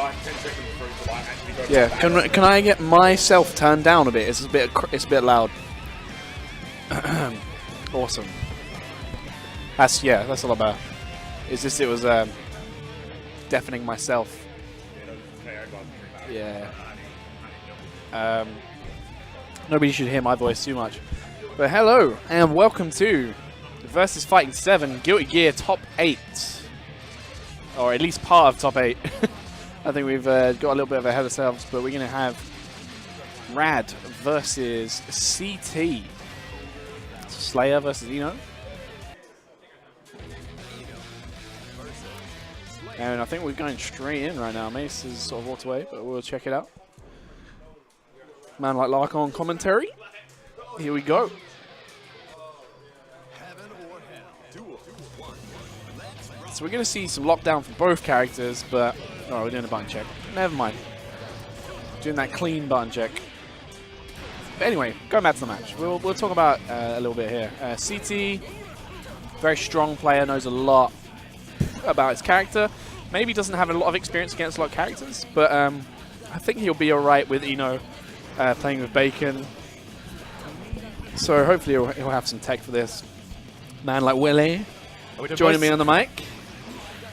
like 10 seconds for it to like actually go. Yeah, can I get myself turned down a bit? It's a bit loud. Awesome. That's a lot better. It's just it was deafening myself. Yeah. Nobody should hear my voice too much. But hello and welcome to VSFighting 7 Guilty Gear Top 8, or at least part of Top 8. I think we've got a little bit of ahead of ourselves, but we're going to have Rad versus CT. Slayer versus Eno. And I think we're going straight in right now. Mace is sort of walked away, but we'll check it out. Man like Lark on commentary. Here we go. So we're going to see some lockdown for both characters, but... Oh, we're doing a button check. Never mind. Doing that clean button check. But anyway, going back to the match. We'll talk about a little bit here. CT, very strong player, knows a lot about his character. Maybe doesn't have a lot of experience against a lot of characters, but I think he'll be alright with Eno playing with Bacon. So hopefully he'll have some tech for this. Man like Willie joining me on the mic.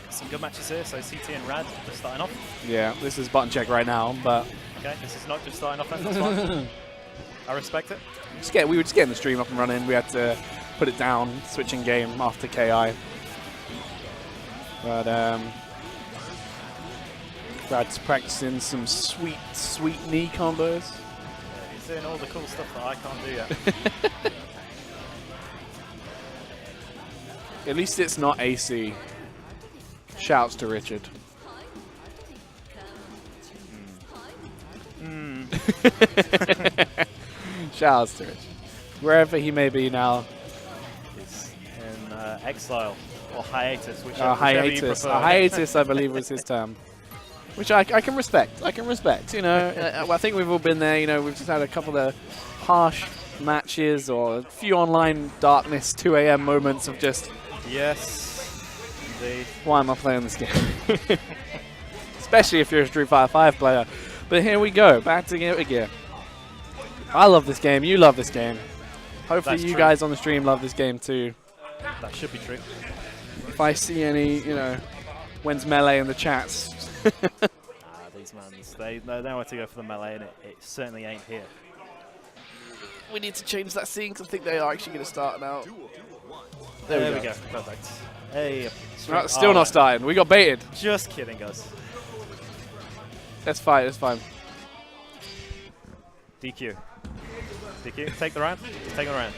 Some good matches here, so CT and Rad just starting off. Yeah, this is button check right now, but... Okay, this is not just starting off, that's fine. I respect it. We were just getting the stream up and running. We had to put it down, switching game after KI. But Rad's practicing some sweet knee combos. Yeah, he's doing all the cool stuff that I can't do yet. At least it's not AC. Shouts to Richard. Shouts to Richard. Wherever he may be now. He's in exile or hiatus, hiatus. A hiatus, I believe, was his term. Which I can respect. I can respect. You know, I think we've all been there. You know, we've just had a couple of harsh matches or a few online darkness 2 AM moments of just... Yes, indeed. Why am I playing this game? Especially if you're a Street Fighter 5 player. But here we go, back to Guilty Gear. I love this game, you love this game. Hopefully you guys on the stream love this game too. That should be true. If I see any, you know, when's Melee in the chats? These mans, they know where to go for the melee, and it certainly ain't here. We need to change that scene because I think they are actually going to start now. There we go. Perfect. Hey, still not starting. We got baited. Just kidding, guys. That's fine. That's fine. DQ. Take the round. Take the round.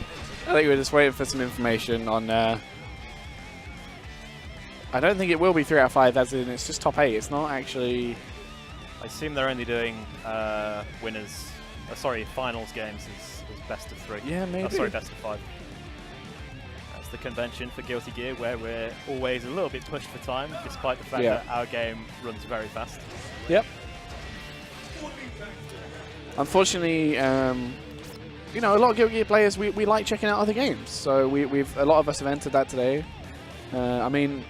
I think we're just waiting for some information on. I don't think it will be 3 out of 5. As in, it's just top 8. It's not actually. I assume they're only doing winners. Finals games is best of 3. Yeah, maybe. Sorry, best of 5. That's the convention for Guilty Gear, where we're always a little bit pushed for time, despite the fact that our game runs very fast. Yep. Unfortunately, you know, a lot of Guilty Gear players, we like checking out other games. So a lot of us have entered that today. I mean,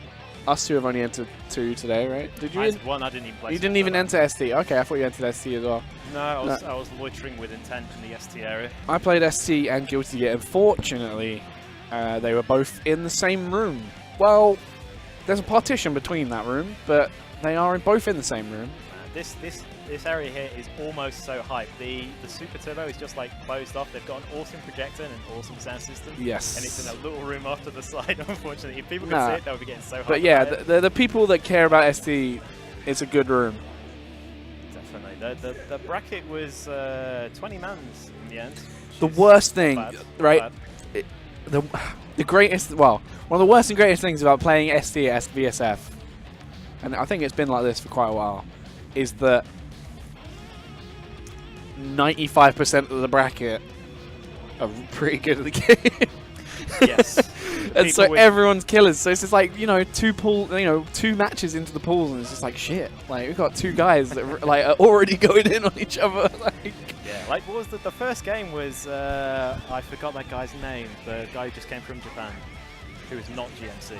us two have only entered 2 today, right? Did you? I entered 1. I didn't even play. You didn't even enter ST. Okay, I thought you entered ST as well. No, I was loitering with intent in the ST area. I played ST and Guilty Gear. Unfortunately, they were both in the same room. Well, there's a partition between that room, but they are both in the same room. This area here is almost so hype. The Super Turbo is just like closed off. They've got an awesome projector and an awesome sound system. Yes. And it's in a little room off to the side, unfortunately. If people could see it, they would be getting so hyped. But yeah, the people that care about ST, it's a good room. Definitely. The bracket was 20 mans in the end. The worst thing, bad, right? The greatest, well, one of the worst and greatest things about playing ST at VSF, and I think it's been like this for quite a while, is that 95% of the bracket are pretty good at the game. Yes. And so everyone's killers. So it's just like, you know, 2 matches into the pools, and it's just like shit. Like we've got 2 guys that like are already going in on each other. Like, yeah, like what was the first game was I forgot that guy's name. The guy who just came from Japan, who was not GMC.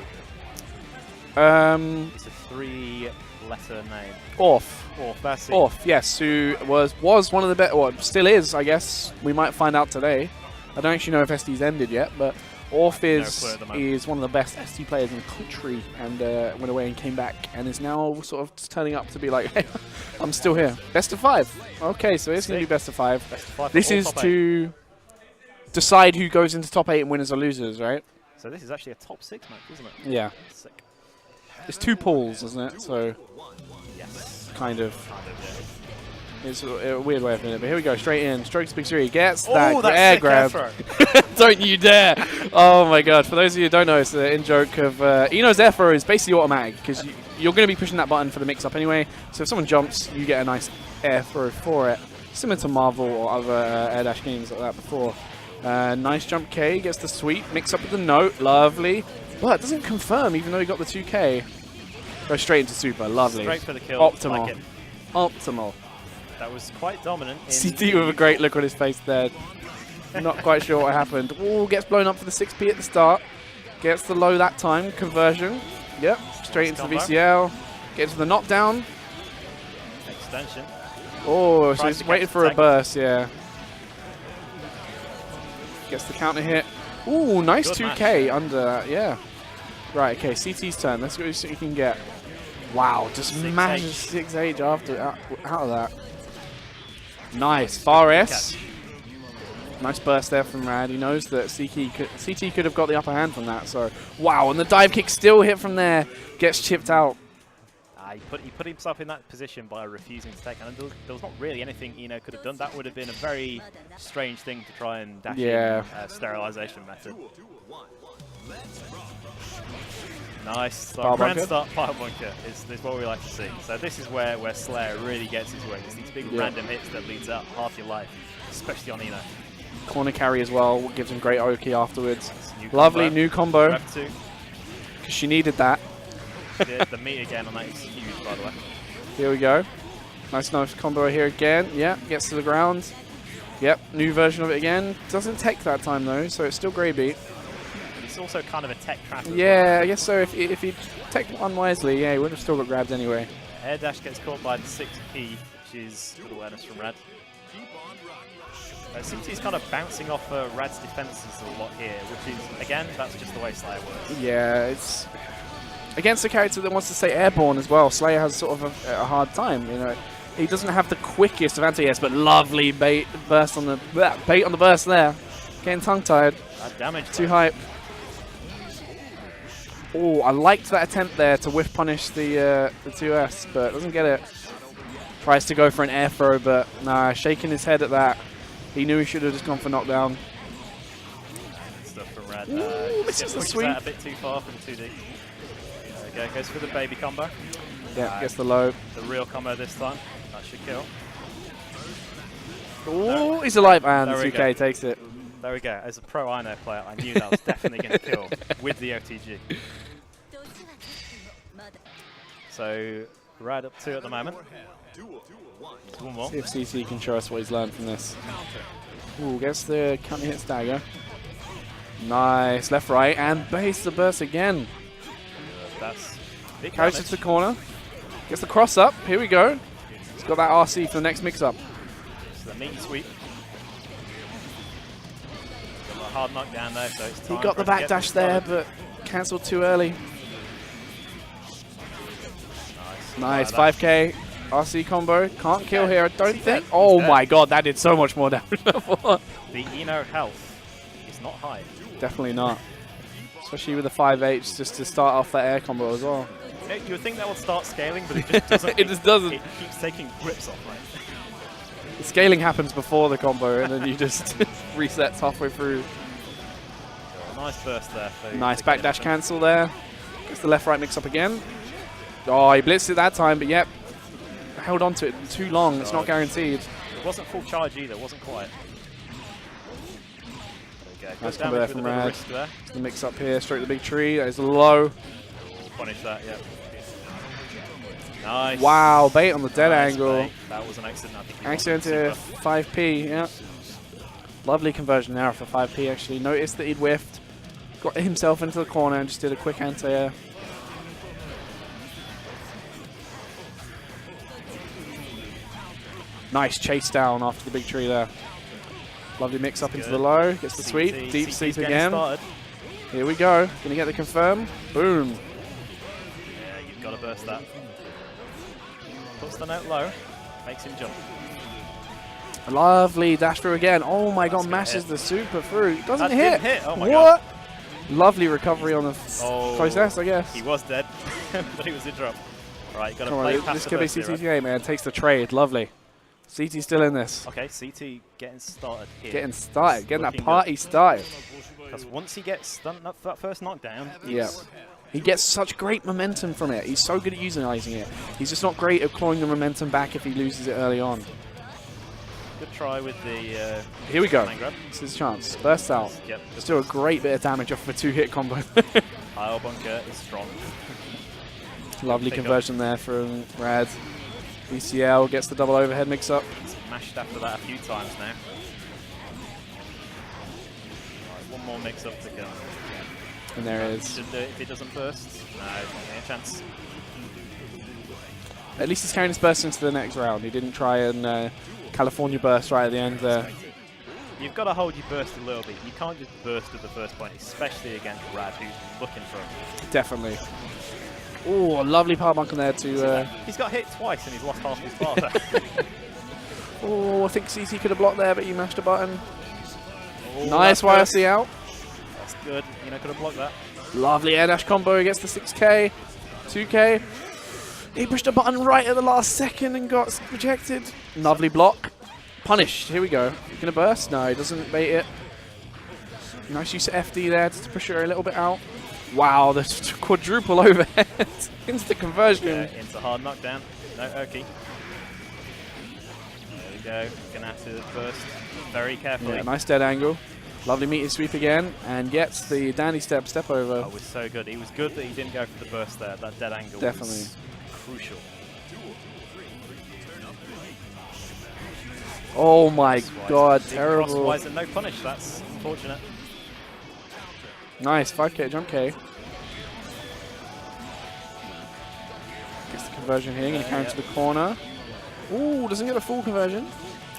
It's a 3-letter name. Orf. Orf, that's it. Orf, yes, who was one of the better, well, still is, I guess. We might find out today. I don't actually know if SD's ended yet, but Orf is one of the best SD players in the country, and went away and came back, and is now sort of turning up to be like, hey, I'm still here. Best of 5. Okay, so it's going to be best of 5. Best of 5 this is to decide who goes into top 8 and winners or losers, right? So this is actually a top 6 match, isn't it? Yeah. Sick. It's 2 pools, isn't it? So, yes. Kind of. Yeah. It's a weird way of doing it, but here we go, straight in. Strokes Big 3 gets that air sick grab. air throw. Don't you dare! Oh my god, for those of you who don't know, it's the in-joke of Eno's air throw is basically automatic, because you're going to be pushing that button for the mix-up anyway, so if someone jumps, you get a nice air throw for it. Similar to Marvel or other air dash games like that before. Nice jump K, gets the sweep, mix up with the note, lovely. But it doesn't confirm even though he got the 2K. Go straight into super, lovely. Straight for the kill. Optimal. Like it. Optimal. That was quite dominant. CT with a great look on his face there. Not quite sure what happened. Ooh, gets blown up for the 6P at the start. Gets the low that time, conversion. Yep, straight into the VCL. Gets the knockdown. Extension. Oh, so he's waiting for a burst, yeah. Gets the counter hit. Ooh, nice Good 2K match. under that, yeah. Right, okay, CT's turn. Let's go see what he can get. Wow, just smashes 6H after out of that. Nice, far S. Nice burst there from Rad. He knows that CT could have got the upper hand from that. So, wow, and the dive kick still hit from there. Gets chipped out. He put himself in that position by refusing to take, and there was not really anything Eno could have done. That would have been a very strange thing to try and dash in sterilization method. Nice. So grand start fire bunker is what we like to see. So this is where Slayer really gets his way. It's these big random hits that leads out half your life, especially on Eno. Corner carry as well, gives him great Oki afterwards. Lovely new combo. Because she needed that. The meat again on that is huge, by the way. Here we go. Nice combo here again. Yeah, gets to the ground. Yep, new version of it again. Doesn't tech that time though, so it's still grey beat. It's also kind of a tech trap. Yeah, I guess so. If he tech unwisely, yeah, he would have still got grabbed anyway. Air dash gets caught by the 6P, which is good awareness from Rad. CT's kind of bouncing off Rad's defenses a lot here, which is, again, that's just the way Slayer works. Yeah, it's against a character that wants to stay airborne as well. Slayer has sort of a hard time, you know. He doesn't have the quickest of anti-airs, but lovely bait on the burst there. Getting tongue-tied. Damage. Too hype. Oh, I liked that attempt there to whiff punish the 2S, but doesn't get it. Tries to go for an air throw, but nah, shaking his head at that. He knew he should have just gone for knockdown. Stuff from Rad. Misses the sweep. A bit too far from 2D. There we go. Goes for the baby combo. Yeah, gets the low. The real combo this time. That should kill. Oh, he's alive, and 2K takes it. There we go. As a pro Ino player, I knew that was definitely going to kill with the OTG. So, Rad up 2 at the moment. One more. See if CC can show us what he's learned from this. Ooh, gets the counter hit stagger. Nice, left, right, and base the burst again. That's big carries it to the corner. Gets the cross up. Here we go. He's got that RC for the next mix-up. So the meaty sweep. Got a hard knockdown there, so it's time. He got the backdash there, but cancelled too early. Nice, 5K. RC combo. Can't kill here, I don't think. Oh my god, that did so much more damage. The Eno health is not high. Definitely not. Especially with the 5H just to start off that air combo as well. You would think that would start scaling, but it just doesn't. It just doesn't. It keeps taking grips off, right? The scaling happens before the combo, and then you just resets halfway through. Nice burst there. Nice backdash cancel there. Gets the left-right mix-up again. Oh, he blitzed it that time, but yep. Held on to it too long. It's not guaranteed. It wasn't full charge either. It wasn't quite. There we go. Nice Good combo there damage from with a bit of Rad. risk there. The mix-up here, straight to the big tree. That is low. Punish that, yeah. Nice. Wow, bait on the dead Nice angle. bait. That was an accident. I think he Accident to 5P, yeah. Lovely conversion there for 5P, actually. Noticed that he'd whiffed. Got himself into the corner and just did a quick anti-air. Nice chase down after the big tree there. Lovely mix up into the low. Gets the sweep. Deep sleep again. Started. Here we go. Gonna get the confirm. Boom. Yeah, you've got to burst that. Puts the note low. Makes him jump. Lovely dash through again. Oh my god, mashes the super through. Doesn't That hit. didn't hit. Oh my What? god. Lovely recovery on the process, I guess. He was dead, but he was in drop. Right, got to Come play on, past this the could be burst here, CT's game, man. Takes the trade. Lovely. CT still in this. Okay, CT getting started here. Getting started. Getting that Looking party started. Because once he gets that first knockdown, Yeah. He gets such great momentum from it. He's so good at utilizing it. He's just not great at clawing the momentum back if he loses it early on. Good try with the Here we go. main grab. This is his chance. Burst out. Yep. Just do a great bit of damage off of a 2-hit combo. Pile bunker is strong. Lovely conversion there from Rad. BCL gets the double overhead mix up. Mashed after that a few times now. Right, one more mix up to go. And there it is. Shouldn't do it if it doesn't burst. No, not getting a chance. At least he's carrying his burst into the next round. He didn't try and California burst right at the end there. You've got to hold your burst a little bit. You can't just burst at the first point, especially against Rad, who's looking for it. Definitely. Oh, lovely power bunker there to... He's got hit twice and he's lost half his bar there. Oh, I think CT could have blocked there, but he mashed a button. Oh, Nice YRC out. That's good. You know, could have blocked that. Lovely air dash combo against the 6K. 2K. He pushed a button right at the last second and got rejected. Lovely block. Punished. Here we go. Gonna burst? No, he doesn't bait it. Nice use of FD there to push her a little bit out. Wow, the quadruple overhead. Instant conversion. Yeah, into hard knockdown. No, okay. There we go. Gonna have to burst very carefully. Yeah, nice dead angle. Lovely meteor sweep again, and gets the dandy step over. Oh, it was so good. He was good that he didn't go for the burst there. That dead angle Definitely. was crucial. Oh my god, terrible. Crosswise and no punish. That's unfortunate. Nice, 5K jump K. Gets the conversion here, gonna carry to the corner. Ooh, doesn't get a full conversion.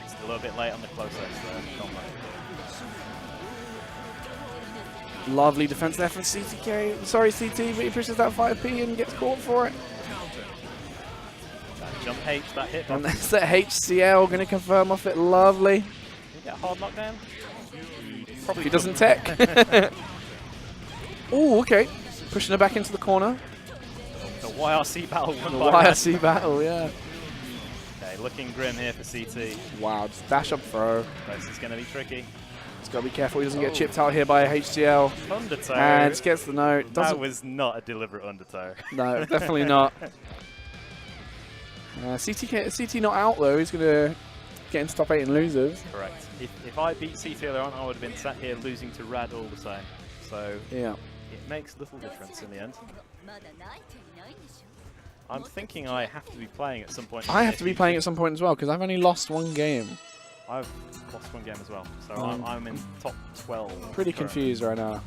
Just a little bit late on the close edge there. Lovely defense there from CTK. Sorry, CT, but he pushes that 5P and gets caught for it. That jump H, that hit. And that's that HCL, gonna confirm off it. Lovely. Did he get a hard knockdown? Probably He doesn't tech. Ooh, okay. Pushing her back into the corner. The YRC battle. The YRC battle, yeah. Okay, looking grim here for CT. Wow, just dash up throw. This is going to be tricky. He's got to be careful he doesn't get chipped out here by a HCL. Undertow. And just gets the note. That was not a deliberate undertow. No, definitely not. CT not out though. He's going to get into top 8 and losers. Correct. If I beat CT earlier on, I would have been sat here losing to Rad all the same. So yeah, it makes little difference in the end. I'm thinking I have to be playing at some point. I have to be playing at some point as well because I've only lost one game. I've lost one game as well, so I'm in top 12. Pretty confused right now.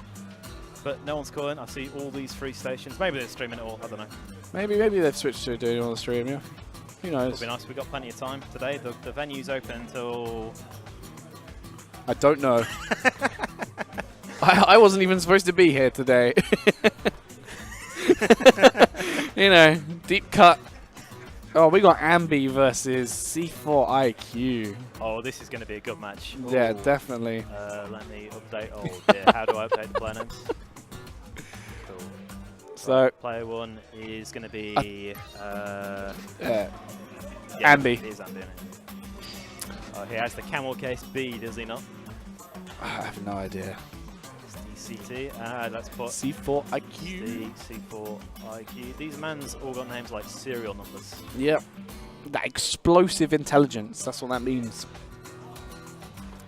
But no one's calling. I see all these free stations. Maybe they're streaming it all. I don't know. Maybe they've switched to doing all the stream. Yeah, who knows? It'll be nice. We've got plenty of time today. The venue's open until... I don't know. I wasn't even supposed to be here today. You know, deep cut. Oh, we got Ambi versus C4 IQ. Oh, this is going to be a good match. Yeah, Ooh. definitely. Let me update. Oh dear, how do I update the player names? Cool. So, right, player 1 is going to be Ambi. It is Ambi, isn't it? Oh, he has the camel case B, does he not? I have no idea. CT. Let's put C4 IQ. C4 IQ. These mans all got names like serial numbers. Yep. That explosive intelligence. That's what that means.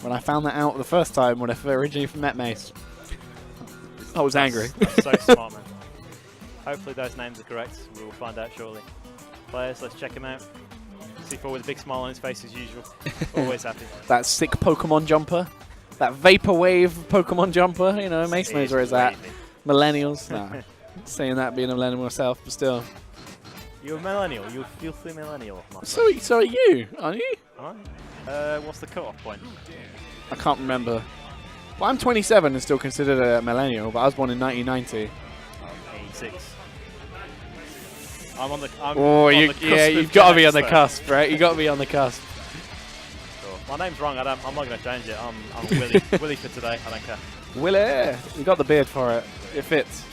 When I found that out the first time when I originally met Mace, I was angry. That's so smart, man. Hopefully those names are correct. We will find out shortly. Players, let's check him out. C4 with a big smile on his face as usual. Always happy. That sick Pokemon jumper. That Vaporwave Pokemon jumper, you know, Mace knows where it's at. Millennials. Nah. Saying that being a millennial myself, but still. You're a millennial. You're a filthy millennial. So are you, aren't you? Alright. What's the cut-off point? I can't remember. Well, I'm 27 and still considered a millennial, but I was born in 1990. I'm 86. I'm on the. Yeah, you've got to be on the cusp, right? You got to be on the cusp. Sure. My name's wrong. I'm not going to change it. I'm Willie. Willie for today. I don't care. Willie, you got the beard for it. It fits.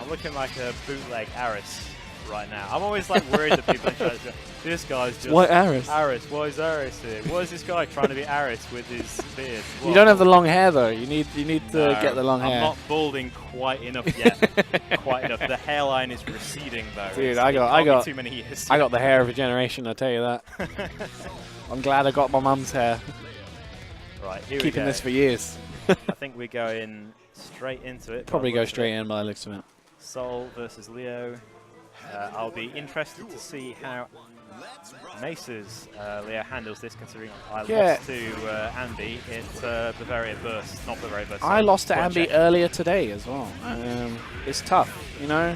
I'm looking like a bootleg Aris right now. I'm always like worried that people are this guy's just. Why Aris? Aris. Why is Aris here? Why is this guy trying to be Aris with his beard? What? You don't have the long hair though. You need to get the long hair. I'm not balding quite enough yet. Quite enough. The hairline is receding though. Dude, I got too many years. I got the hair of a generation. I'll tell you that. I'm glad I got my mum's hair. Right, here Keeping we go. this for years. I think we're going straight into it. Probably go straight in by the looks of it. Sol versus Leo. I'll be interested to see how Mace's Leo handles this, considering I lost to Ambi at Bavaria Burst, not Bavaria Burst. I lost to Ambi earlier today as well. It's tough, you know.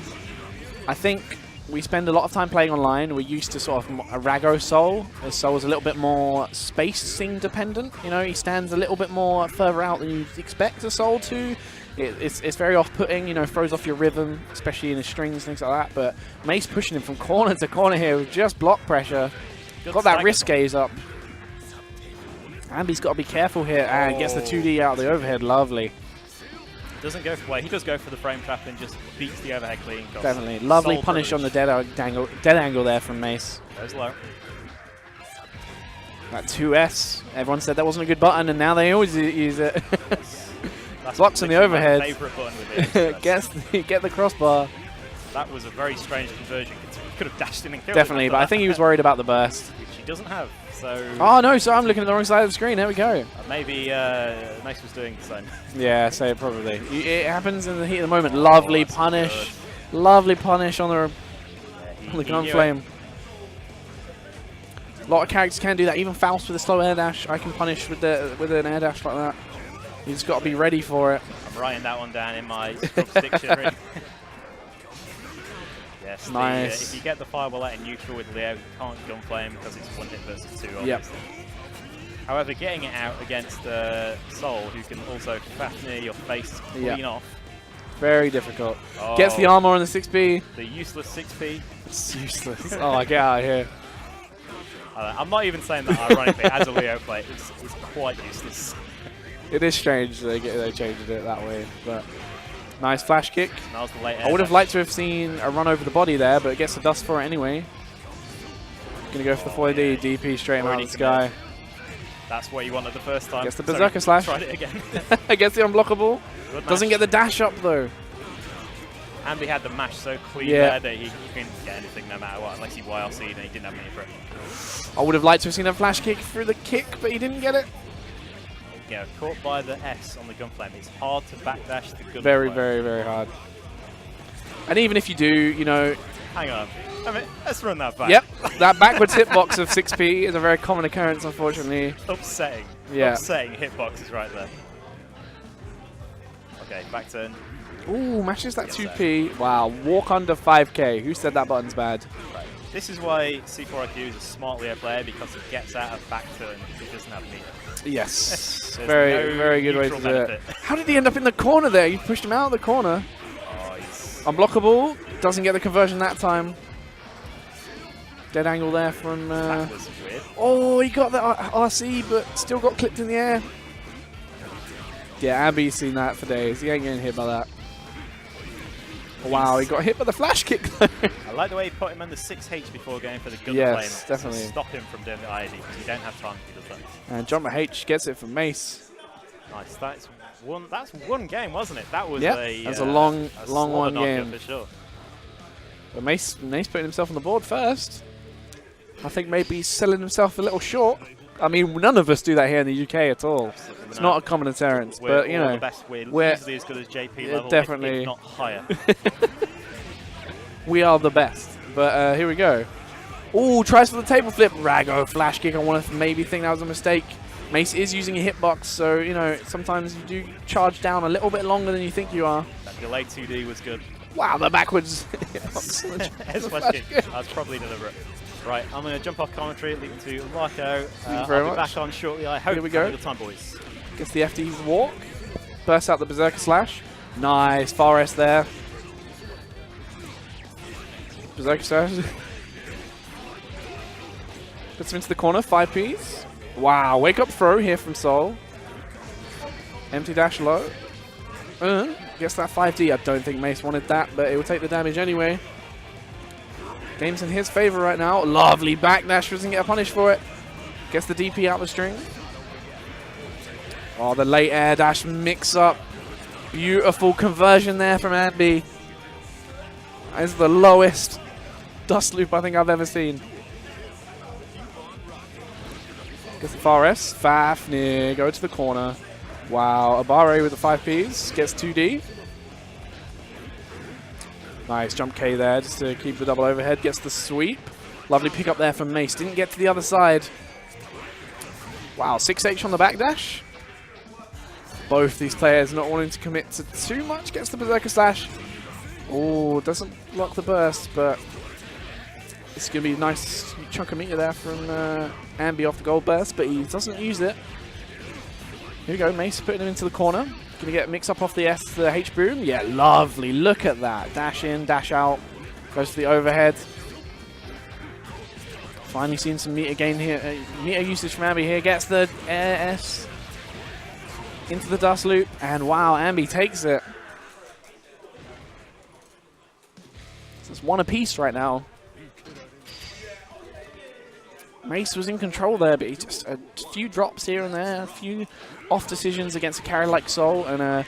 I think we spend a lot of time playing online. We're used to sort of a Rago Sol. Sol's a little bit more spacing dependent. You know, he stands a little bit more further out than you expect a Sol to. It's very off-putting, you know, throws off your rhythm, especially in the strings, things like that. But Mace pushing him from corner to corner here with just block pressure. Got that wrist gaze up. Ambi's got to be careful here and gets the 2D out of the overhead. Lovely. Doesn't go for he does go for the frame trap and just beats the overhead clean. Definitely. Lovely punish on the dead angle there from Mace. Goes low. That 2S. Everyone said that wasn't a good button, and now they always use it. Blocks on the overhead. My favorite button with it. Get the crossbar. That was a very strange conversion. He could have dashed in and killed Definitely, but I think he was worried about the burst. Which he doesn't have, so... Oh no, so I'm looking at the wrong side of the screen. There we go. Maybe Mace was doing the same. Yeah, so probably. It happens in the heat of the moment. Lovely punish. Good. Lovely punish on the gun flame. A lot of characters can do that. Even Faust with a slow air dash, I can punish with an air dash like that. You just got to be ready for it. I'm writing that one down in my dictionary. Yes, nice. If you get the fireball out in neutral with Leo, you can't gunflame because it's 1 hit versus 2, obviously. Yep. However, getting it out against Sol, who can also fafnir your face clean off. Very difficult. Oh. Gets the armor on the 6B. The useless 6P. It's useless. Oh, get out of here. I'm not even saying that ironically. As a Leo player, it's quite useless. It is strange they changed it that way, but nice flash kick. That was the late I would have liked to have seen a run over the body there, but it gets the dust for it anyway. Gonna go for the 4D DP straight out of the sky. That's what you wanted the first time. Gets the berserker slash. Tried it again. Gets the unblockable. Doesn't get the dash up though. Ambi had the mash so clean there that he couldn't get anything no matter what, unless he YLC'd and he didn't have any for it. I would have liked to have seen a flash kick through the kick, but he didn't get it. Yeah, caught by the S on the gunflame. It's hard to backdash the gunflame. Very, very, very hard. And even if you do, you know... Hang on. I mean, let's run that back. Yep. That backwards hitbox of 6P is a very common occurrence, unfortunately. Upsetting. Yeah. Upsetting hitboxes right there. Okay, back turn. Ooh, mashes that 2P. Wow, walk under 5K. Who said that button's bad? Right. This is why C4IQ is a smart Leo player, because he gets out of back turn if he doesn't have meter. Yes. Very good way to do it. How did he end up in the corner there? You pushed him out of the corner. Oh, he's unblockable. Doesn't get the conversion that time. Dead angle there from... that was weird. Oh, he got the RC, but still got clipped in the air. Yeah, Ambi's seen that for days. He ain't getting hit by that. Wow, he got hit by the flash kick though. I like the way he put him under 6H before going for the gun yes, flame. Definitely. To stop him from doing the IED, because you don't have time if he does that. And Jumper H gets it from Mace. Nice. That's one game, wasn't it? That was that's a long one game. For sure. But Mace putting himself on the board first. I think maybe he's selling himself a little short. I mean, none of us do that here in the UK at all. Absolutely it's not a common occurrence, but you know, the best. We're easily as good as JP level, definitely if not higher. We are the best. But here we go. Ooh, tries for the table flip. Rago flash kick. I want to maybe think that was a mistake. Mace is using a hitbox, so you know sometimes you do charge down a little bit longer than you think you are. That delay 2D was good. Wow, the backwards. Flash kick. That was probably deliberate. Right, I'm going to jump off commentary, leading to Marco. Thank you very I'll be much. back on shortly. I hope. Here we go. Have a good time, boys. Gets the FD's walk. Bursts out the Berserker Slash. Nice. Forest there. Berserker Slash. Puts him into the corner. 5Ps. Wow. Wake up throw here from Soul. Empty dash low. Gets that 5D. I don't think Mace wanted that, but it will take the damage anyway. Game's in his favor right now. Lovely backdash. Doesn't get punished for it. Gets the DP out the string. Oh, the late air dash mix up. Beautiful conversion there from Ambi. That is the lowest dust loop I think I've ever seen. Gets the far S. Fafnir. Go to the corner. Wow. Abare with the 5Ps. Gets 2D. Nice jump K there just to keep the double overhead. Gets the sweep. Lovely pick up there from Mace. Didn't get to the other side. Wow, 6H on the backdash. Both these players not wanting to commit to too much. Gets the Berserker Slash. Oh, doesn't block the burst, but it's going to be a nice chunk of meter there from Ambi off the gold burst, but he doesn't use it. Here we go, Mace putting him into the corner. Going to get mix up off the S to the H boom. Yeah, lovely. Look at that. Dash in, dash out. Goes to the overhead. Finally seeing some meter gain here. Meter usage from Ambi here. Gets the air S into the dust loop. And wow, Ambi takes it. So it's one apiece right now. Mace was in control there, but he just a few drops here and there, a few off decisions against a carry like Soul, and a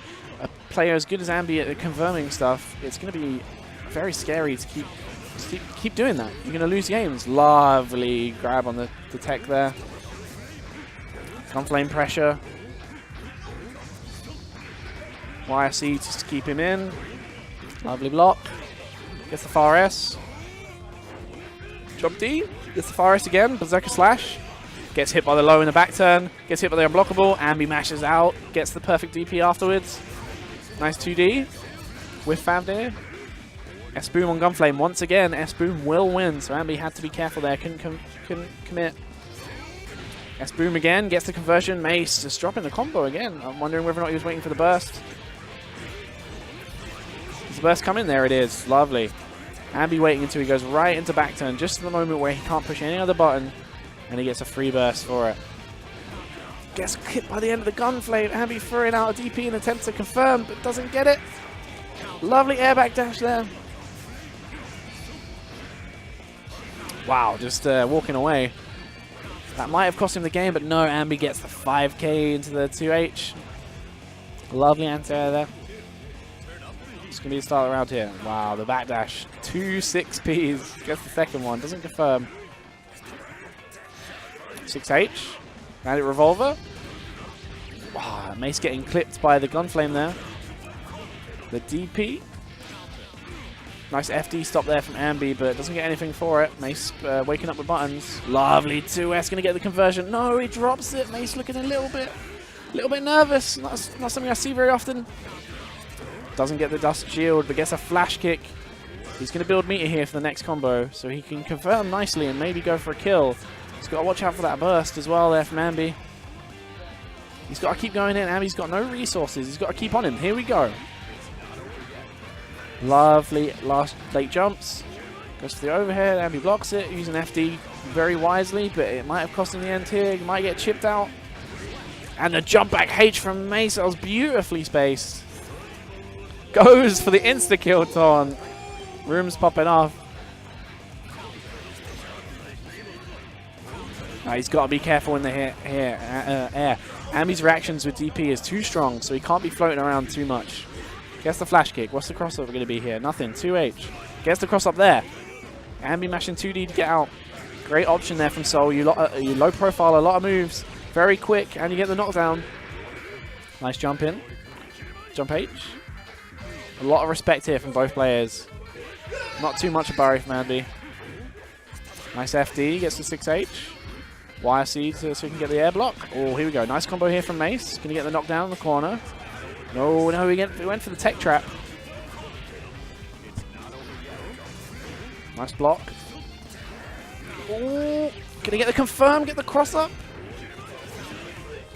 player as good as Ambi at confirming stuff. It's going to be very scary to keep doing that. You're going to lose games. Lovely grab on the tech there. Gunflame pressure. YFC just to keep him in. Lovely block. Gets the far S. Jump D. Gets the far S again. Berserker Slash. Gets hit by the low in the back turn. Gets hit by the unblockable. Ambi mashes out. Gets the perfect DP afterwards. Nice 2D. With Fafnir. S-Boom on Gunflame. Once again, S-Boom will win. So Ambi had to be careful there. Couldn't commit. S-Boom again. Gets the conversion. Mace just dropping the combo again. I'm wondering whether or not he was waiting for the burst. Does the burst come in? There it is. Lovely. Ambi waiting until he goes right into back turn, just at the moment where he can't push any other button, and he gets a free burst for it. Gets hit by the end of the Gunflame. Ambi throwing out a DP in an attempt to confirm, but doesn't get it. Lovely airback dash there. Wow, just walking away. That might have cost him the game, but no, Ambi gets the 5K into the 2H. Lovely anti-air there. It's going to be the start around here. Wow, the backdash. 2 6Ps. Gets the second one. Doesn't confirm. 6H. Bandit Revolver. Wow, Mace getting clipped by the Gunflame there. The DP. Nice FD stop there from Ambi, but doesn't get anything for it. Mace waking up with buttons. Lovely 2S. Going to get the conversion. No, he drops it. Mace looking a little bit nervous. Not something I see very often. Doesn't get the dust shield, but gets a flash kick. He's going to build meter here for the next combo, so he can confirm nicely and maybe go for a kill. He's got to watch out for that burst as well there from Ambi. He's got to keep going in. Ambi's got no resources. He's got to keep on him. Here we go. Lovely last late jumps. Goes for the overhead. Ambi blocks it, using FD very wisely, but it might have cost him the end here. He might get chipped out. And the jump back H from Mace. That was beautifully spaced. Goes for the insta-kill taunt. Room's popping off. He's got to be careful in the air. Ambi's reactions with DP is too strong, so he can't be floating around too much. Gets the flash kick. What's the crossover going to be here? Nothing. 2H. Gets the cross up there. Ambi mashing 2D to get out. Great option there from Soul. You low profile, a lot of moves. Very quick, and you get the knockdown. Nice jump in. Jump H. A lot of respect here from both players. Not too much of Barry from Ambi. Nice FD, gets the 6H. YC so he can get the air block. Oh, here we go. Nice combo here from Mace. Can he get the knockdown in the corner? No, he went for the tech trap. Nice block. Ooh, can he get the confirm? Get the cross up?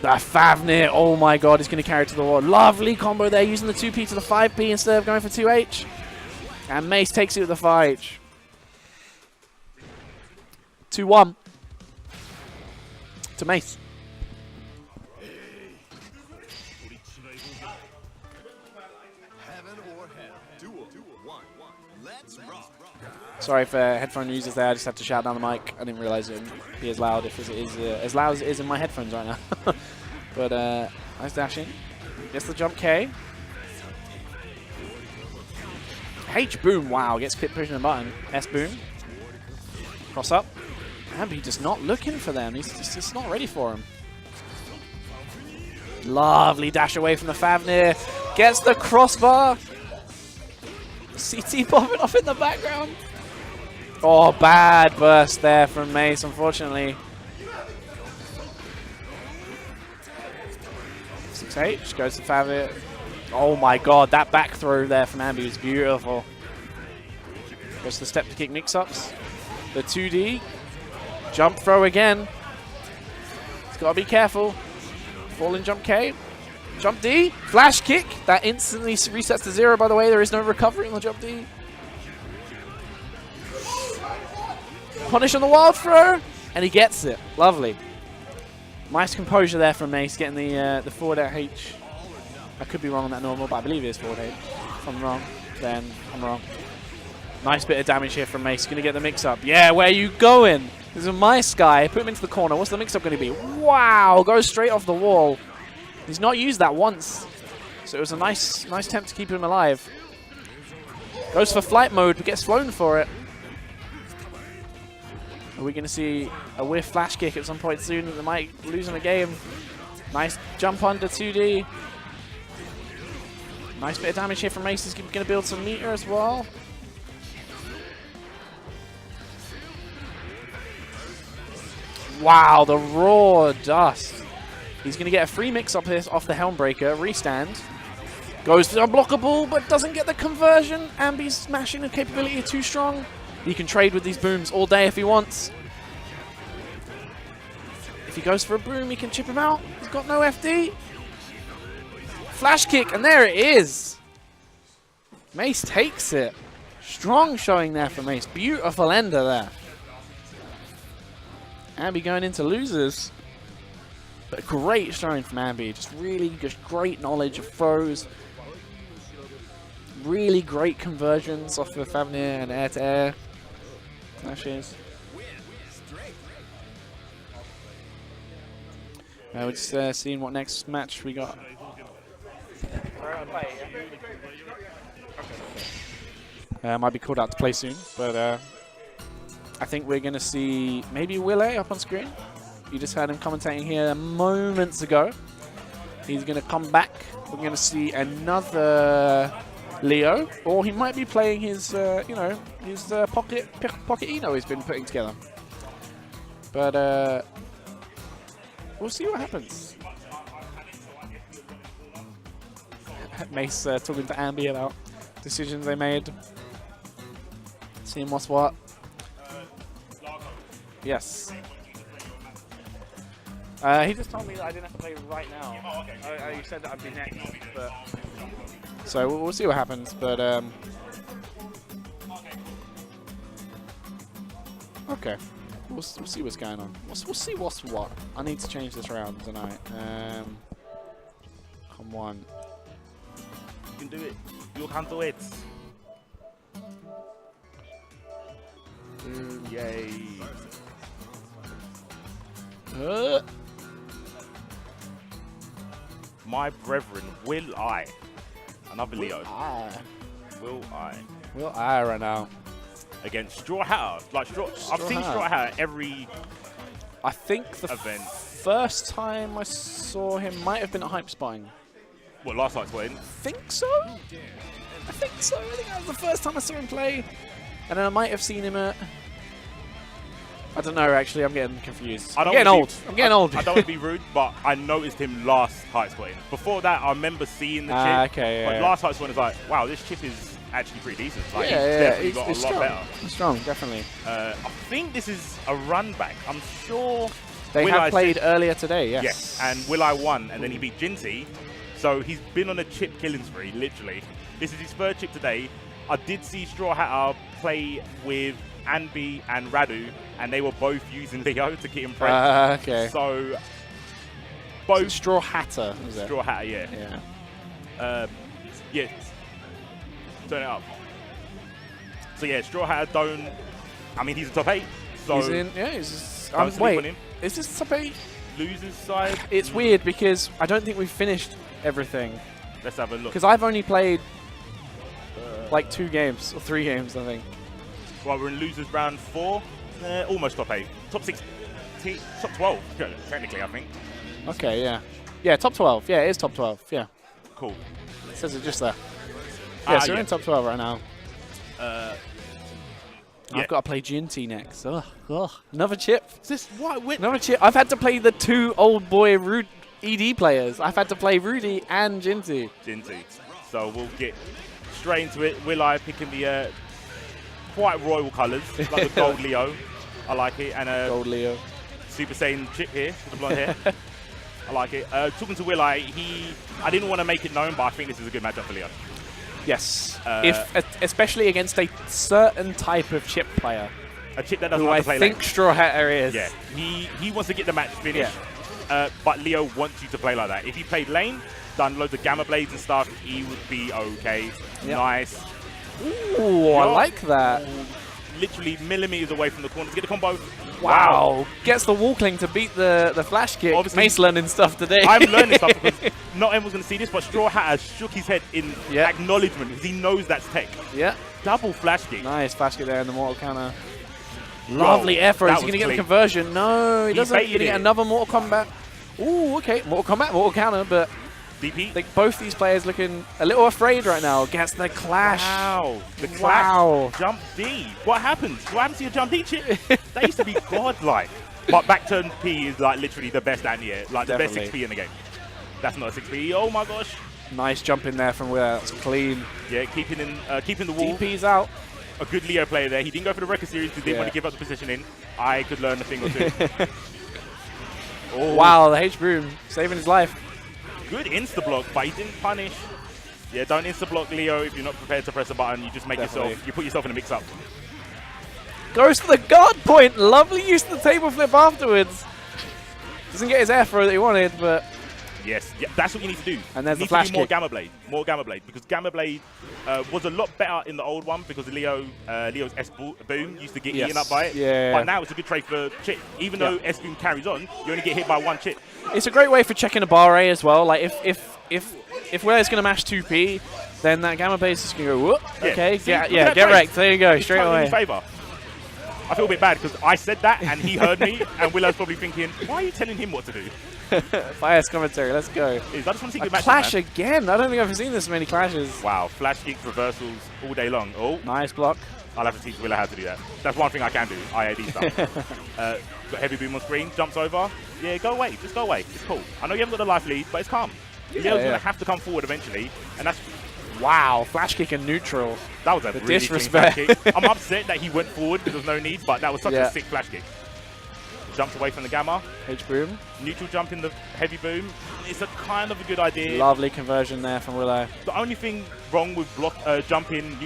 That Favnir, oh my god, he's going to carry it to the wall. Lovely combo there, using the 2P to the 5P instead of going for 2H. And Mace takes it with the 5H. 2-1 to Mace. Sorry for headphone users there, I just had to shout down the mic. I didn't realize it would be as loud as it is in my headphones right now. But nice dash in. Gets the jump K. H boom, wow, gets pit pushing the button. S boom. Cross up. Ambi just not looking for them. He's just not ready for him. Lovely dash away from the Favnir. Gets the crossbar. CT popping off in the background. Oh, bad burst there from Mace, unfortunately. 6H goes to Favnir. Oh my god, that back throw there from Ambi was beautiful. Goes to the step to kick mix-ups. The 2D. Jump throw again. He's got to be careful. Falling jump K. Jump D. Flash kick. That instantly resets to 0, by the way. There is no recovery on the jump D. Punish on the wild throw. And he gets it. Lovely. Nice composure there from Mace, getting the forward at H. I could be wrong on that normal, but I believe it is forward H. If I'm wrong, then I'm wrong. Nice bit of damage here from Mace. Going to get the mix-up. Yeah, where are you going? This is my Sky. Put him into the corner. What's the mix-up going to be? Wow, goes straight off the wall. He's not used that once. So it was a nice attempt to keep him alive. Goes for flight mode, but gets flown for it. Are we going to see a whiff flash kick at some point soon? They might lose in the game. Nice jump under 2D. Nice bit of damage here from Mace. He's going to build some meter as well. Wow, the raw dust. He's going to get a free mix-up here off the Helmbreaker. Restand. Goes to unblockable, but doesn't get the conversion. Ambi's smashing the capability too strong. He can trade with these booms all day if he wants. If he goes for a boom, he can chip him out. He's got no FD. Flash kick, and there it is. Mace takes it. Strong showing there for Mace. Beautiful ender there. Ambi going into losers. But great showing from Ambi. Just great knowledge of throws. Really great conversions off of Favnir and air-to-air flashes. We're just seeing what next match we got. Might be called out to play soon, but I think we're going to see maybe Wille up on screen. You just heard him commentating here moments ago. He's going to come back. We're going to see another Leo, or he might be playing his, his pocket Eno he's been putting together. But we'll see what happens. Mace talking to Ambi about decisions they made. Seeing what's what. Yes. He just told me that I didn't have to play right now. Oh, okay. You said that I'd be next, but so we'll see what happens. But okay, we'll see what's going on. We'll see what's what. I need to change this round tonight. Come on. You can do it. You can do it. Yay. My brethren, will I? Another Leo. Will I right now? Against Straw Hatter. Like I've seen Straw Hatter every I think the event. First time I saw him might have been at Hype Spotting. What, last night's win? I think so. I think that was the first time I saw him play. And then I might have seen him at... I don't know, actually. I'm getting confused. I'm getting old. I don't want to be rude, but I noticed him last Heights Spotting. Before that, I remember seeing the chip. Okay, yeah. But last Heights Spotting was like, wow, this chip is actually pretty decent. Like, yeah, he's definitely got a lot strong. better. He's strong, definitely. I think this is a run back. I'm sure They have played earlier today, yes. Yes, and Will I won, and then he beat Jinty. So he's been on a chip killing spree, literally. This is his third chip today. I did see Straw Hatter play with Anbi and Radu, and they were both using Leo to get him prepped. Okay. So both Straw Hatter, is it? Straw Hatter, yeah. Yeah. Yeah. Turn it up. So yeah, Straw Hatter don't. I mean, he's a top 8. So He's in. Yeah, he's. don't sleep Wait, on him. is this top 8? Losers side. It's weird because I don't think we've finished everything. Let's have a look. Because I've only played like 2 games or 3 games, I think. Well, we're in losers round 4. Almost top 8. Top 6. Top 12, technically, I think. Okay, yeah. Yeah, top 12. Yeah, it is top 12. Yeah. Cool. It says it just there. Yeah, so we're yeah. in top 12 right now. Yeah. I've got to play Jinty next. Ugh, ugh. Another chip. Is this what? Another chip. I've had to play the 2 old boy ED players. I've had to play Rudy and Jinty. So we'll get straight into it. Will I picking the quite royal colours, like the gold Leo. I like it. And Gold Leo. Super Saiyan chip here with the blonde hair. I like it. Talking to Will I didn't want to make it known, but I think this is a good matchup for Leo. Yes. Especially against a certain type of chip player. A chip that doesn't who like I to play think lane. Straw Hatter is. Yeah, he wants to get the match finished, but Leo wants you to play like that. If he played lane, done loads of Gamma Blades and stuff, he would be okay. Yep. Nice. Ooh, I like that. Literally millimeters away from the corner to get the combo. Wow. Gets the wall cling to beat the flash kick. Obviously, Mace learning stuff today. I'm learning stuff because not everyone's going to see this, but Straw Hatter shook his head in acknowledgement because he knows that's tech. Yeah. Double flash kick. Nice flash kick there in the Mortal counter. Lovely air throw. Is he going to get the conversion? No, he doesn't. He's going to get another Mortal Kombat. Ooh, okay. Mortal Kombat, Mortal counter, but DP. I think both these players looking a little afraid right now. Gets the clash. Wow. The clash. Wow. Jump D. What happened? What happened to your jump D chip? That used to be godlike. But back turn P is like literally the best anti-air. Like the best 6P in the game. That's not a 6P. Oh my gosh. Nice jump in there from where that's clean. Yeah, keeping the wall. DP's out. A good Leo player there. He didn't go for the record series because he didn't want to give up the positioning. I could learn a thing or two. Oh. Wow, the H-Broom saving his life. Good insta-block, but he didn't punish. Yeah, don't insta-block Leo if you're not prepared to press a button. You just make you put yourself in a mix-up. Goes to the guard point. Lovely use of the table flip afterwards. Doesn't get his air throw that he wanted, but... Yes, yeah, that's what you need to do. And there's you the flash to do more kick. Gamma Blade. More Gamma Blade. Because Gamma Blade was a lot better in the old one because Leo's S-Boom used to get eaten up by it. Yeah. But now it's a good trade for chip. Even though S-Boom carries on, you only get hit by 1 chip. It's a great way for checking a bar A as well. Like if Will's going to mash 2P, then that Gamma Blade is just going to go, whoop. Yeah. Okay, See, get wrecked. There you go, it's straight totally away. in favor. I feel a bit bad because I said that and he heard me, and Willow's probably thinking, why are you telling him what to do? Bias commentary, let's go. I just want to see A good matches, clash man. again. I don't think I've seen this many clashes. Wow, flash kicks, reversals all day long. Oh, Nice block. I'll have to teach Willow how to do that. That's one thing I can do, IAD stuff. Got heavy boom on screen, jumps over. Yeah, go away, just go away. It's cool. I know you haven't got the life lead, but it's calm. Leo's going to have to come forward eventually, and that's... Wow, flash kick and neutral. That was a really disrespect. clean flash kick. I'm upset that he went forward because there was no need, but that was such a sick flash kick. Jumps away from the Gamma. H-Boom. Neutral jump in the heavy boom. It's a kind of a good idea. Lovely conversion there from Willow. The only thing wrong with neutral jump in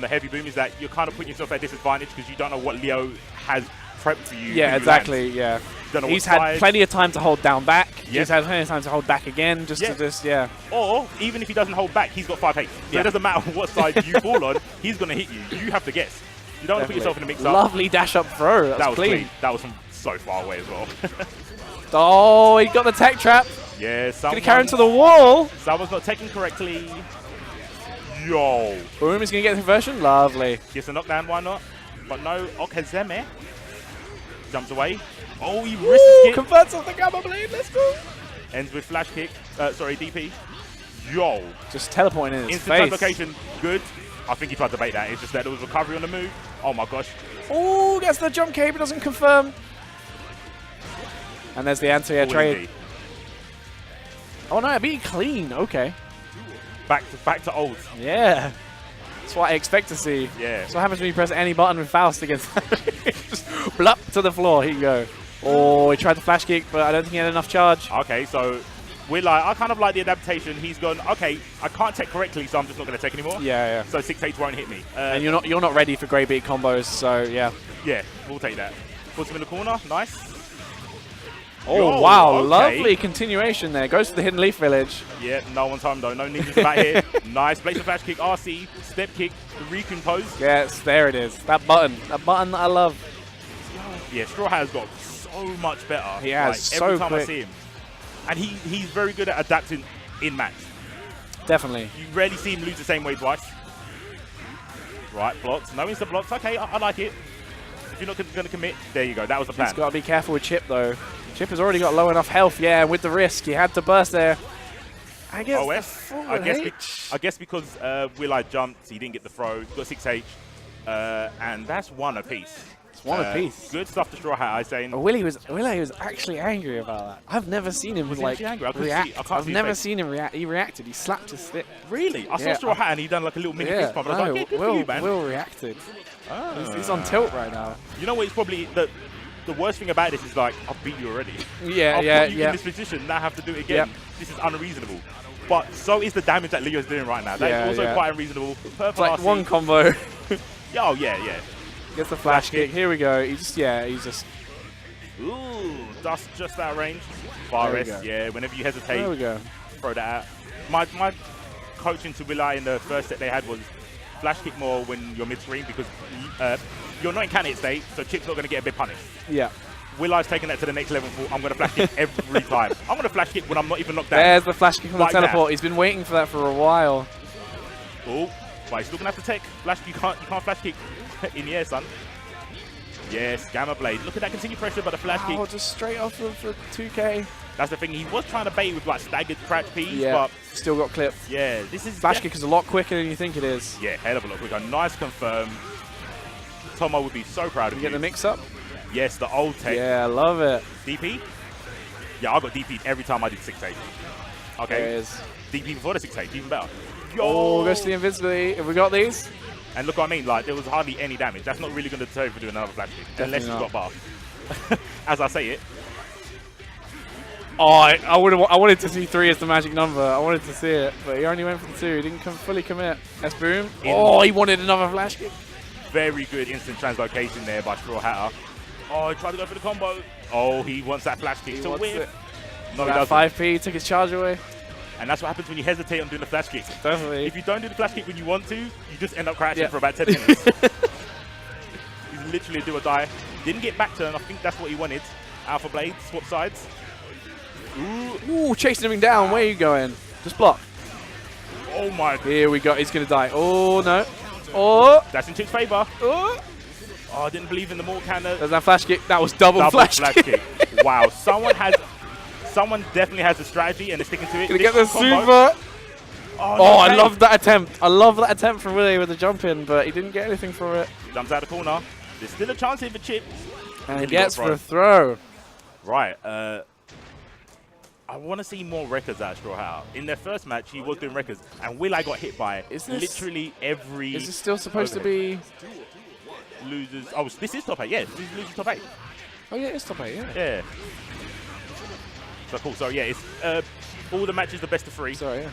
the heavy boom is that you're kind of putting yourself at a disadvantage because you don't know what Leo has prepped for you. Yeah, exactly, yeah. He's had plenty of time to hold down back. Yep. He's had plenty of time to hold back again, just to just, Or, even if he doesn't hold back, he's got 5 hits. So it doesn't matter what side you fall on, he's going to hit you. You have to guess. You don't want to put yourself in a mix-up. Lovely dash-up throw. That was clean. That was from so far away as well. Oh, he got the tech trap. Yeah, Gonna carry him to the wall. Someone's not taking correctly. Yo. Boom is gonna get the conversion. Lovely. Gets a knockdown, why not? But no, Okazeme jumps away. Oh, he risks it. Converts off the Gamma Blade. Let's go. Ends with flash kick. Sorry, DP. Yo. Just teleporting in his Instant face. translocation. Good. I think he tried to bait that. It's just that there was recovery on the move. Oh my gosh. Oh, gets the jump cape. It doesn't confirm. And there's the anti-air trade. Indeed. Oh no, being clean. Okay. Back to old. Yeah. That's what I expect to see. Yeah. That's what happens when you press any button with Faust against just blup to the floor. Here you go. Oh, he tried the flash kick, but I don't think he had enough charge. Okay, so we're like, I kind of like the adaptation. He's gone, okay, I can't tech correctly, so I'm just not going to tech anymore. Yeah. So 6H won't hit me. And you're not ready for grey beat combos, so yeah. Yeah, we'll take that. Puts him in the corner. Nice. Oh, wow. Okay. Lovely continuation there. Goes to the Hidden Leaf Village. Yeah, no one's home, though. No ninjas about here. Nice. Place the flash kick. RC. Step kick. The Rikun pose. Yes, there it is. That button. That button that I love. Yeah, Straw Hat has got so much better. He has. Like, every time I see him. And he's very good at adapting in match. Definitely. You rarely see him lose the same way twice. Right, blocks. No instant blocks. Okay, I like it. If you're not going to commit, there you go. That was the plan. He's got to be careful with Chip, though. Chip has already got low enough health. Yeah, with the risk, he had to burst there. I guess I guess because Will.i jumped, he didn't get the throw. He got 6H, and that's one apiece. It's one apiece. Good stuff to Straw Hat, I say. Willie was actually angry about that. I've never seen him react. I've never seen him react. He reacted. He slapped his stick. Really? I saw Straw Hat and he done like a little mini fist pump. I was like, yeah, good for you, man. Will reacted. He's on tilt right now. You know what? It's probably the worst thing about this is like, I've beat you already. Yeah, I'll put you in this position, now I have to do it again. This is unreasonable. But so is the damage that Leo's doing right now. That's also quite unreasonable. It's like one combo. Oh, yeah. Gets the flash kick. Here we go. He's just... Ooh, that's just out of range. Far rest, yeah. Whenever you hesitate, there we go. Throw that out. My coaching to Will.i in the first set they had was flash kick more when you're mid-screen because you're not in candidate state, so Chip's not going to get a bit punished. Yeah. Will.i's taking that to the next level. I'm going to flash kick every time. I'm going to flash kick when I'm not even knocked down. There's the flash kick on the teleport. He's been waiting for that for a while. Oh, but he's still going to have to tech. Flash, you can't flash kick in the air, son. Yes, Gamma Blade. Look at that continued pressure, but the flash kick. Just straight off for 2K. That's the thing. He was trying to bait with like staggered crouch P's, but still got clipped. Yeah, this is flash kick is a lot quicker than you think it is. Yeah, hell of a lot quicker. Nice confirm. Tomo would be so proud of you. Get the mix up. Yes, the old tech. Yeah, I love it. DP? Yeah, I got DP every time I did 6H. Okay. There it is. DP before the 6H, even better. Yo! Oh, goes to the invincibility. Have we got these? And look what I mean, like, there was hardly any damage. That's not really going to deter you for doing another flash kick. Unless you've got buff. As I say it. Oh, I wanted to see 3 as the magic number. I wanted to see it, but he only went for the 2. He didn't fully commit. S boom. Oh, he wanted another flash kick. Very good instant translocation there by Straw Hatter. Oh, he tried to go for the combo. Oh, he wants that flash kick to win. No, he doesn't. 5P, took his charge away. And that's what happens when you hesitate on doing the flash kick. Definitely. If you don't do the flash kick when you want to, you just end up crashing for about 10 minutes. He's literally a do or die. Didn't get back turn. I think that's what he wanted. Alpha Blade, swap sides. Ooh, chasing him down. Where are you going? Just block. Oh my. Here we go. He's going to die. Oh, no. Oh. That's in Chip's favor. Oh. I didn't believe in the more cannon. There's that flash kick. That was double flash kick. Wow. Someone definitely has a strategy and they're sticking to it. Gonna get the super. Oh, I love that attempt. I love that attempt from Willie with the jump in, but he didn't get anything for it. Jumps out of the corner. There's still a chance here for Chip. And he gets for a throw. Right. I want to see more records out of Straw Hat. In their first match, he was doing records, and Will.i got hit by literally every. Is this still supposed to be losers? Oh, this is top 8. Yeah, this is losers top 8. Oh yeah, it's top 8. Yeah. Yeah. So cool. So yeah, it's all the matches the best of 3. Sorry, yeah.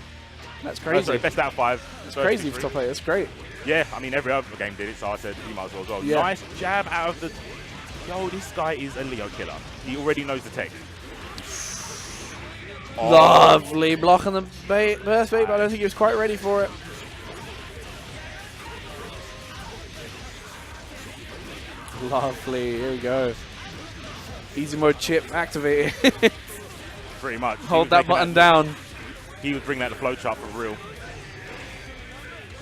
That's crazy. Sorry, best out of 5. That's crazy for top 8. That's great. Yeah, I mean every other game did it, so I said he might as well. Yeah. Nice jab out of the. Yo, this guy is a Leo killer. He already knows the tech. Oh. Lovely block on the burst bait, but I don't think he was quite ready for it. Lovely, here we go. Easy mode Chip activated. Pretty much. Hold that button down. He would bring that to flowchart for real.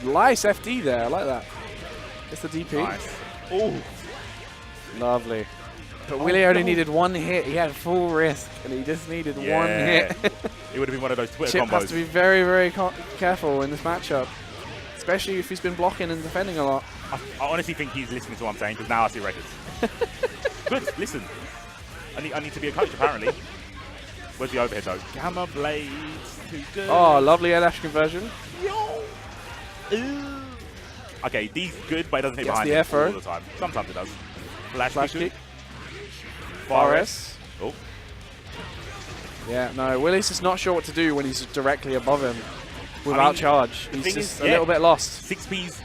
Nice FD there, I like that. It's the DP. Nice. Oh. Lovely. But Willie only needed 1 hit. He had full risk, and he just needed 1 hit. It would have been one of those Twitter Chip combos. has to be very, very careful in this matchup, especially if he's been blocking and defending a lot. I honestly think he's listening to what I'm saying, because now I see records. Good, listen. I need to be a coach, apparently. Where's the overhead, though? Gamma Blades, too good. Oh, lovely air dash conversion. Yo! Ooh. Okay, D's good, but it doesn't hit Gets behind the him effort. all the time. Sometimes it does. Flash kick. Far RS. Oh. Yeah, no, Willie's just not sure what to do when he's directly above him without charge. He's just a little bit lost. 6P's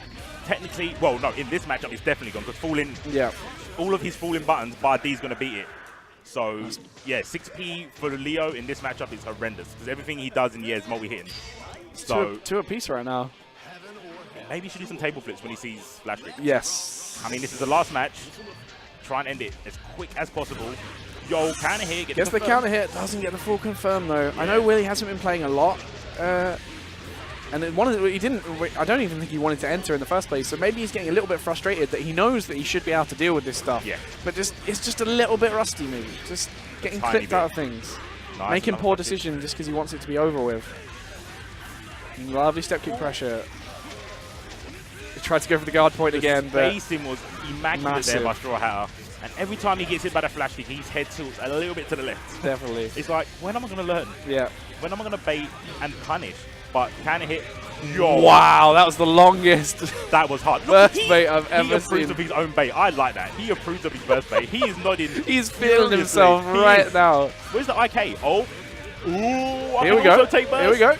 technically, well, no, in this matchup, he's definitely gone because all of his falling buttons, bar D's going to beat it. So, yeah, 6P for Leo in this matchup is horrendous because everything he does in the air is multi-hitting. So, two apiece right now. Maybe he should do some table flips when he sees Flash Kick. Yes. I mean, this is the last match. Try and end it as quick as possible. Yo, counter hit. Gets the counter hit. Doesn't get the full confirm though. Yeah. I know Willie hasn't been playing a lot, and he didn't. I don't even think he wanted to enter in the first place. So maybe he's getting a little bit frustrated that he knows that he should be able to deal with this stuff. Yeah. But it's just a little bit rusty, maybe. Just getting clipped out of things, making poor decisions just because he wants it to be over with. Lovely step kick pressure. He tried to go for the guard point again, but spacing was immaculate there by Straw Hatter. And every time he gets hit by the flash kick, his head tilts a little bit to the left. Definitely. It's like, when am I going to learn? Yeah. When am I going to bait and punish? But can it hit? Yo. Wow, that was the longest. That was hard. Burst bait I've ever He approves seen. of his own bait. I like that. He approves of his burst bait. He is nodding. He's feeling himself right now. Where's the IK? Oh. Ooh. Here we go. Take burst. Here we go.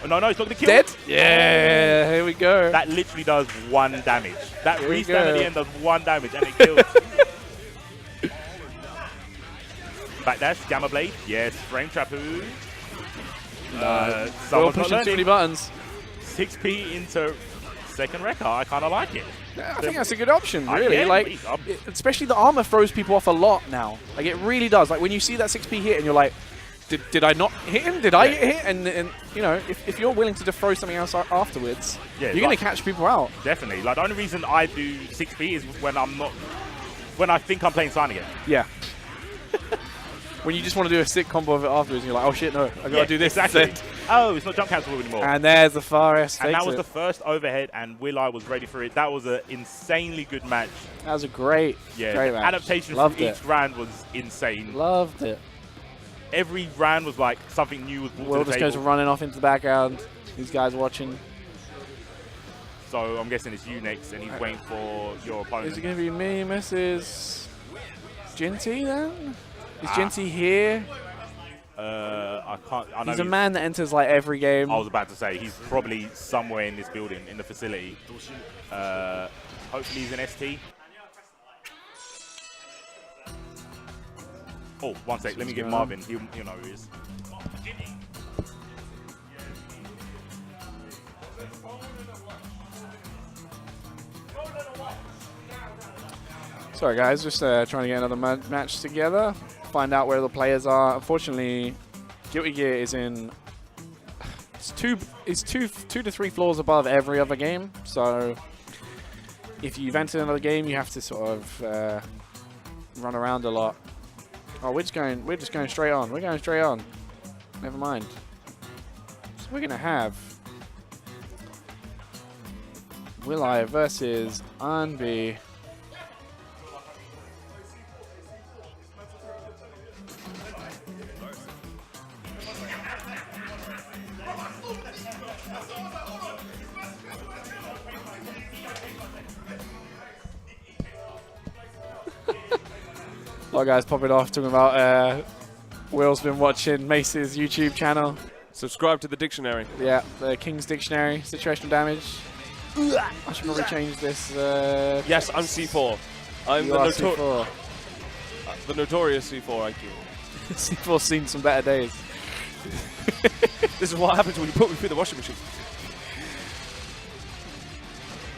Oh, no, it's not going to kill. Dead? Yeah, here we go. That literally does 1 damage. That restand at the end does 1 damage and it kills. Backdash, Gamma Blade, yes, Frame Trap. Will pushing too many buttons. 6P into second record, I kind of like it. Yeah, I think that's a good option, really. Yeah, like, especially the armor throws people off a lot now. Like, it really does. Like, when you see that 6P hit and you're like, did I not hit him? Did I hit? And you know, if you're willing to throw something else afterwards, you're going to catch people out. Definitely. Like, the only reason I do 6P is when I think I'm playing Sign again. Yeah. When you just want to do a sick combo of it afterwards, and you're like, oh shit, no, I gotta do this. Exactly. Oh, it's not jump cancel anymore. And there's the far S. And that was the first overhead, and Will.i was ready for it. That was an insanely good match. That was a great match. Adaptation from each round was insane. Loved it. Every round was like something new was brought Will to the just table. goes running off into the background. These guys watching. So I'm guessing it's you next, and he's waiting for your opponent. Is it going to be me, Mrs. Jinty then? Is Jinty here? I can't. I know he's a man that enters like every game. I was about to say he's probably somewhere in this building, in the facility. Hopefully he's an ST. Oh, one sec. Let me get Marvin. He'll know who he is. Sorry guys, just trying to get another match together. Find out where the players are. Unfortunately, Guilty Gear is in. It's two to three floors above every other game. So if you've entered another game, you have to sort of run around a lot. Oh, we're just going straight on. We're going straight on. Never mind. So we're gonna have Will.i versus Anbi. A lot of guys popping off talking about Will's been watching Mace's YouTube channel. Subscribe to the dictionary. Yeah, the King's Dictionary, situational damage. I should probably change this. Yes, I'm C4. I'm the notorious C4 IQ. C4's seen some better days. This is what happens when you put me through the washing machine.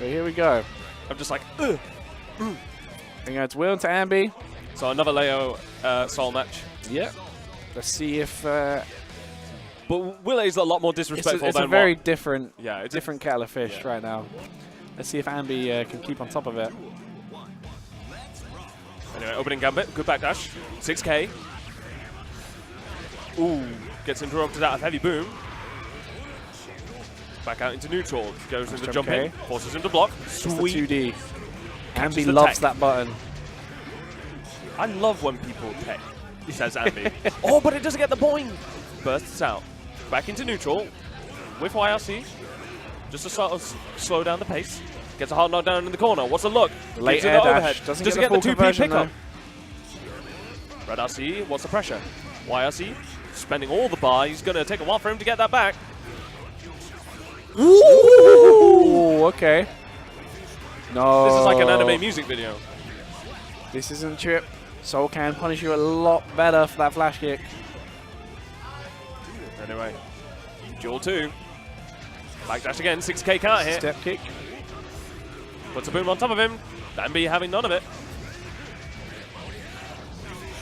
But here we go. I'm just like, I think it's Will to Ambi. So another Leo Sol match. Yeah. Let's see if. But Will.i.'s a lot more disrespectful it's than a very different, it's different kettle of fish right now. Let's see if Ambi can keep on top of it. Anyway, opening gambit, good backdash, 6K. Ooh, gets interrupted out of heavy boom. Back out into neutral, goes into jump in, forces him to block. Sweet. 2D. Ambi loves that button. I love when people tech, says Ambi. Oh, but it doesn't get the boing. Bursts out. Back into neutral with YRC. Just to sort of slow down the pace. Gets a hard knockdown in the corner. What's the look? Late Gives it air the dash. overhead. Doesn't get get the the full 2P conversion, pickup. Red RC, what's the pressure? YRC, spending all the bar. He's going to take a while for him to get that back. Ooh, okay. No. This is like an anime music video. This isn't Chip. Soul can punish you a lot better for that flash kick. Anyway, duel 2. Backdash again, 6k counter hit. Step kick. Puts a boom on top of him. Danby having none of it.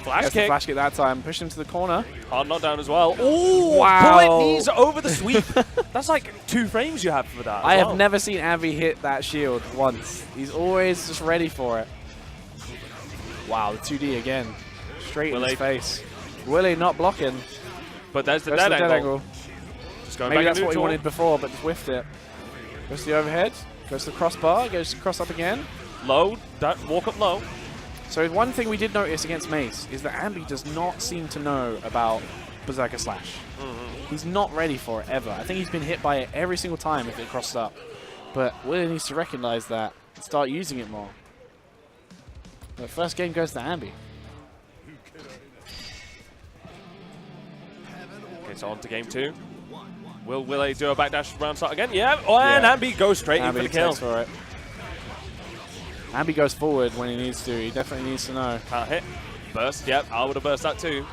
Flash Gets the kick. flash kick that time. Push him to the corner. Hard knockdown as well. Ooh, Wow. bullet knees over the sweep. That's like 2 frames you have for that. I as have well. never seen Ambi hit that shield once. He's always just ready for it. Wow, the 2D again. Straight in his face. Willie not blocking. But there's the Goes to dead the angle. Just going Maybe back that's what he neutral. wanted before, but just whiffed it. Goes to the overhead. Goes to the crossbar. Goes to cross up again. Low, walk up low. So one thing we did notice against Mace is that Ambi does not seem to know about Berserker Slash. He's not ready for it ever. I think he's been hit by it every single time if it crosses up. But Willie needs to recognize that and start using it more. The first game goes to Ambi. Okay, so on to game 2. Will Willie do a backdash round start again? Yeah. Oh, and Yeah. Ambi goes straight in for Ambi the kill. takes for it. Ambi goes forward when he needs to. He definitely needs to know. Can't hit. Burst. Yep, I would have burst that too.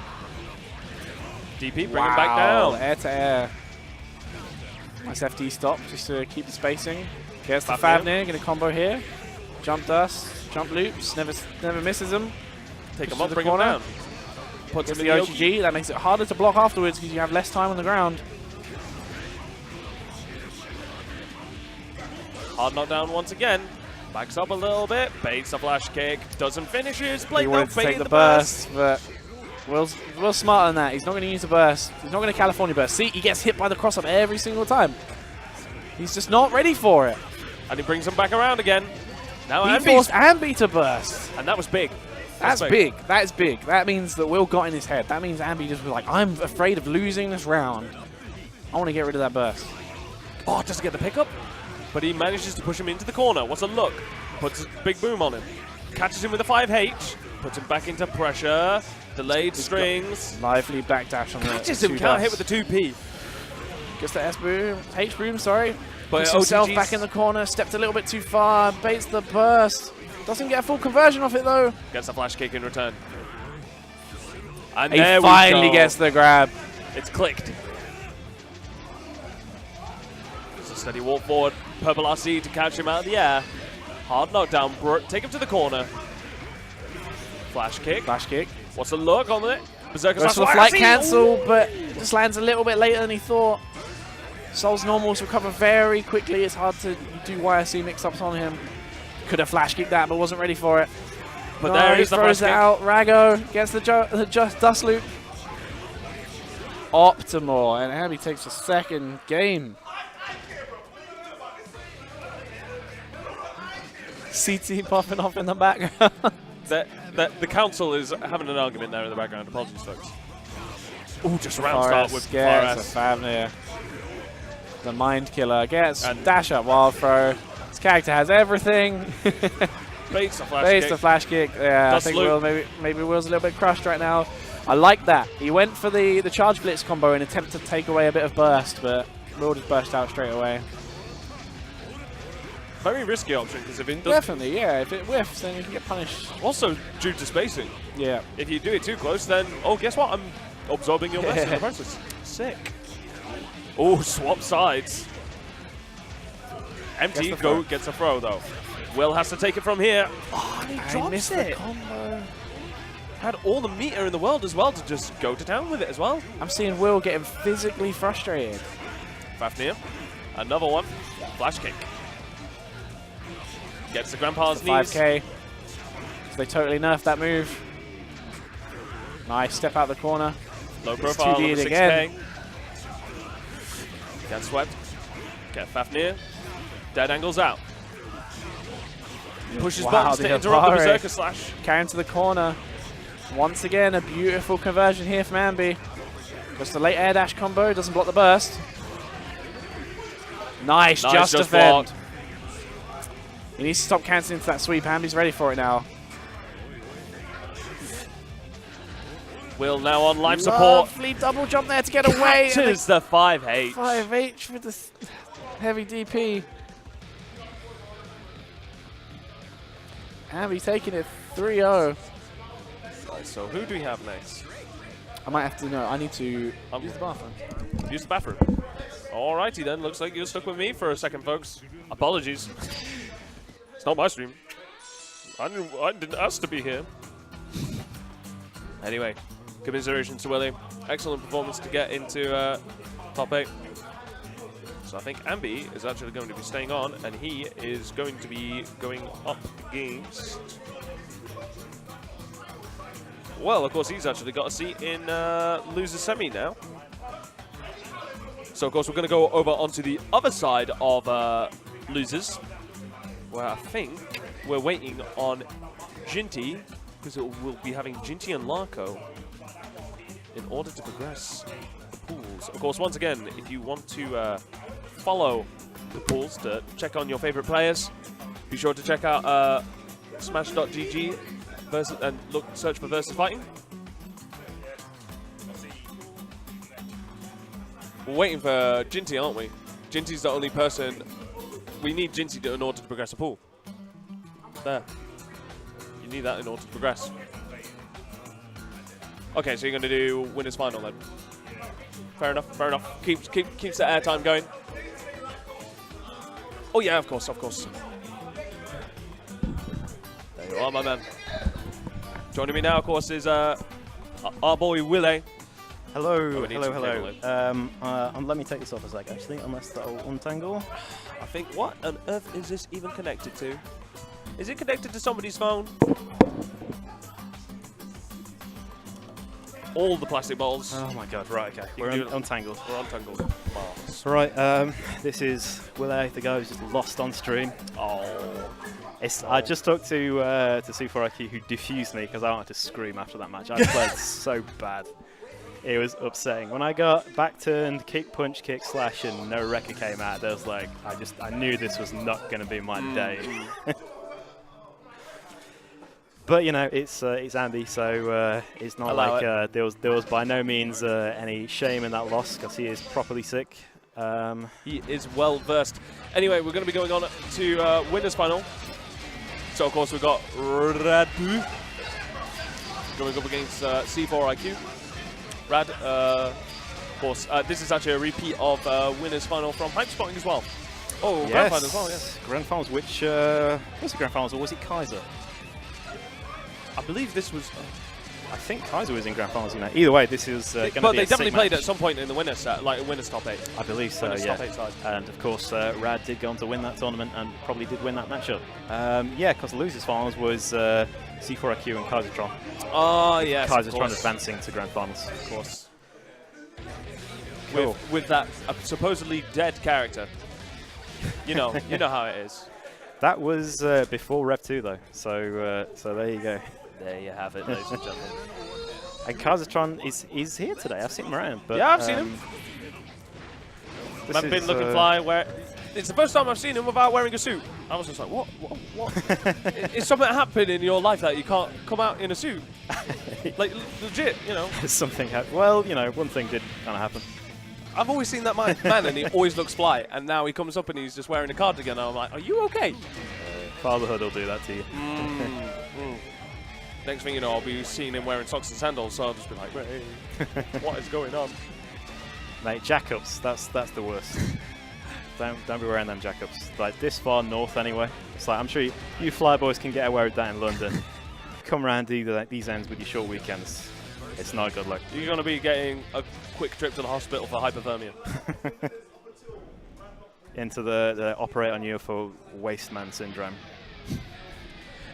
DP, bring him back down. Air to air. Nice FD stop just to keep the spacing. Gets the Fafnir. Fafnir, get a combo here. Jump dust, jump loops, never misses him. Take him to up, the bring him corner. down. Puts Gets him the in the Yogi. OTG, that makes it harder to block afterwards because you have less time on the ground. Hard knockdown once again. Backs up a little bit. Baits the flash kick. Doesn't finish his. He Blade no wanted to bait take in the the burst, but Will's smarter than that. He's not going to use the burst. He's not going to California burst. See, he gets hit by the cross-up every single time. He's just not ready for it. And he brings him back around again. Now He Ambi's, forced Ambi to burst. and that was big. That's big. That is big. That means that Will got in his head. That means Ambi just was like, I'm afraid of losing this round. I want to get rid of that burst. Oh, doesn't get the pickup. But he manages to push him into the corner. What's a look? Puts a big boom on him. Catches him with a 5H. Puts him back into pressure. Delayed strings. Lively backdash on the Catches him. two Can't hit dust. with the 2P. Gets the S boom. H boom, sorry. But Puts himself OTG's back in the corner. Stepped a little bit too far. Baits the burst. Doesn't get a full conversion off it though. Gets a flash kick in return. And He there finally we go. gets the grab. It's clicked. It's a steady walk forward. Purple RC to catch him out of the air. Hard knockdown. Take him to the corner. Flash kick. Flash kick. What's the look on it? Berserker Goes for the slash flight YRC. cancel, Ooh. but just lands a little bit later than he thought. Soul's normals recover very quickly. It's hard to do YRC mix-ups on him. Could have flash kicked that, but wasn't ready for it. But No, there he is the throws flash it kick. out. Rago gets the dust loop. Optimal, and Abby takes a second game. CT popping off in the background. The council is having an argument there in the background. Apologies, folks. Ooh, just a round start Forrest with gets a Forrest. Fafnir. The mind killer gets And- dash up wild throw. This character has everything. Baits the flash Face kick. the flash kick. Yeah, I Dust think loop. Will maybe Will's a little bit crushed right now. I like that. He went for the charge blitz combo in an attempt to take away a bit of burst, but Will just burst out straight away. Very risky option because if it does, Definitely, yeah. If it whiffs, then you can get punished. also due to spacing. Yeah. If you do it too close, then oh, guess what? I'm absorbing your mess in the process. Sick. Oh, swap sides. Empty Gets the throw. gets a throw though. Will has to take it from here. Oh, and he I drops missed it. the combo. Had all the meter in the world as well to just go to town with it as well. I'm seeing Will getting physically frustrated. Fafnir, another one. Flash kick. Gets the grandpa's knees. 5K. So they totally nerfed that move. Nice step out the corner. Low It's profile 2D over 6K. again. Get swept. Get Fafnir. Dead angles out. Pushes Wow, buttons the to interrupt the Avari. Berserker Slash. Carrying to the corner. Once again, a beautiful conversion here from Ambi. Just a late air dash combo, doesn't block the burst. Nice, just just defend. blocked. He needs to stop cancelling into that sweep, and he's ready for it now. Will now on life support. Lovely double jump there to get away. Catches the 5H. 5H for the heavy DP. And he's taking it 3-0. Right, so who do we have next? I might have to know. I need to use the bathroom. Use the bathroom. Alrighty then. Looks like you're stuck with me for a second, folks. Apologies. It's not my stream. I didn't ask to be here. Anyway, commiserations to Willie. Excellent performance to get into top 8. So I think Ambi is actually going to be staying on, and he is going to be going up against... Well, of course, he's actually got a seat in loser semi now. So, of course, we're going to go over onto the other side of losers, where I think we're waiting on Jinty, because we'll be having Jinty and Larko in order to progress the pools. Of course, once again, if you want to follow the pools to check on your favorite players, be sure to check out smash.gg and search for VSFighting. We're waiting for Jinty, aren't we? Jinty's the only person. We need Jinty in order to progress a pool. There. You need that in order to progress. Okay, so you're going to do winners final then. Fair enough, fair enough. Keeps the airtime going. Oh yeah, of course. There you are, my man. Joining me now, of course, is our boy Willie. Hello. Let me take this off a sec, actually, unless that'll untangle. I think, what on earth is this even connected to? Is it connected to somebody's phone? All the plastic balls. Oh my god, right, okay. We're untangled. We're untangled. Marvelous. Right, this is Willie, the guy who's just lost on stream. Oh. I just talked to C4IQ, who diffused me because I wanted to scream after that match. I played so bad. It was upsetting. When I got back turned, kick, punch, kick, slash, and no wrecker came out, I was like, I knew this was not going to be my day. But you know, it's Andy, so it's not like there was by no means any shame in that loss because he is properly sick. He is well versed. Anyway, we're going to be going on to winners final. So of course we've got Radu going up against C4IQ. Rad, of course, this is actually a repeat of winners final from Hype Spotting as well. Oh, yes. Grand final as well, yes. Grand finals, which was it grand finals or was it Kaiser? I believe this was. I think Kaiser was in grand finals. You know, either way, this is going to be. But they definitely played match. at some point in the winners set, like winners top 8. I believe so. Winners yeah. top 8 side. And of course, Rad did go on to win that tournament and probably did win that matchup. Yeah, because the losers finals was C4IQ and Kaisertron. Oh yes. Kaisertron advancing to grand finals. Of course. Cool. With that supposedly dead character. You know how it is. That was before Rev 2 though. So there you go. There you have it, ladies and gentlemen. And Kaisertron is here today. I've seen him around. But, yeah, I've seen him. I've been looking fly. It's the first time I've seen him without wearing a suit. I was just like, what? Is something happened in your life that you can't come out in a suit? Like, legit, you know. Something happened. Well, you know, one thing did kind of happen. I've always seen that man and he always looks fly. And now he comes up and he's just wearing a cardigan. And I'm like, are you okay? Fatherhood will do that to you. Next thing you know, I'll be seeing him wearing socks and sandals, so I'll just be like, hey, what is going on? Mate, jack-ups, that's the worst. Don't be wearing them jack-ups. Like, this far north anyway. It's like, I'm sure you flyboys can get away with that in London. Come around these ends with your short weekends. It's not good luck. You're going to be getting a quick trip to the hospital for hypothermia. Into the operate on you for waste man syndrome.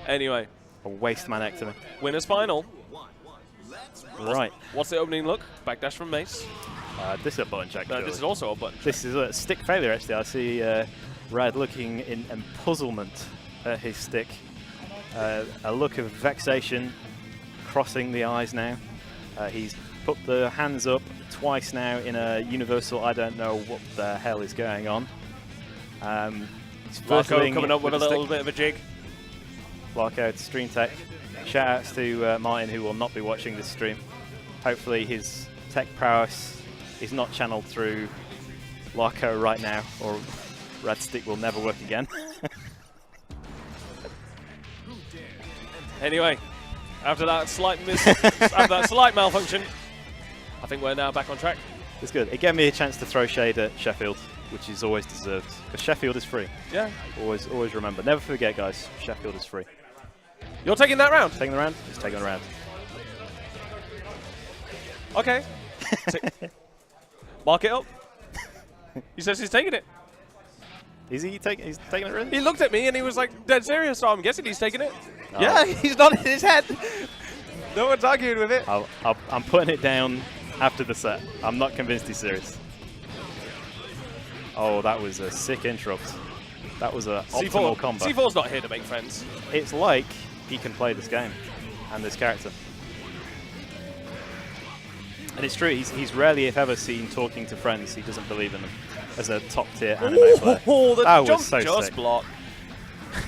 Anyway. A waste manectomy. Winners final. Right. What's the opening look? Backdash from Mace. This is a button check. This is also a button check. This is a stick failure, actually. I see Rad looking in puzzlement at his stick. A look of vexation crossing the eyes now. He's put the hands up twice now in a universal I don't know what the hell is going on. Larko fiddling coming up with a the little stick. bit of a jig. Larko to Stream Tech. Shout outs to Martin, who will not be watching this stream. Hopefully his tech prowess is not channeled through Larko right now, or Rad Stick will never work again. Anyway, after that slight after that slight malfunction, I think we're now back on track. It's good. It gave me a chance to throw shade at Sheffield, which is always deserved, because Sheffield is free. Yeah. Always remember. Never forget, guys. Sheffield is free. You're taking that round? Taking the round? He's taking the round. Okay. Mark it up. He says he's taking it. Is he taking? He's taking it really? He looked at me and he was like dead serious, so I'm guessing he's taking it. Oh. Yeah, he's nodding his head. No one's arguing with it. I'm putting it down after the set. I'm not convinced he's serious. Oh, that was a sick interrupt. That was a optimal combo. C4's not here to make friends. It's like he can play this game and this character. And it's true, he's rarely, if ever, seen talking to friends he doesn't believe in them as a top-tier anime player. Oh, that jump was so just sick. block.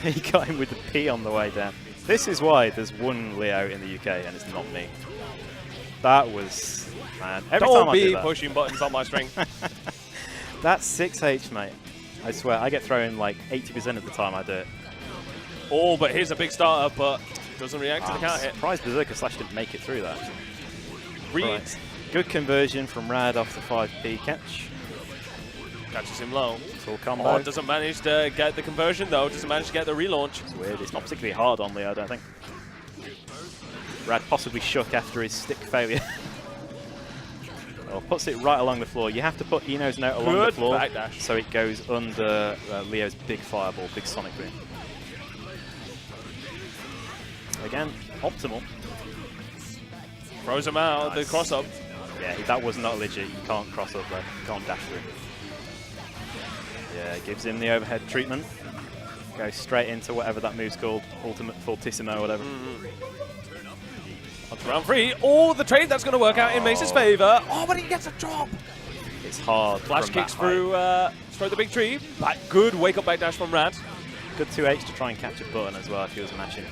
He got him with the P on the way down. This is why there's one Leo in the UK and it's not me. That was, man. Every Don't time I do be that, pushing buttons on my string. that's 6H, mate. I swear, I get thrown like 80% of the time I do it. Oh, but here's a big starter, but doesn't react to the counter hit. Surprised Berserker Slash didn't make it through that. Read. Right. Good conversion from Rad off the 5P catch. Catches him low. Full combo. Oh, doesn't manage to get the conversion though. Doesn't manage to get the relaunch. It's weird. It's not particularly hard on Leo, I don't think. Rad possibly shook after his stick failure. Well, puts it right along the floor. You have to put Eno's note along the floor backdash. so it goes under Leo's big fireball, big sonic boom. Again, optimal. Throws him out, Nice. the cross up. Yeah, that was not legit. You can't cross up there. You can't dash through. Yeah, gives him the overhead treatment. Goes straight into whatever that move's called, Ultimate Fortissimo or whatever. On to round 3. Oh, the trade that's going to work out in Mace's favour. Oh, but he gets a drop. It's hard. Flash from kicks that height. through the big tree. Back, good wake up backdash from Rad. Good 2H to try and catch a button as well if he was matching.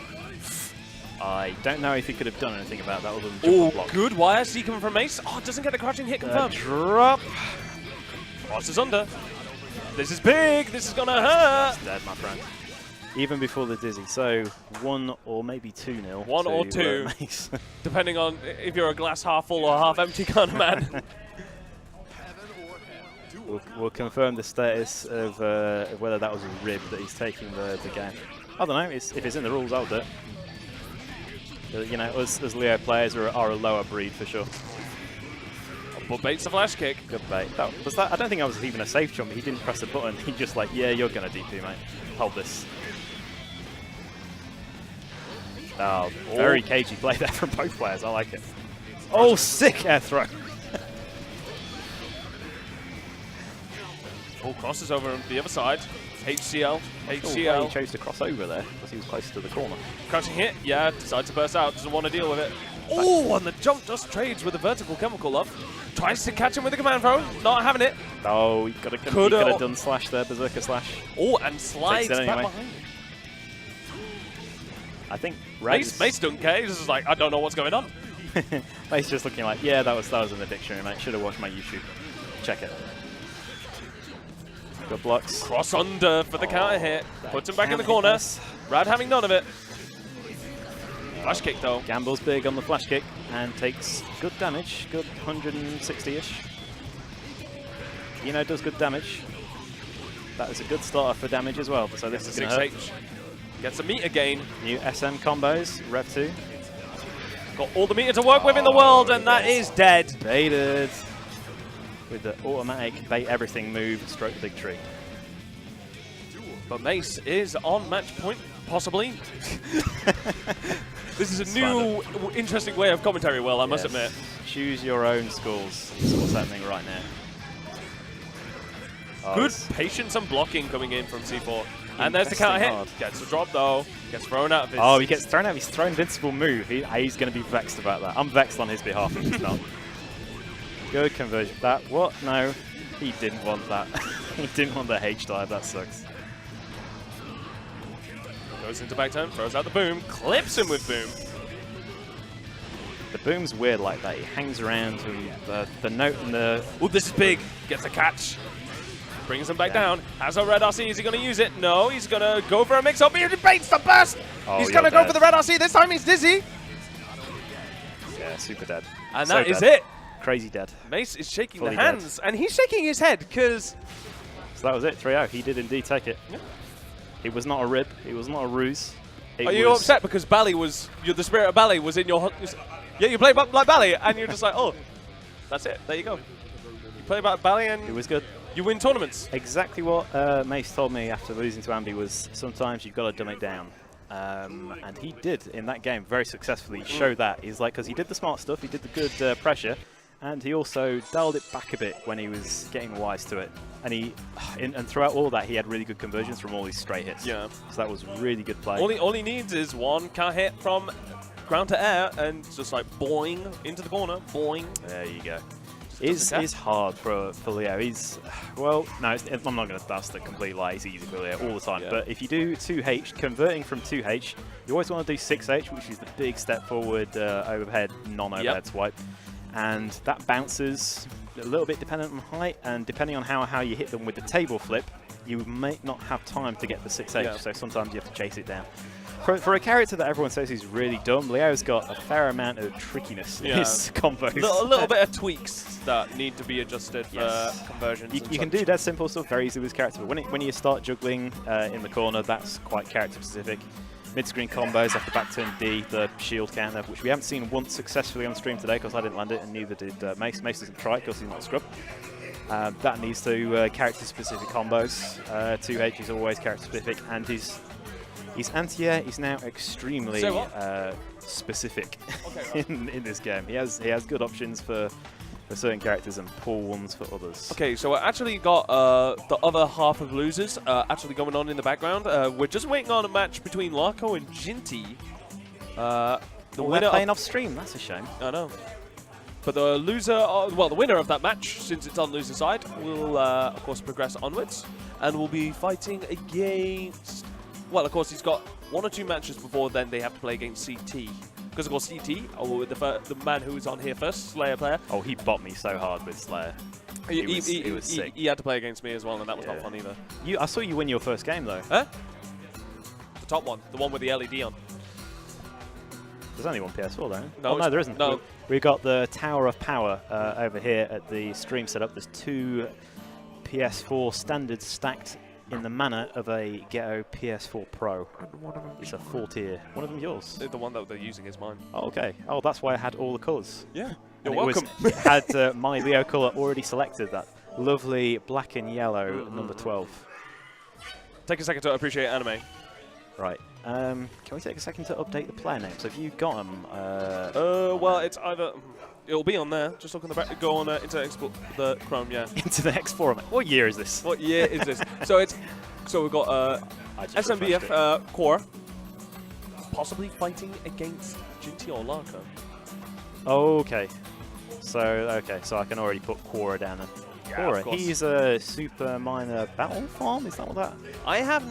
I don't know if he could have done anything about that other than jump Oh, and block. good wire seeking from Mace. Oh, doesn't get the crouching hit confirmed. Drop. Crosses under. This is big. This is going to hurt. Dead, my friend. Even before the dizzy. So 1 or maybe 2-0. 1 or 2. Mace. Depending on if you're a glass half full or half empty kind of man. We'll confirm the status of whether that was a rib that he's taking the game. I don't know. If it's in the rules, I'll do it. You know, us as Leo players are a lower breed for sure. But baits the flash kick. Good bait. I don't think that was even a safe jump. He didn't press the button. He just like, yeah, you're gonna DP, mate. Hold this. Oh, very cagey play there from both players. I like it. Oh, sick air throw. Oh, crosses over on the other side. HCL. He chose to cross over there because he was close to the corner. Crouching hit. Yeah, decides to burst out. Doesn't want to deal with it. Oh, and the jump just trades with the vertical chemical love. Tries to catch him with the command throw. Not having it. Oh, he could have done slash there, Berserker Slash. Oh, and slides Takes it back anyway. behind. I think Mace don't care. He's just like, I don't know what's going on. Mace just looking like, yeah, that was in the dictionary, mate. Should have watched my YouTube. Check it. Good blocks. Cross under for the counter hit. that Puts him back in the counter corner. hit. Rad having none of it. Flash kick though. Gambles big on the flash kick and takes good damage, good 160-ish. Does good damage. That is a good starter for damage as well, so this is going to hurt. 6H. Gets a meter gain. New SM combos, Rev 2. Got all the meter to work with in the world, and that is dead. Baited. With the automatic bait everything move, stroke the big tree. But Mace is on match point, possibly. This is a new, interesting way of commentary, Will, I must admit. Choose your own schools. This is what's happening right now. Oh, Good patience and blocking coming in from C4. And there's the counter hit. Hard. Gets the drop though. Gets thrown out of his. Oh, he gets thrown out of his thrown invincible move. He's going to be vexed about that. I'm vexed on his behalf if he's not. Good conversion. That, what? No, he didn't want that. He didn't want the H dive. That sucks. Goes into back turn, throws out the boom, clips him with boom. The boom's weird like that. He hangs around and the note and the... Oh, this is big. Gets a catch. Brings him back down. Has a red RC. Is he going to use it? No, he's going to go for a mix-up. He debates the burst. Oh, He's going to go for the red RC. This time he's dizzy. Yeah, super dead. And So that is dead. it. Crazy dead. Mace is shaking Fully the hands. And he's shaking his head because... So that was it, 3-0. He did indeed take it. Yeah. It was not a rib. It was not a ruse. It Are you was- upset because Bally was... the spirit of Bally was in your... Yeah, you play like Bally and you're just like, oh, that's it. There you go. You play about Bally and It was good. you win tournaments. Exactly what Mace told me after losing to Ambi was sometimes you've got to dumb it down. And he did in that game very successfully show that. He's like, because he did the smart stuff, he did the good pressure, and he also dialed it back a bit when he was getting wise to it. And and throughout all that, he had really good conversions from all these straight hits. Yeah. So that was really good play. All he needs is one car hit from ground to air and just like boing into the corner, boing. There you go. Just doesn't It's hard for Leo. He's, well, no, I'm not going to dust the complete lie. It's easy for Leo all the time. Yeah. But if you do 2H, converting from 2H, you always want to do 6H, which is the big step forward, overhead, non-overhead swipe. And that bounces a little bit dependent on height, and depending on how you hit them with the table flip, you may not have time to get the 6H, Yeah. so sometimes you have to chase it down. For a character that everyone says is really dumb, Leo's got a fair amount of trickiness in his combos. A little bit of tweaks that need to be adjusted for conversions. You can do that simple stuff very easily with his character, but when you start juggling in the corner, that's quite character specific. Mid-screen combos after back turn D, the shield counter, which we haven't seen once successfully on stream today because I didn't land it, and neither did Mace. Mace doesn't try because he's not a scrub. That needs to character-specific combos. 2H is always character-specific, and his anti-air is now extremely specific in this game. He has good options for certain characters and poor ones for others. Okay, so we actually got the other half of losers actually going on in the background. We're just waiting on a match between Larko and Jinty. The winner playing off stream. That's a shame. I know. But the loser, well, the winner of that match, since it's on loser side, will of course progress onwards, and will be fighting against. Well, of course, he's got 1 or 2 matches before then they have to play against CT. Because, of course, CT, the man who was on here first, Slayer player. Oh, he bought me so hard with Slayer. He was sick. He had to play against me as well, and that was not fun either. I saw you win your first game, though. Huh? The top one, the one with the LED on. There's only one PS4, though. No, oh, no, there isn't. No. We got the Tower of Power over here at the stream setup. There's 2 PS4 standards stacked in the manner of a Ghetto PS4 Pro. It's a 4-tier. One of them yours? The one that they're using is mine. Oh, okay. Oh, that's why I had all the colours. Yeah. And You're welcome. It had my Leo colour already selected, that lovely black and yellow number 12. Take a second to appreciate anime. Right. Can we take a second to update the player names? Have you got them? Well, it's either... It'll be on there. Just look on the back. Go on Internet Explorer, the Chrome, yeah. Internet Explorer. What year is this? What year is this? So we've got SMBF Core possibly fighting against Jinty or Larko. Okay. So I can already put Quora down then. Yeah, Quora, of course. he's a Super Minor Battle Farm, is that what that? I have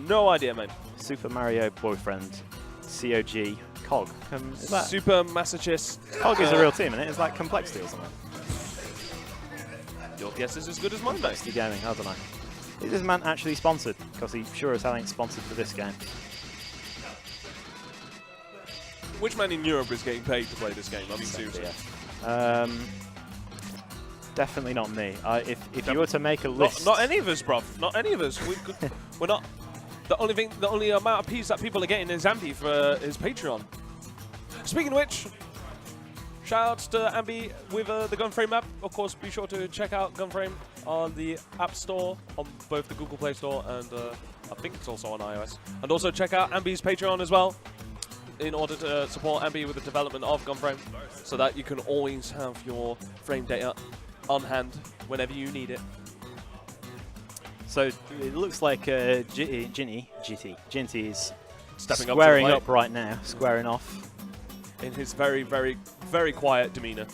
no idea, man. Super Mario Boyfriend, COG, COG. Is that? Super Massachusetts. COG is a real team, isn't it? It's like Complexity or something. Your guess is as good as mine, mate. Complexity Gaming, I don't know. Is this man actually sponsored? Because he sure as hell ain't sponsored for this game. Which man in Europe is getting paid to play this game? I mean, seriously. Yeah. Definitely not me. If you were to make a list, Not any of us, bruv. Not any of us. We're not. The only amount of P's that people are getting is Ambi for his Patreon. Speaking of which, shoutouts to Ambi with the Gunframe app. Of course, be sure to check out Gunframe on the App Store, on both the Google Play Store and I think it's also on iOS. And also check out Ambi's Patreon as well, in order to support Ambi with the development of Gunframe, so that you can always have your frame data on hand whenever you need it. So it looks like Jinty is Stepping squaring up, to the up right now, squaring off. in his very, very, very quiet demeanor.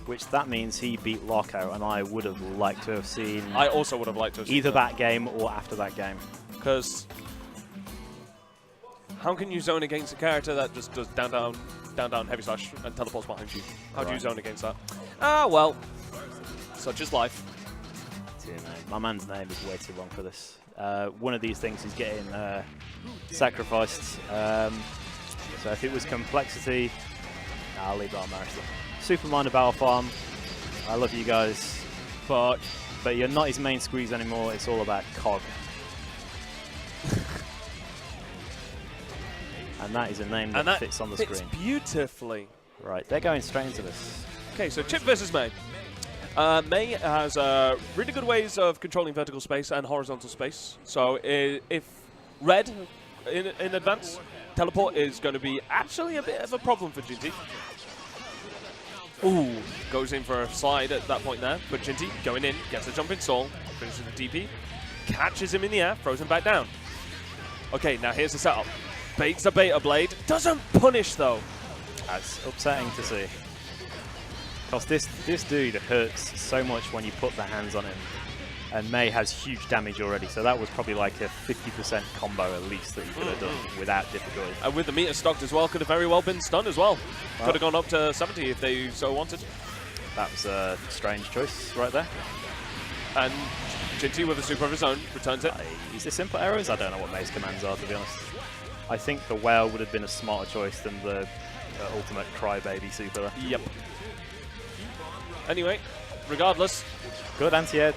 Which that means he beat Larko, and I would have liked to have seen I also would have liked to have seen either that game or after that game. because How can you zone against a character that just does down, down, down, down, heavy slash, and teleports behind you? How do you zone against that? Ah, well, such is life. My man's name is way too long for this. One of these things is getting sacrificed. So if it was complexity, I'll leave that on Marisol. Superminder Battle Farm, I love you guys, but you're not his main squeeze anymore. It's all about COG. And that is a name that fits on the screen. Beautifully. Right, they're going straight into this. Okay, so Chip versus May. May has really good ways of controlling vertical space and horizontal space. So if red in advance, teleport is going to be actually a bit of a problem for Jinty. Ooh, goes in for a slide at that point there, but Jinty going in, gets a jump in stall, finishes the DP, catches him in the air, throws him back down. Okay, now here's the setup. Baits a Beta Blade, doesn't punish though. That's upsetting to see. Because this dude hurts so much when you put the hands on him. And May has huge damage already, so that was probably like a 50% combo at least that he could have done without difficulty. And with the meter stocked as well, could have very well been stunned as well. Could have gone up to 70 if they so wanted. That was a strange choice right there. And Jinty with a super of his own returns it. Is this simple arrows? I don't know what May's commands are, to be honest. I think the whale would have been a smarter choice than the ultimate crybaby super there. Yep. Anyway, regardless. Good anti-air,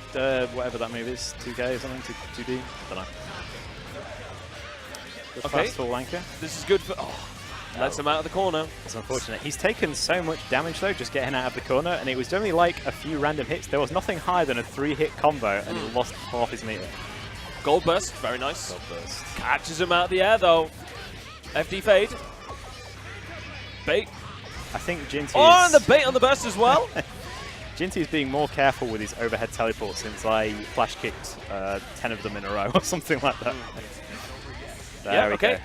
whatever that move is, 2K or something, 2D, don't know. Good fast full anchor. This is good for, lets him out of the corner. It's unfortunate. He's taken so much damage though, just getting out of the corner, and it was only like a few random hits. There was nothing higher than a 3-hit combo, and he lost half his meter. Gold burst, very nice. Gold burst. Catches him out of the air though. FD fade. Bait. I think Jinty and the bait on the burst as well. Jinty is being more careful with his overhead teleport since I flash kicked 10 of them in a row or something like that. There we go.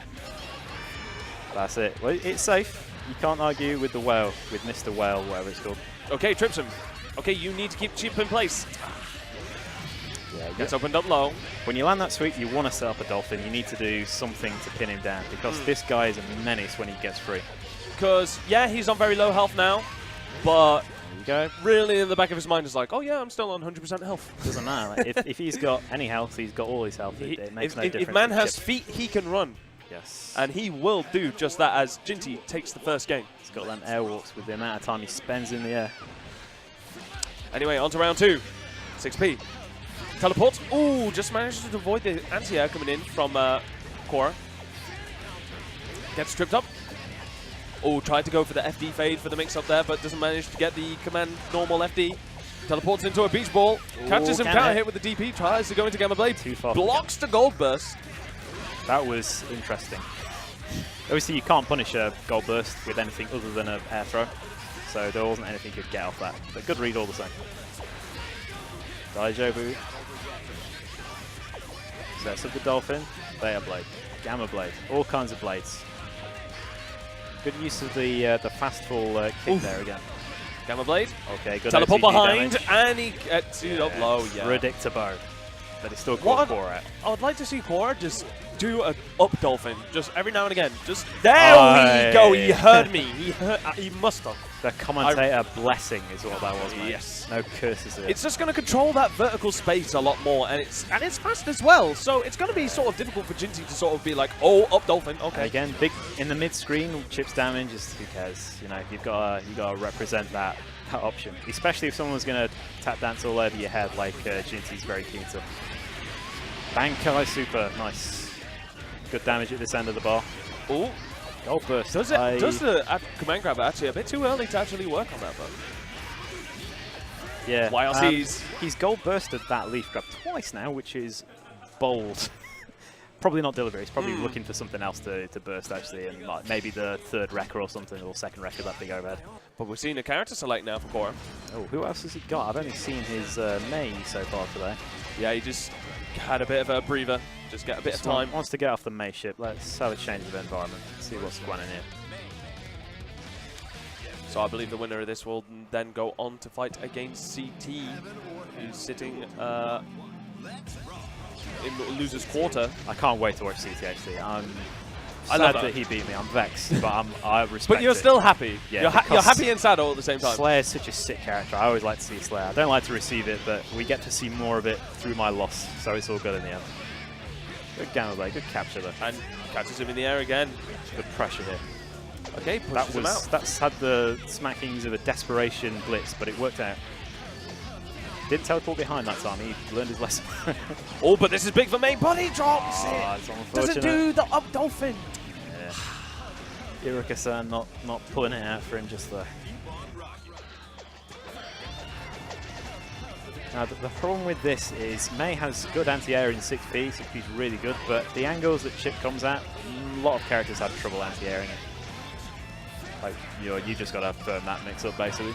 That's it. Well, it's safe. You can't argue with the whale, with Mr. Whale, whatever it's called. Okay, trips him. Okay, you need to keep Chip in place. Yeah, gets opened up low. When you land that sweep, you want to set up a dolphin. You need to do something to pin him down because this guy is a menace when he gets free. Because, yeah, he's on very low health now, but go. Really in the back of his mind is like, oh yeah, I'm still on 100% health. Doesn't matter. Like, if he's got any health, he's got all his health. It makes no difference. If man has feet, he can run. Yes. And he will do just that as Jinty takes the first game. He's got them airwalks with the amount of time he spends in the air. Anyway, on to round 2. 6P. Teleports. Ooh, just managed to avoid the anti-air coming in from Korra. Gets tripped up. Oh, tried to go for the FD fade for the mix-up there, but doesn't manage to get the command normal FD. Teleports into a beach ball. Catches him counter hit with the DP. Tries to go into Gamma Blade. Too far. Blocks the gold burst. That was interesting. Obviously, you can't punish a gold burst with anything other than an air throw. So there wasn't anything you could get off that. But good read all the same. Daijobu. Sets up the Dolphin. Beta Blade. Gamma Blade. All kinds of blades. Good use of the fast full kick there again. Gamma Blade. Okay, good. Teleport behind, damage. and he gets it up low. Yeah. Predictable. But it's still caught Korra out. I'd like to see Korra just do a up dolphin, just every now and again. Just there we go. He heard me. He must have. The commentator blessing is what that was, mate. Yes. No curses here. It's just going to control that vertical space a lot more, and it's fast as well. So it's going to be sort of difficult for Jinty to sort of be like, oh, up dolphin. Okay. And again, big in the mid screen, chips damage. Just who cares? You know, you've got to represent that option, especially if someone's going to tap dance all over your head like Jinty's very keen to. Bankai super, nice. Good damage at this end of the bar. Oh, gold burst. Does the command grab actually a bit too early to actually work on that, but yeah. YLC's he's gold bursted that leaf grab twice now, which is bold. Probably not delivery. He's probably looking for something else to burst actually, and like maybe the third wrecker or something, or second wrecker that big overhead. But we're seeing a character select now for Korra. Oh, who else has he got? I've only seen his May so far today. Yeah, he just had a bit of a breather. Just get a bit of time. Wants to get off the May ship. Let's have a change of environment. See what's going on here. So I believe the winner of this will then go on to fight against CT, who's sitting in loser's quarter. I can't wait to watch CT actually. I'm sad love that he beat me. I'm vexed, but I respect But you're it. still happy. Yeah, you're because happy and sad all at the same time. Slayer's such a sick character. I always like to see Slayer. I don't like to receive it, but we get to see more of it through my loss, so it's all good in the end. Good gameplay, good capture though. And catches him in the air again. Good pressure here. Okay, pushes him out. That's had the smackings of a desperation blitz, but it worked out. Didn't teleport behind that time. He learned his lesson. Oh, but this is big for May. Body drops it. It's Doesn't unfortunate. do the up dolphin. Yeah. Iruka-san not pulling it out for him just there. Now, the problem with this is May has good anti-air in 6P. 6P is really good, but the angles that Chip comes at, a lot of characters have trouble anti-airing it. Like, you just got to firm that mix-up, basically.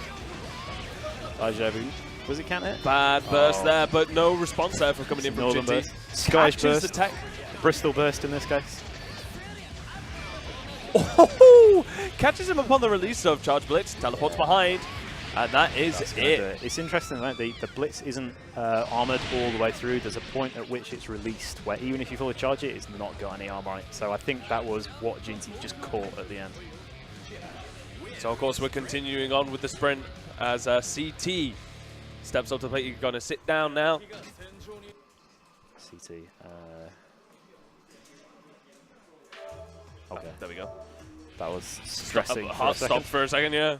Daijoubu. Was it counter hit? Bad burst there, but no response there from coming in from Northern Jinty. burst. Scottish Catches burst. the tech. Bristol burst in this case. Oh, catches him upon the release of Charge Blitz, teleports behind, and that is That's gonna do it. It's interesting that the blitz isn't armored all the way through. There's a point at which it's released where even if you fully charge it, it's not got any armor on it. So I think that was what Jinty just caught at the end. So of course we're continuing on with the sprint as CT steps up to the plate. You're going to sit down now. CT. Okay, There we go. that was stressing. for a Hard second. stop for a second, yeah.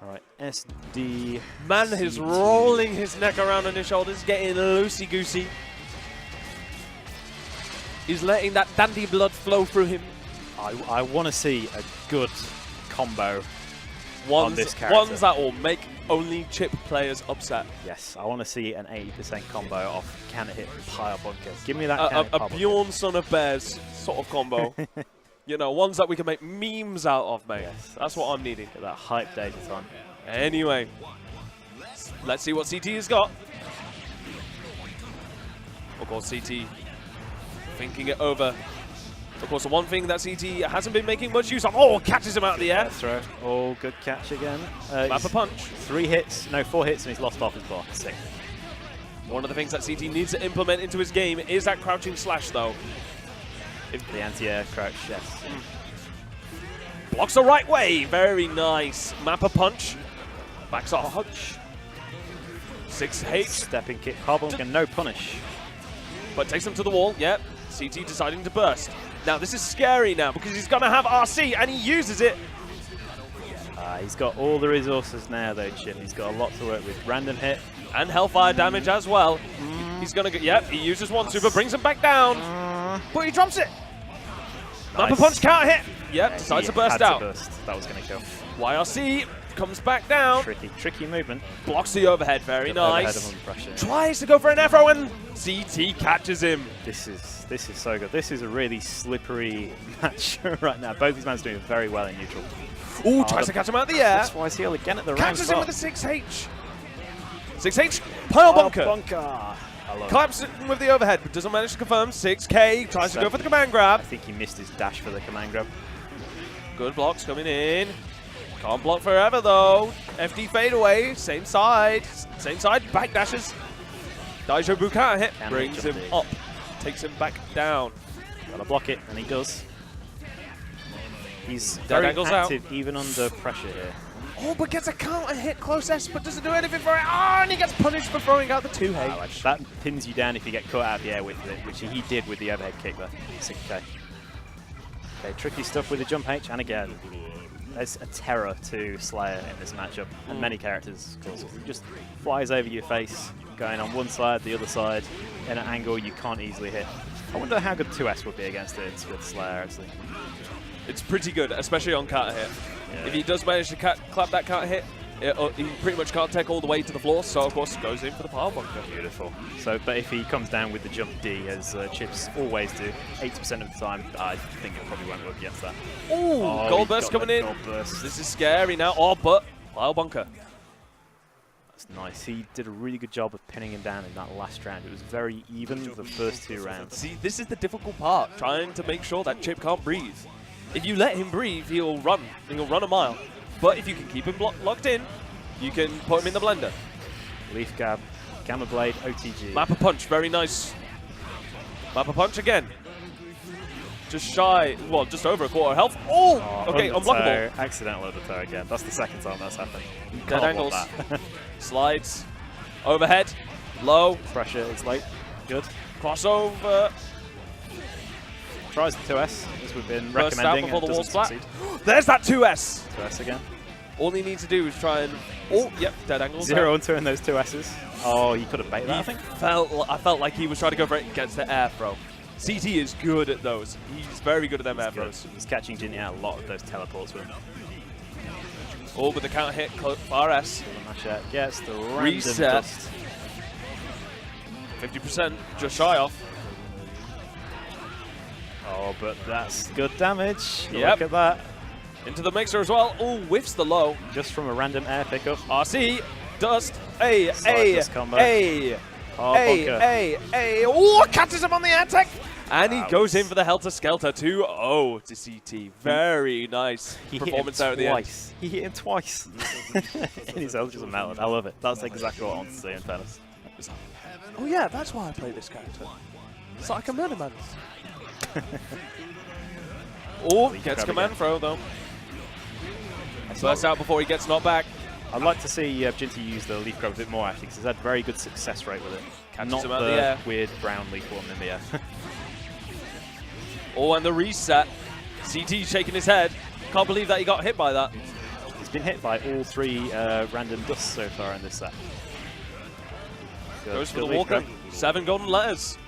All right, SD. Man is CT. rolling his neck around on his shoulders, getting loosey-goosey. He's letting that dandy blood flow through him. I want to see a good combo on this character. Ones that will make only Chip players upset. Yes, I want to see an 80% combo off counter hit pile bunker. Give me that A counter pile bunker. Bjorn Son of Bears sort of combo. You know, ones that we can make memes out of, mate. Yes, That's what I'm needing. Get that hype data time. Anyway, let's see what CT has got. Of course, CT thinking it over. Of course, the one thing that CT hasn't been making much use of. Oh, catches him out of the air. Throw. Oh, good catch again. Map a punch. 4 hits, and he's lost off his block. Sick. One of the things that CT needs to implement into his game is that crouching slash, though. The anti-air crouch, yes. Blocks the right way. Very nice. Map a punch. Backs off. 6H. Stepping kick, Harbunk, and no punish. But takes him to the wall. Yep. CT deciding to burst. Now, this is scary now because he's going to have RC, and he uses it. He's got all the resources now, though, Chip. He's got a lot to work with. Random hit. And Hellfire damage as well. He's going to get... Yep, he uses one super, brings him back down. But he drops it. Map a punch, counter hit. Yep, decides to burst out. That was going to kill. YRC comes back down. Tricky movement. Blocks the overhead, very Good overhead nice. of pressure. Tries to go for an F-throw and CT catches him. This is so good. This is a really slippery match right now. Both these men doing very well in neutral. Ooh, tries to catch him out of the air. That's why he's healed again at the round Catches him spot. with a 6H. 6H, pile bunker. I love it. Claps it with the overhead, but doesn't manage to confirm. 6K, tries to go for the command grab. I think he missed his dash for the command grab. Good blocks coming in. Can't block forever though. FD fade away, same side, back dashes. Daijoubu counter hit, Can brings him jump up, takes him back down. Gotta block it, and he does. He's Dead very angles out. active even under pressure here. Oh, but gets a counter hit close S, but doesn't do anything for it. Oh, and he gets punished for throwing out the 2H. That pins you down if you get caught out of the air with it, which he did with the overhead kick there. 6K. Okay, tricky stuff with the jump H, and again, there's a terror to Slayer in this matchup, and many characters, of course. It just flies over your face, going on one side, the other side, in an angle you can't easily hit. I wonder how good 2S would be against it with Slayer, actually. It's pretty good, especially on counter hit. Yeah. If he does manage to clap that counter hit, he pretty much can't take all the way to the floor, so of course goes in for the power bunker. Beautiful. So, but if he comes down with the jump D, as Chips always do, 80% of the time, I think it probably won't work against that. Ooh, Oh, gold he burst got coming the in. gold burst. This is scary now. Oh, but pile bunker. That's nice. He did a really good job of pinning him down in that last round. It was very even the first 2 rounds. See, this is the difficult part, trying to make sure that Chip can't breathe. If you let him breathe, he'll run a mile. But if you can keep him locked in, you can put him in the blender. Leaf Gab, Gamma Blade, OTG. Map a punch, very nice. Map a punch again. just shy, well, just over a quarter health. Oh, okay, unblockable. Accidental undertow again. That's the second time that's happened. You Dead can't angles. want that. Slides. Overhead. Low. Pressure is late. Good. Crossover. Tries the 2S, as we've been Burst out recommending. before the and wall's doesn't flat. succeed. There's that 2S. 2S again. All he needs to do is try and... Oh, yep, dead angles. Zero onto in those 2Ss. Oh, he could have baited that, I think. I felt like he was trying to go for it against the air throw. CT is good at those. He's very good at them air throws. He's catching Ginny out a lot of those teleports with him. Oh, with the counter hit, far S. Gets the random Reset. dust. 50%, just shy off. Oh, but that's good damage. Yep. Look at that. Into the mixer as well. Oh, whiffs the low. Just from a random air pickup. RC, dust, A. Dust combo. Oh, bunker. Oh, catches him on the air tech. And he That goes was- in for the Helter Skelter 2-0 to CT. Very nice He hit him performance there at the end. twice. He hit him twice. And his health just melted. I love it. That's exactly what I want to see in fairness. Oh yeah, that's why I play this character. It's like a murder man. Oh, Leaf gets grab command again. throw though. Bursts out before he gets knocked back. I'd like to see Jinty use the leaf grab a bit more, actually, because he's had very good success rate with it. Catches Not him out the the air. weird brown leaf one in the air. Oh, and the reset. CT shaking his head. Can't believe that he got hit by that. He's been hit by all three random dusts so far in this set. Good, Goes for good the leaf walker. grab. 7 golden letters.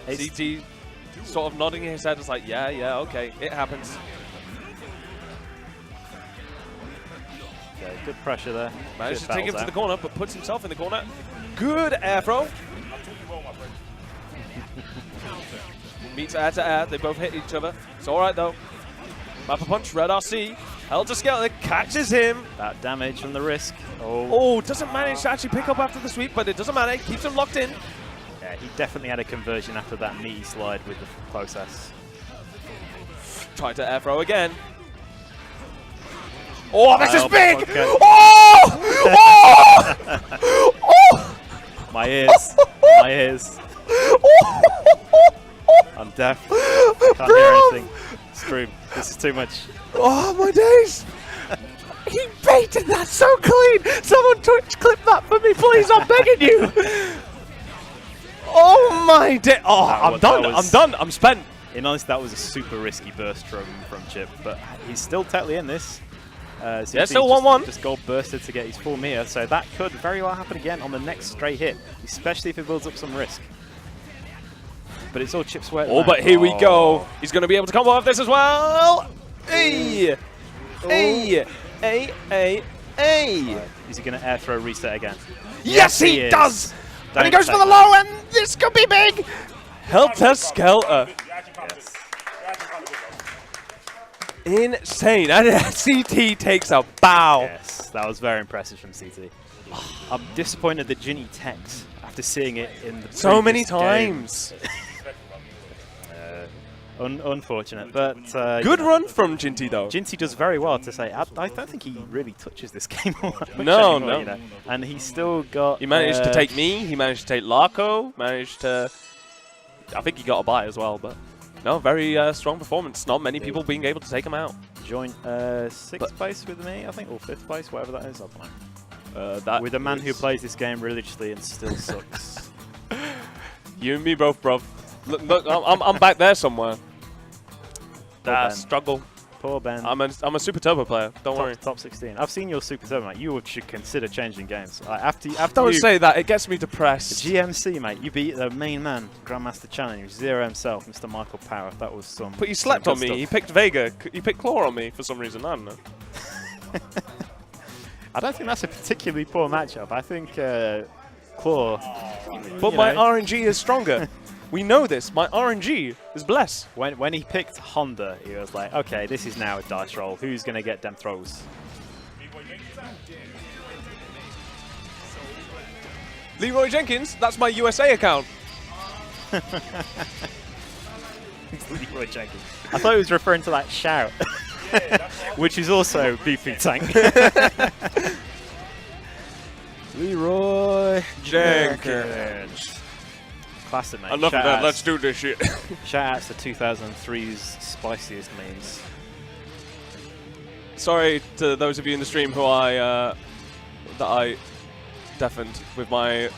It's- CT sort of nodding his head. It's like, yeah, okay, it happens. Okay, good pressure there. Manages Good to take him battles to the out. corner, but puts himself in the corner. Good air throw. Meets air to air. They both hit each other. It's all right, though. Mappa punch, red RC. Helter Skelter catches him. That damage from the risk. Oh, Oh, doesn't manage to actually pick up after the sweep, but it doesn't matter. Keeps him locked in. yeah, he definitely had a conversion after that knee slide with the close S. Tried to air throw again. Oh, this is Oh, big! okay. Oh! Oh! Oh! My ears. My ears. I'm deaf. I can't hear anything. Screw. This is too much. Oh my days! He baited that so clean! Someone Twitch clip that for me, please, I'm begging you! Oh my day! Oh, I'm done, I'm spent! In honesty, that was a super risky burst from Chip, but he's still technically in this. Yeah, CT still just- 1-1. Just gold bursted to get his full meter, so that could very well happen again on the next straight hit, especially if it builds up some risk. But it's all Chip's work. Oh, but here we go. He's going to be able to combo off this as well. Hey! Hey! Hey! Is he going to air throw reset again? Yes, he is. does! And he Don't goes for take the that. low, and this could be big! Helter Skelter. Yes. Insane. And CT takes a bow. Yes, that was very impressive from CT. I'm disappointed that Ginny teched after seeing it in the So many previous game. times. Unfortunate, but Good you know, run from Jinty, though. Jinty does very well to say. I don't think he really touches this game all that much No, anymore, no. you know. And he's still got. He managed to take me. He managed to take Larko. Managed to... I think he got a bye as well, but... No, very strong performance. Not many people being able to take him out. joint 6th place with me, I think, or 5th place, whatever that is. I don't know. With a man who is- plays this game religiously and still sucks. You and me both, bruv. Look, I'm back there somewhere. Ben. Struggle. Poor Ben. I'm a Super Turbo player. Don't worry. Top 16. I've seen your Super Turbo, mate. You should consider changing games. After Don't you, say that. It gets me depressed. GMC, mate. You beat the main man, Grandmaster Challenge, Zero himself, Mr. Michael Power. That was some. But he slept some on me. good He stuff. picked Vega. He picked Claw on me for some reason. I don't know. I don't think that's a particularly poor matchup. I think Claw. But you my know, RNG is stronger. We know this. My RNG is blessed. when he picked Honda, he was like, okay, this is now a dice roll. Who's gonna get them throws? Leroy Jenkins. That's my USA account. Leroy Jenkins. I thought he was referring to that shout, which is also Beefy Tank. Leroy Jenkins. classic, mate. Enough of that. Let's do this shit. Shout outs to 2003's spiciest memes. Sorry to those of you in the stream who that I deafened with my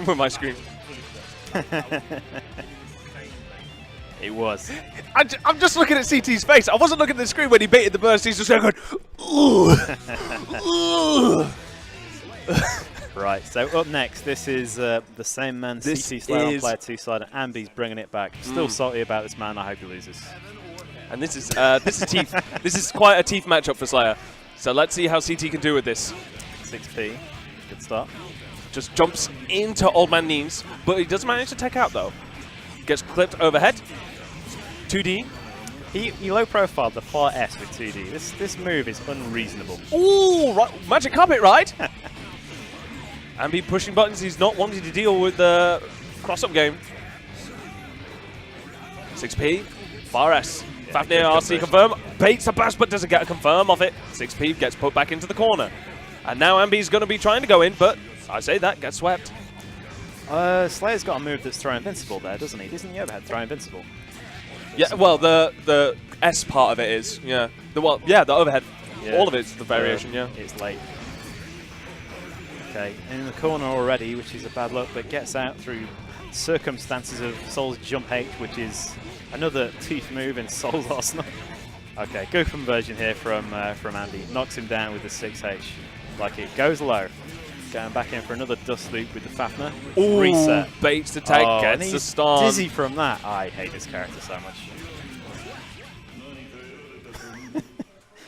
with my screen. It was. I'm just looking at CT's face. I wasn't looking at the screen when he baited the burst. He's just going, ooh. Right, so up next, this is the same man, This CT Slayer on is- player 2 side, and Ambi's bringing it back. Still salty about this man, I hope he loses. And this is teeth. This is quite a teeth matchup for Slayer. So let's see how CT can do with this. 6p, good start. Just jumps into Old Man knees, but he does manage to take out though. Gets clipped overhead. 2D. He low profiled the far S with 2D. This move is unreasonable. Ooh, right, magic carpet ride. Ambi pushing buttons. He's not wanting to deal with the cross-up game. 6P. Far S. Fafnir RC confirm. Baits the burst but doesn't get a confirm off it. 6P gets put back into the corner. And now Ambi's going to be trying to go in, but I say that, gets swept. Slayer's got a move that's throw invincible there, doesn't he? Isn't the overhead throw invincible? Yeah, well, the S part of it is, yeah. The overhead. Yeah. All of it's the variation, yeah. It's late. Okay, in the corner already, which is a bad look, but gets out through circumstances of Soul's jump H, which is another teeth move in Soul's arsenal. Okay, good conversion here from Andy. Knocks him down with the 6H. Like it goes low. Going back in for another dust loop with the Fafnir. Ooh, Reset. Baits the tag, and gets the he's stun. dizzy from that. I hate this character so much.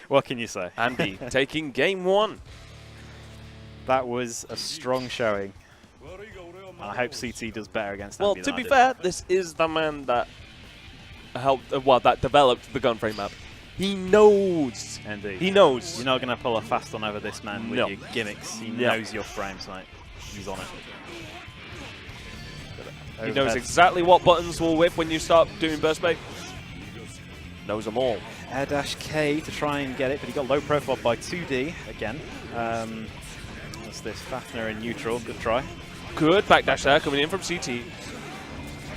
What can you say? Andy taking game 1. That was a strong showing. I hope CT does better against Well, Ambi to than I be did. fair, this is the man that helped, that developed the gun frame map. He knows. Indeed. He knows. You're not going to pull a fast one over this man with No. your gimmicks. He Yeah. knows your frames, mate. He's on it. He knows exactly what buttons will whip when you start doing burst bait. Knows them all. Air dash K to try and get it, but he got low profile by 2D again. What's this? Fafnir in neutral. Good try. Good backdash there coming in from CT.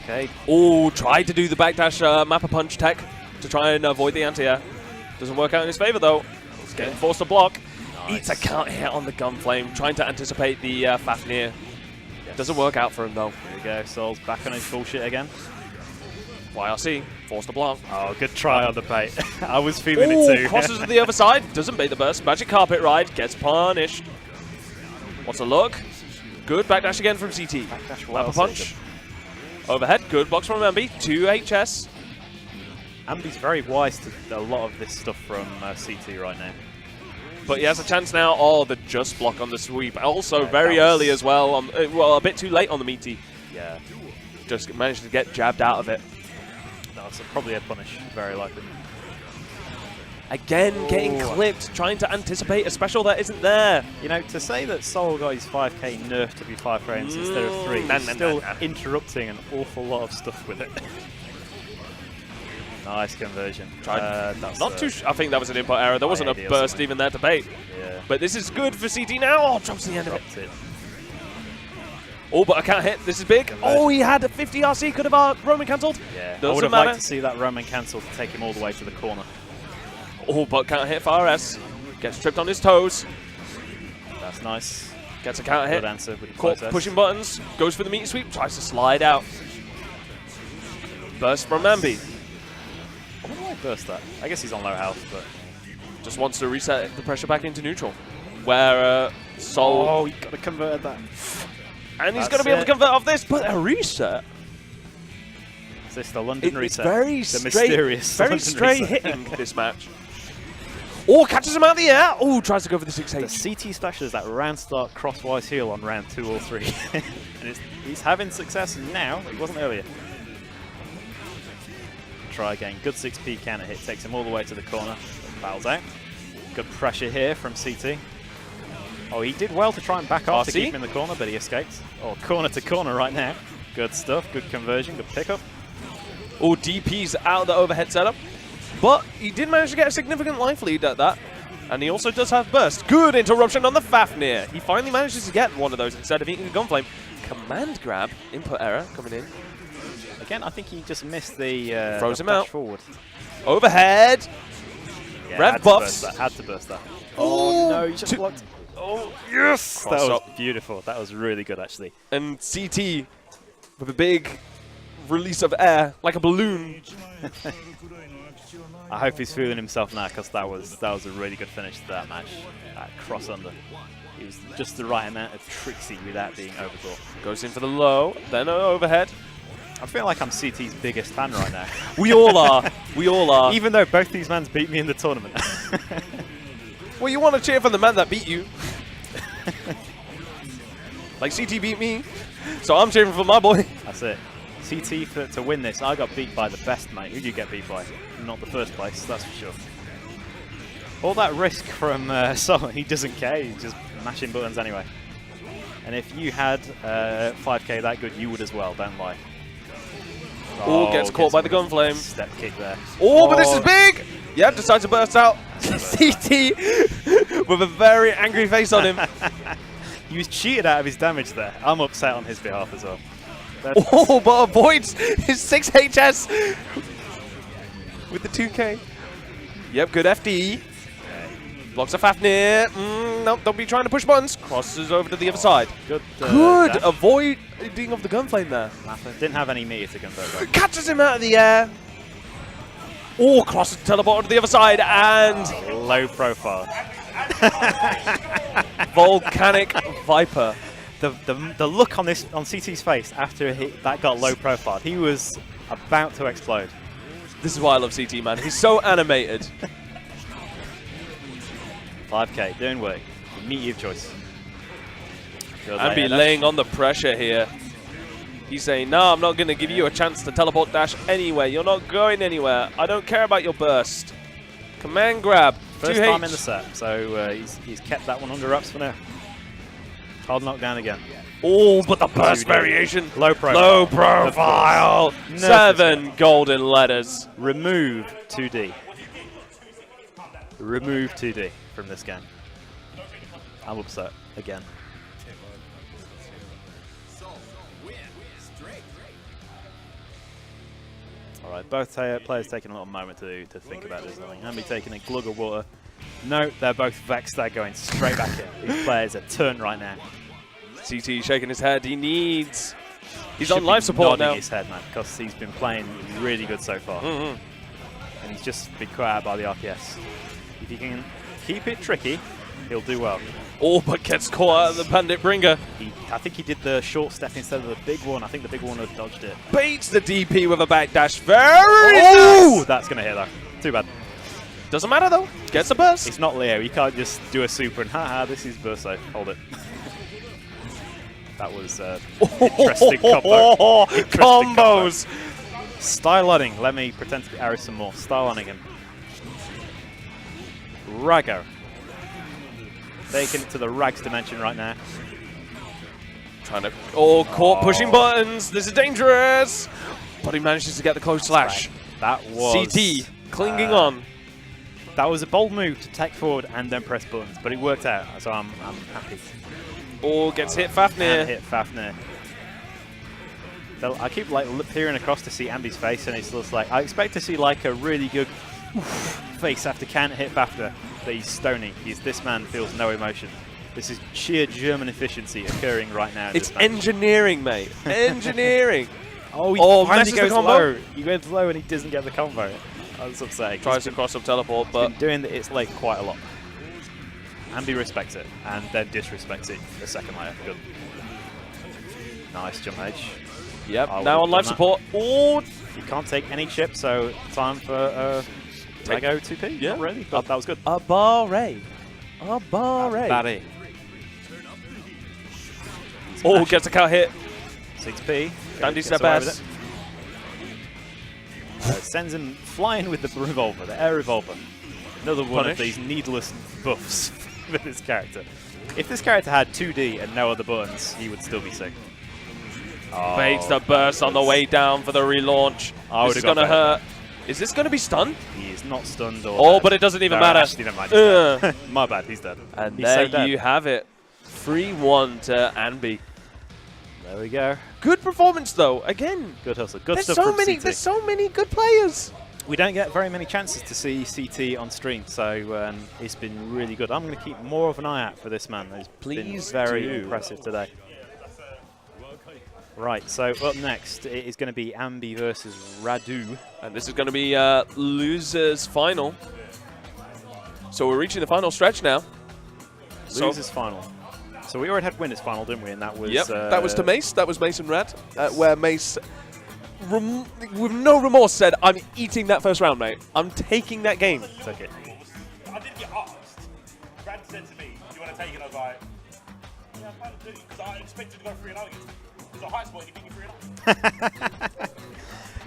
Okay. Oh, tried to do the backdash mapper punch tech to try and avoid the anti-air. Doesn't work out in his favor though. He's getting forced to block. Nice. Eats a counter hit on the gun flame, trying to anticipate the Fafnir. Doesn't work out for him though. Here we go. Soul's back on his bullshit again. YRC, forced to block. Oh, good try on the bait. I was feeling it Ooh, too. crosses to the other side, doesn't bait the burst. Magic carpet ride, gets punished. What's a look? Good backdash again from CT. Backdash well Mapper punch. taken. Overhead, good blocks from Ambi. 2 HS. Ambi's very wise to a lot of this stuff from CT right now. But he has a chance now. Oh, the just block on the sweep. Also Yeah, very that was- early as well. Well, a bit too late on the meaty. Yeah. Just managed to get jabbed out of it. That's probably a punish, very likely. Again, getting Ooh. clipped, trying to anticipate a special that isn't there. You know, to say that Soul got his 5k nerfed to be 5 frames instead of 3, Nah, is nah, still nah. interrupting an awful lot of stuff with it. Nice conversion. That's Not too. I think that was an input error. There wasn't a IAD or burst something. even there to bait. Yeah. But this is good for CT now. Oh, drops the end of it. Dropped it. Oh, but I can't hit. This is big. Conversion. Oh, he had a 50 RC. Could have Roman cancelled. Yeah. I Doesn't would have matter. liked to see that Roman cancel to take him all the way to the corner. Oh, but can't hit for RS. Gets tripped on his toes. That's nice. Gets a counter Good hit. answer with the Caught close S. pushing buttons. Goes for the meat sweep. Tries to slide out. Burst from Ambi. I wonder why he burst that. I guess he's on low health, but... Just wants to reset the pressure back into neutral. Where Soul... Oh, he got to convert that. and he's that's going to be able it. to convert off this, but a reset. Is this the London It's reset? very the straight, mysterious very London straight reset. hitting this match. Oh, catches him out of the air. Oh, tries to go for the 6H. The CT special is that round start crosswise heal on round 2 or 3. And he's having success now. He wasn't earlier. Try again. Good 6p counter hit. Takes him all the way to the corner. Fouls out. Good pressure here from CT. Oh, he did well to try and back off to RC? keep him in the corner, but he escaped. Oh, corner to corner right now. Good stuff. Good conversion. Good pickup. Oh, DP's out of the overhead setup. But he did manage to get a significant life lead at that. And he also does have burst. Good interruption on the Fafnir. He finally manages to get one of those instead of eating a Gunflame. Command grab, input error coming in. Again, I think he just missed the Throws him dash out. forward. Overhead. Yeah, Rev had to buffs. burst that, had to burst that. Oh, no, you just blocked. Oh, yes! Cross That was up. beautiful. That was really good, actually. And CT with a big release of air, like a balloon. I hope he's feeling himself now, because that was a really good finish to that match. That cross under. He was just the right amount of tricksy without being overthought. Goes in for the low, then overhead. I feel like I'm CT's biggest fan right now. We all are. We all are. Even though both these mans beat me in the tournament. Well, you want to cheer for the man that beat you. Like CT beat me, so I'm cheering for my boy. That's it. CT to win this. I got beat by the best, mate. Who did you get beat by? Not the first place, that's for sure. All that risk from Sol, he doesn't care. He's just mashing buttons anyway. And if you had 5k that good, you would as well. Don't lie. Oh, gets caught by the Gunflame. Step kick there. Oh, but this is big! Yeah, decides to burst out. CT with a very angry face on him. He was cheated out of his damage there. I'm upset on his behalf as well. Oh, but avoids his 6 HS with the 2k. Yep, good FD. Blocks a Fafnir. Nope, don't be trying to push buttons. Crosses over to the other side. Good. Good Dash. avoiding of the Gunflame there. Didn't have any meter to convert though. Catches him out of the air. Oh, crosses teleport to the other side and Low profile. Volcanic Viper. The look on CT's face after that got low profile, he was about to explode. This is why I love CT, man. He's so animated. 5k, doing work. Meet your choice. And be laying on the pressure here. He's saying, no, I'm not going to give you a chance to teleport dash anywhere. You're not going anywhere. I don't care about your burst. Command grab. First 2H. time in the set, so he's kept that one under wraps for now. Hard knockdown again. Oh, but the burst 2D. variation. Low profile. Low profile. 7 golden letters. Remove 2D. Remove 2D from this game. I'm upset again. Alright, both players taking a little moment to think about this. I think Hamby taking a glug of water. No, they're both vexed. They're going straight back in. These players are turned right now. CT shaking his head. He's Should on life be support nodding now. his head, man, because he's been playing really good so far. And he's just been caught out by the RPS. If he can keep it tricky, he'll do well. Oh, but gets caught out of the Bandit Bringer. I think he did the short step instead of the big one. I think the big one had dodged it. Baits the DP with a backdash. Very Oh, nice. that's going to hit though. Too bad. Doesn't matter though. Gets a burst. It's not Leo. You can't just do a super and haha, this is burst safe. Hold it. That was interesting combo. Interesting Combos. combo. Style running. Let me pretend to be Aris some more. Style running him. Rago. Taking it to the Rags dimension right now. Trying to. Oh, caught pushing buttons. This is dangerous. But he manages to get the close slash. That was CT clinging on. That was a bold move to take forward and then press buttons, but it worked out, so I'm happy. Oh, gets hit Fafnir. And hit Fafnir. I keep like peering across to see Ambi's face, and it's just like I expect to see like a really good face after can't hit Fafnir. But he's stony. This man feels no emotion. This is sheer German efficiency occurring right now. It's engineering, mate. Engineering. Oh, he finally messes the goes combo. low. He goes low and he doesn't get the combo. That's upsetting. Tries to cross up teleport, He's but been doing its leg quite a lot. Ambi respects it, and then disrespects it a second later. Good. Nice jump edge. yep. I Now would've on life done support. Oh, You can't take any chip, so time for Lego 2P. Yeah. Not really, but that was good. a barre. A barre. Barry. Oh, gets a cut hit. 6P. Dandy's Gets their away with best. it. Sends him flying with the revolver, the air revolver. Another one Punish. of these needless buffs with this character. If this character had 2D and no other buttons, he would still be sick. Oh, Baits the burst on the way down for the relaunch. I This is would've going to got hurt. Is this going to be stunned? He is not stunned or Oh, dead. but it doesn't even No, matter. Actually, never mind. He's dead. My bad, he's dead. And He's there so dead. you have it. 3-1 to Anby. There we go. Good performance, though. Again, Good hustle. Good there's stuff so from many. CT. There's so many good players. We don't get very many chances to see CT on stream, so it's been really good. I'm going to keep more of an eye out for this man. He's Please been very do. impressive today. Right, so up next it is going to be Anby versus Radu. And this is going to be losers final. So we're reaching the final stretch now. Losers final. So we already had winners final, didn't we? And that was That was to Mace. That was Mace and Rad, where Mace, with no remorse, said, "I'm eating that first round, mate. I'm taking that game." Took it. I didn't get asked. Brad said to me, "Do you want to take it?" I was like, "Yeah, I kind of do," because I expected to go 3-0 against him. It was a high spot, he beat me 3-0.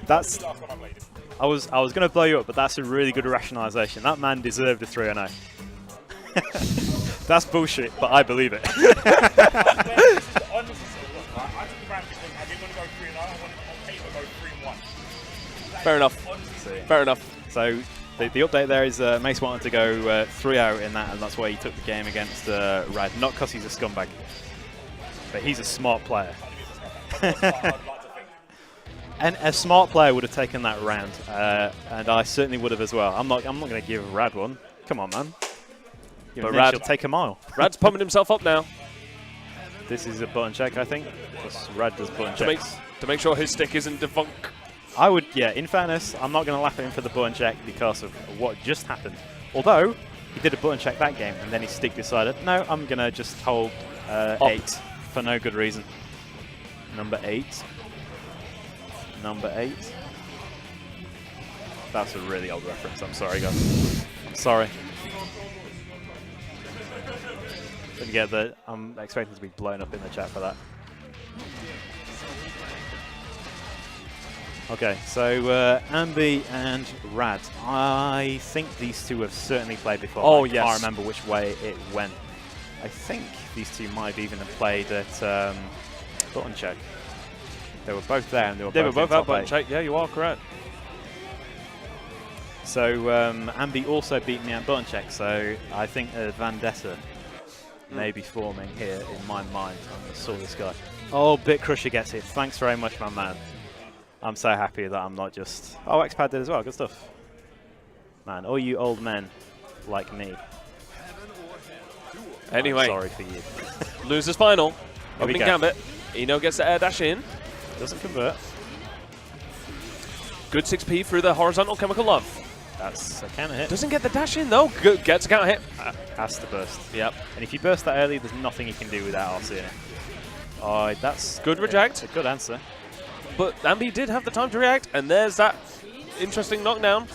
That's. Last time I played him. I was going to blow you up, but that's a really good rationalisation. That man deserved a 3-0. That's bullshit, but I believe it. I took the brand because I didn't want to go 3-0. I wanted on paper to go 3-1. Fair enough. Fair enough. So the update there is Mace wanted to go 3-0 in that, and that's why he took the game against Rad. Not because he's a scumbag, but he's a smart player. And a smart player would have taken that round, and I certainly would have as well. I'm not going to give Rad one. Come on, man. But Rad will take a mile. Rad's pumping himself up now This is a button check, I think. Because Rad does button checks. to make sure his stick isn't defunct. I would, yeah, in fairness, I'm not going to laugh at him for the button check because of what just happened. Although, he did a button check that game, and then his stick decided, no, I'm going to just hold 8 for no good reason. Number 8. Number 8. That's a really old reference. I'm sorry, guys. I'm sorry. But yeah, I'm expecting to be blown up in the chat for that. Okay, so Anby and Rad. I think these two have certainly played before. Oh, I yes. can't remember which way it went. I think these two might even have played at button check. They were both there, and they were both in at top button 8. check. Yeah, you are correct. So Anby also beat me at button check, so I think a vendetta may be forming here in my mind. I saw this guy. Oh, Bit Crusher gets it. Thanks very much, my man. I'm so happy that I'm not just... Oh, X-Pad did as well. Good stuff. Man, all you old men like me. Anyway, I'm sorry for you. losers final. Here we Opening go. gambit. Eno gets the air dash in. Doesn't convert. Good 6p through the horizontal chemical love. That's a counter hit. Doesn't get the dash in though. Good, gets a counter hit. Has to burst. Yep. And if you burst that early, there's nothing you can do without RC in it. Oh, that's Good reject. a good answer. But Anby did have the time to react, and there's that interesting knockdown.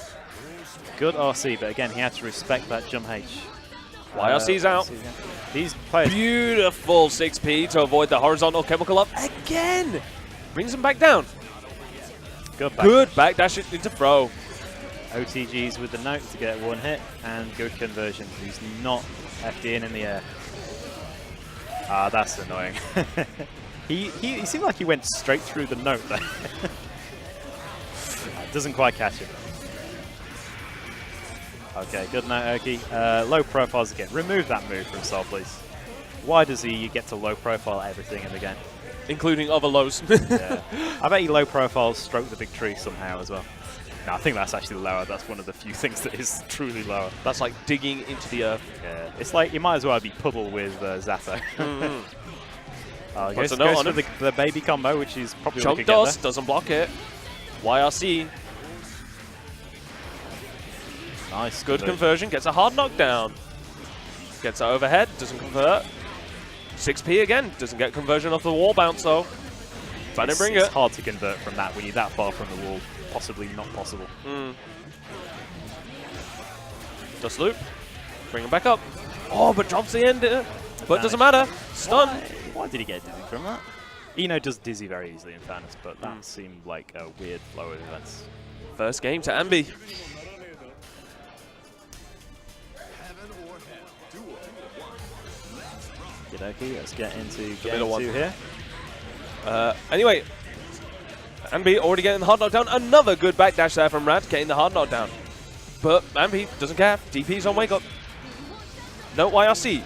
Good RC, but again, he had to respect that jump H. YRC's out. These players... Beautiful 6p to avoid the horizontal chemical love again. Brings him back down. Good back. Good back dash into throw. OTGs with the note to get one hit, and good conversion. He's not FDing in the air. Ah, that's annoying. he seemed like he went straight through the note there. Doesn't quite catch it. Okay, good note, Oki. Low profiles again. Remove that move from Sol, please. Why does he get to low profile everything in the game? Including other lows. Yeah. I bet he low profile stroke the big tree somehow as well. No, I think that's actually lower. That's one of the few things that is truly lower. That's like digging into the earth. Yeah. It's like you might as well be Puddle with Zato. Goes a note on for the baby combo, which is probably Chunk what we could get dust, doesn't block it. YRC, there. Nice. good conversion, gets a hard knockdown. Gets it overhead, doesn't convert. 6p again, doesn't get conversion off the wall bounce though. Trying to bring It's it. hard to convert from that when you're that far from the wall. Possibly not possible. Just loop, bring him back up. Oh, but drops the end, but doesn't matter. Stun. Why did he get dizzy from that? Eno does dizzy very easily in fairness, but that seemed like a weird flow of events. First game to Anby. Okie, let's get into middle one. here. Anyway, Anby already getting the hard knockdown. Another good backdash there from Rad, getting the hard knockdown. But Anby doesn't care. DP's on wake up. No YRC.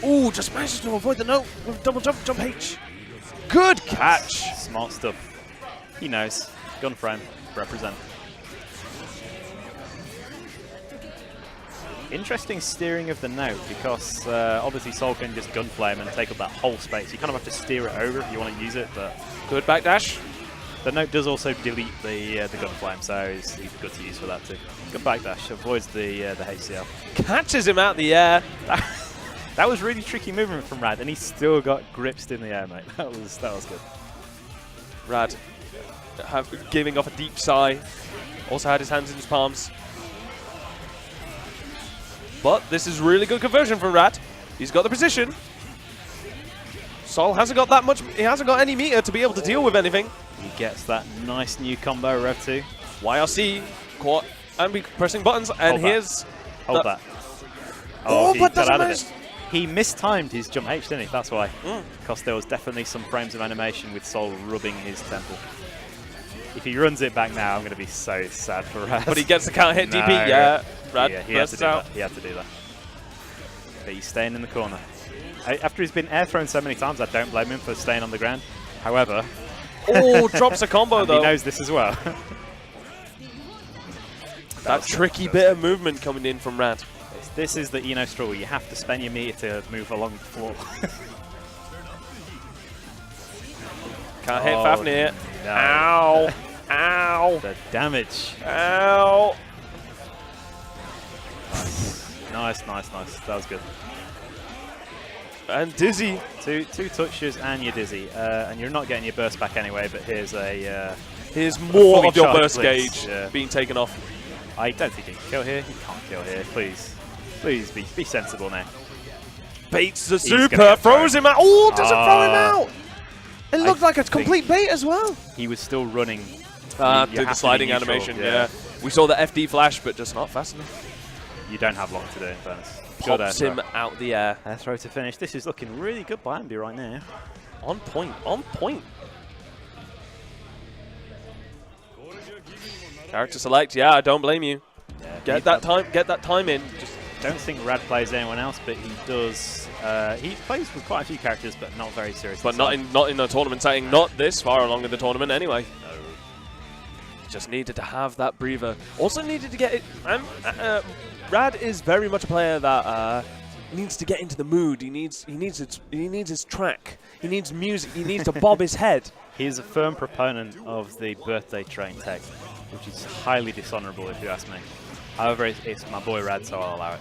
Ooh, just manages to avoid the note with double jump H. Good catch. Smart stuff. He knows. Gun frame. Represent. Interesting steering of the note because obviously Sol can just gunflame and take up that whole space. You kind of have to steer it over if you want to use it, but Good backdash. the note does also delete the gunflame, so he's good to use for that too. Good backdash, avoids the HCL. Catches him out the air. That was really tricky movement from Rad, and he still got gripped in the air, mate. That was good. Rad giving off a deep sigh. Also had his hands in his palms. But this is really good conversion for Rad. He's got the position. Sol hasn't got that much. He hasn't got any meter to be able to deal with anything. He gets that nice new combo, Rev 2. YRC caught and we pressing buttons, and here's Hold that. Oh, he but got doesn't out of manage. it. He mistimed his jump H, didn't he? That's why. Because there was definitely some frames of animation with Sol rubbing his temple. If he runs it back now, I'm going to be so sad for Rad. But he gets the counter hit No. DP. Yeah, Rad Yeah, he had to bursts do out. that. He had to do that. But he's staying in the corner. After he's been air thrown so many times, I don't blame him for staying on the ground. However, Oh, drops a combo and though. he knows this as well. That tricky bit of movement coming in from Rad. This is the Eno struggle. You have to spend your meter to move along the floor. Can't hit Fafnir. No. Ow. Ow. The damage. Ow. Nice. That was good. And Dizzy. Two touches and you're dizzy. And you're not getting your burst back anyway, but here's a... Here's more fully of your charged burst blitz, gauge yeah. being taken off. I don't think he can kill here. He can't kill here. Please. Please be sensible now. Baits the gonna super, get throws him out. Oh, doesn't throw him Ah. out. It looked like a complete bait as well. He was still running. You Did have the to be sliding neutral, animation, yeah. yeah. We saw the FD flash, but just not fast enough. You don't have long to do, in fairness. Good air Pops throw. him out the air. Air throw to finish. This is looking really good by Anby right now. On point, on point. Character select, yeah, I don't blame you. Yeah, Get that time in. Just don't think Rad plays anyone else, but he does. He plays with quite a few characters, but not very seriously. but not in the tournament setting, not this far along in the tournament anyway. No. Just needed to have that breather. Also needed to get it. Rad is very much a player that needs to get into the mood. He needs his track. He needs music. He needs to bob his head. He is a firm proponent of the birthday train tech, which is highly dishonourable if you ask me. However, it's my boy Rad, so I'll allow it.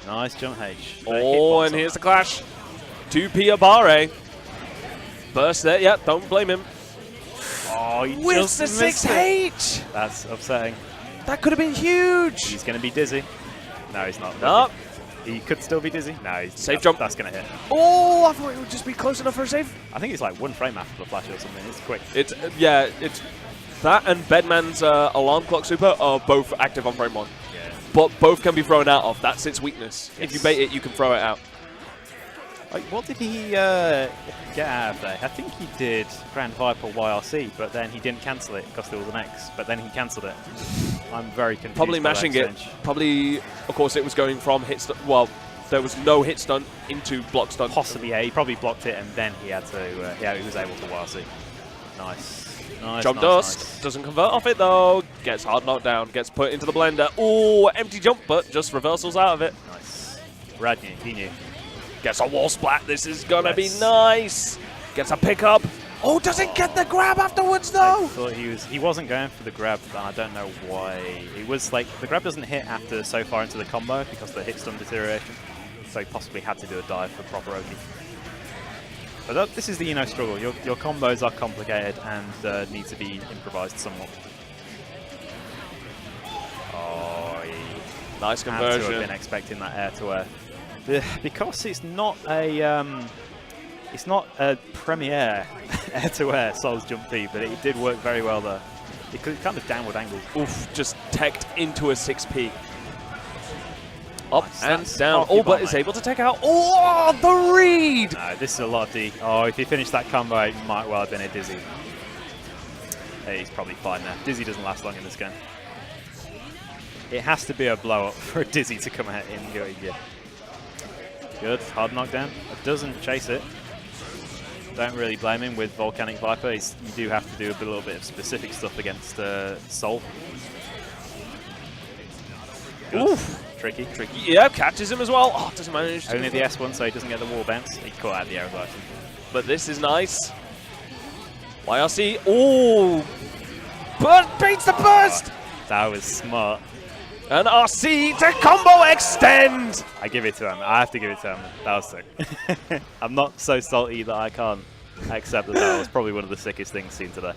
Nice jump H. Oh, and here's the clash. 2P Abare. Burst there. Yeah, don't blame him. Oh, he With just the missed it. 6H. That's upsetting. That could have been huge. He's going to be dizzy. No, he's not. No. He could still be dizzy. No, he's Safe jump. That's going to hit. Oh, I thought it would just be close enough for a save. I think it's like one frame after the flash or something. It's quick. It's it's that and Bedman's alarm clock super are both active on frame 1. Yeah. But both can be thrown out of. That's its weakness. If Yes. you bait it, you can throw it out. Like, what did he get out of there? I think he did Grand Viper YRC, but then he didn't cancel it because there was an X, but then he cancelled it. I'm very confused. Probably by that mashing it. exchange. Probably, of course, it was going from hit stun. Well, there was no hit stun into block stun. Possibly, yeah. He probably blocked it, and then he had to. Yeah, he was able to YRC. Nice. Jump nice, dust. nice. Doesn't convert off it, though. Gets hard knocked down. Gets put into the blender. Ooh, empty jump, but just reversals out of it. Nice. Rad knew. He knew. Gets a wall splat. This is going to be Yes. nice. Gets a pickup. Oh, doesn't get the grab afterwards, though. I thought he wasn't going for the grab, and I don't know why. It was like the grab doesn't hit after so far into the combo because of the hit stun deterioration. So he possibly had to do a dive for proper Oki. But this is the Eno struggle. Your combos are complicated and need to be improvised somewhat. Oh, he Nice had to have conversion. been expecting that air to air. Because it's not a premier air to air Sol's jump P, but it did work very well there. It kind of downward angled. Oof, just teched into a 6P. Up Nice, and that's down. cocky Oh, but bomb, is mate. able to take out. Oh, the read! lead. No, this is a lot of D. Oh, if he finished that combo, it might well have been a Dizzy. Hey, he's probably fine now. Dizzy doesn't last long in this game. It has to be a blow-up for a Dizzy to come out in your gear. Good, hard knockdown. It doesn't chase it. Don't really blame him with Volcanic Viper. You do have to do a little bit of specific stuff against Soul. Good. Oof. Tricky. Yeah, catches him as well. Oh, doesn't manage to. Only the S1, so he doesn't get the wall bounce. He caught out the air as But this is nice. YRC. Oh, but beats the burst. That was smart. And RC to combo extend. I give it to him. I have to give it to him. That was sick. I'm not so salty that I can't accept that was probably one of the sickest things seen today.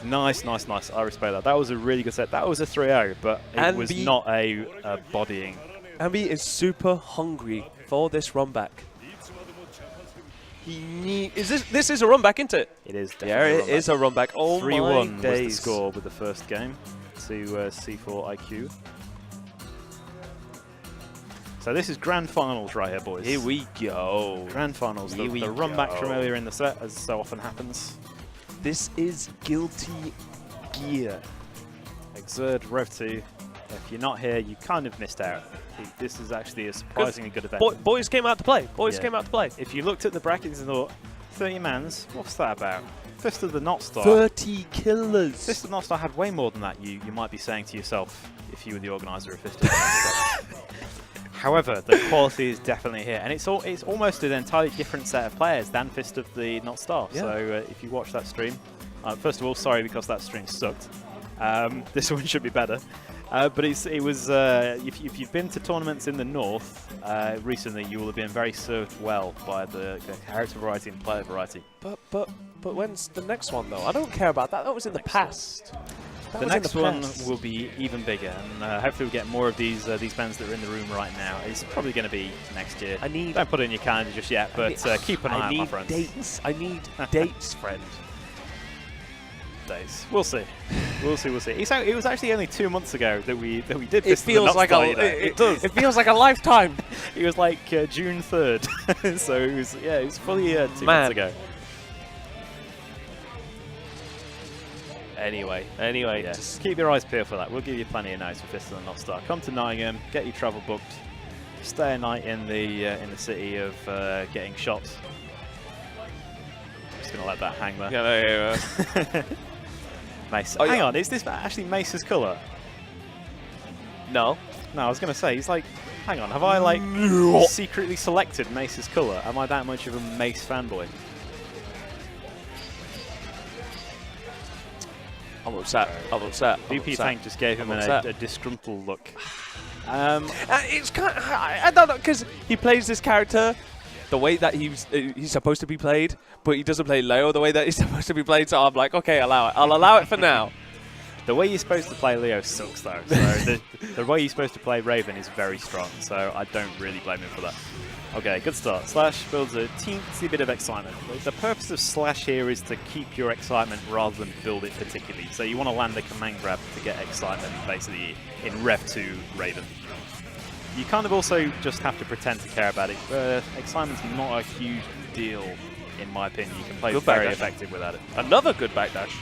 Nice, nice, nice. I respect that. That was a really good set. That was a 3-0, but it was not a bodying. Ambi is super hungry for this run back. This is a run back, isn't it? It is definitely yeah, it is a run back. Oh, 3-1 my days. was the score with the first game to C4 IQ. So this is grand finals right here, boys. Here we go. Grand finals. The run back from earlier in the set, as so often happens. This is Guilty Gear. Xrd REV 2. If you're not here, you kind of missed out. This is actually a surprisingly good event. Boys came out to play. Boys came out to play. If you looked at the brackets and thought, 30 mans, what's that about? Fist of the Not Star. 30 killers. Fist of the Not Star had way more than that, you might be saying to yourself, if you were the organizer of Fist of the Not Star. However, the quality is definitely here, and it's almost an entirely different set of players than Fist of the Not Star. Yeah. So if you watch that stream, first of all, sorry because that stream sucked. This one should be better. But it was if you've been to tournaments in the north recently, you will have been very served well by the character variety and player variety. But when's the next one though? I don't care about that. That was in the past. The next one will be even bigger, and hopefully we'll get more of these bands that are in the room right now. It's probably going to be next year. Don't put it in your calendar just yet, but keep an eye on my friends. I need dates, friend. Days. We'll see. We'll see. It was actually only 2 months ago that we did. It feels like it does. It feels like a lifetime. It was like June 3rd, so it was fully 2 months ago. Anyway, yeah. Just keep your eyes peeled for that. We'll give you plenty of nights for Fist of the Not Star. Come to Nottingham, get your travel booked, stay a night in the city of getting shots. I'm just gonna let that hang there. Yeah, Mace. Oh, hang on, is this actually Mace's colour? No. No, I was gonna say, he's like, hang on, have I like secretly selected Mace's colour? Am I that much of a Mace fanboy? I'm upset. VP Tank just gave him a disgruntled look. It's kind of, I don't know, because he plays this character the way that he's supposed to be played, but he doesn't play Leo the way that he's supposed to be played, so I'm like, okay, allow it. I'll allow it for now. The way you're supposed to play Leo sucks, though. So the way you're supposed to play Raven is very strong, so I don't really blame him for that. Okay, good start. Slash builds a teensy bit of excitement. The purpose of Slash here is to keep your excitement rather than build it particularly. So you want to land a command grab to get excitement, basically, in Rev 2 Raven. You kind of also just have to pretend to care about it. Excitement's not a huge deal, in my opinion. You can play very effective without it. Another good backdash.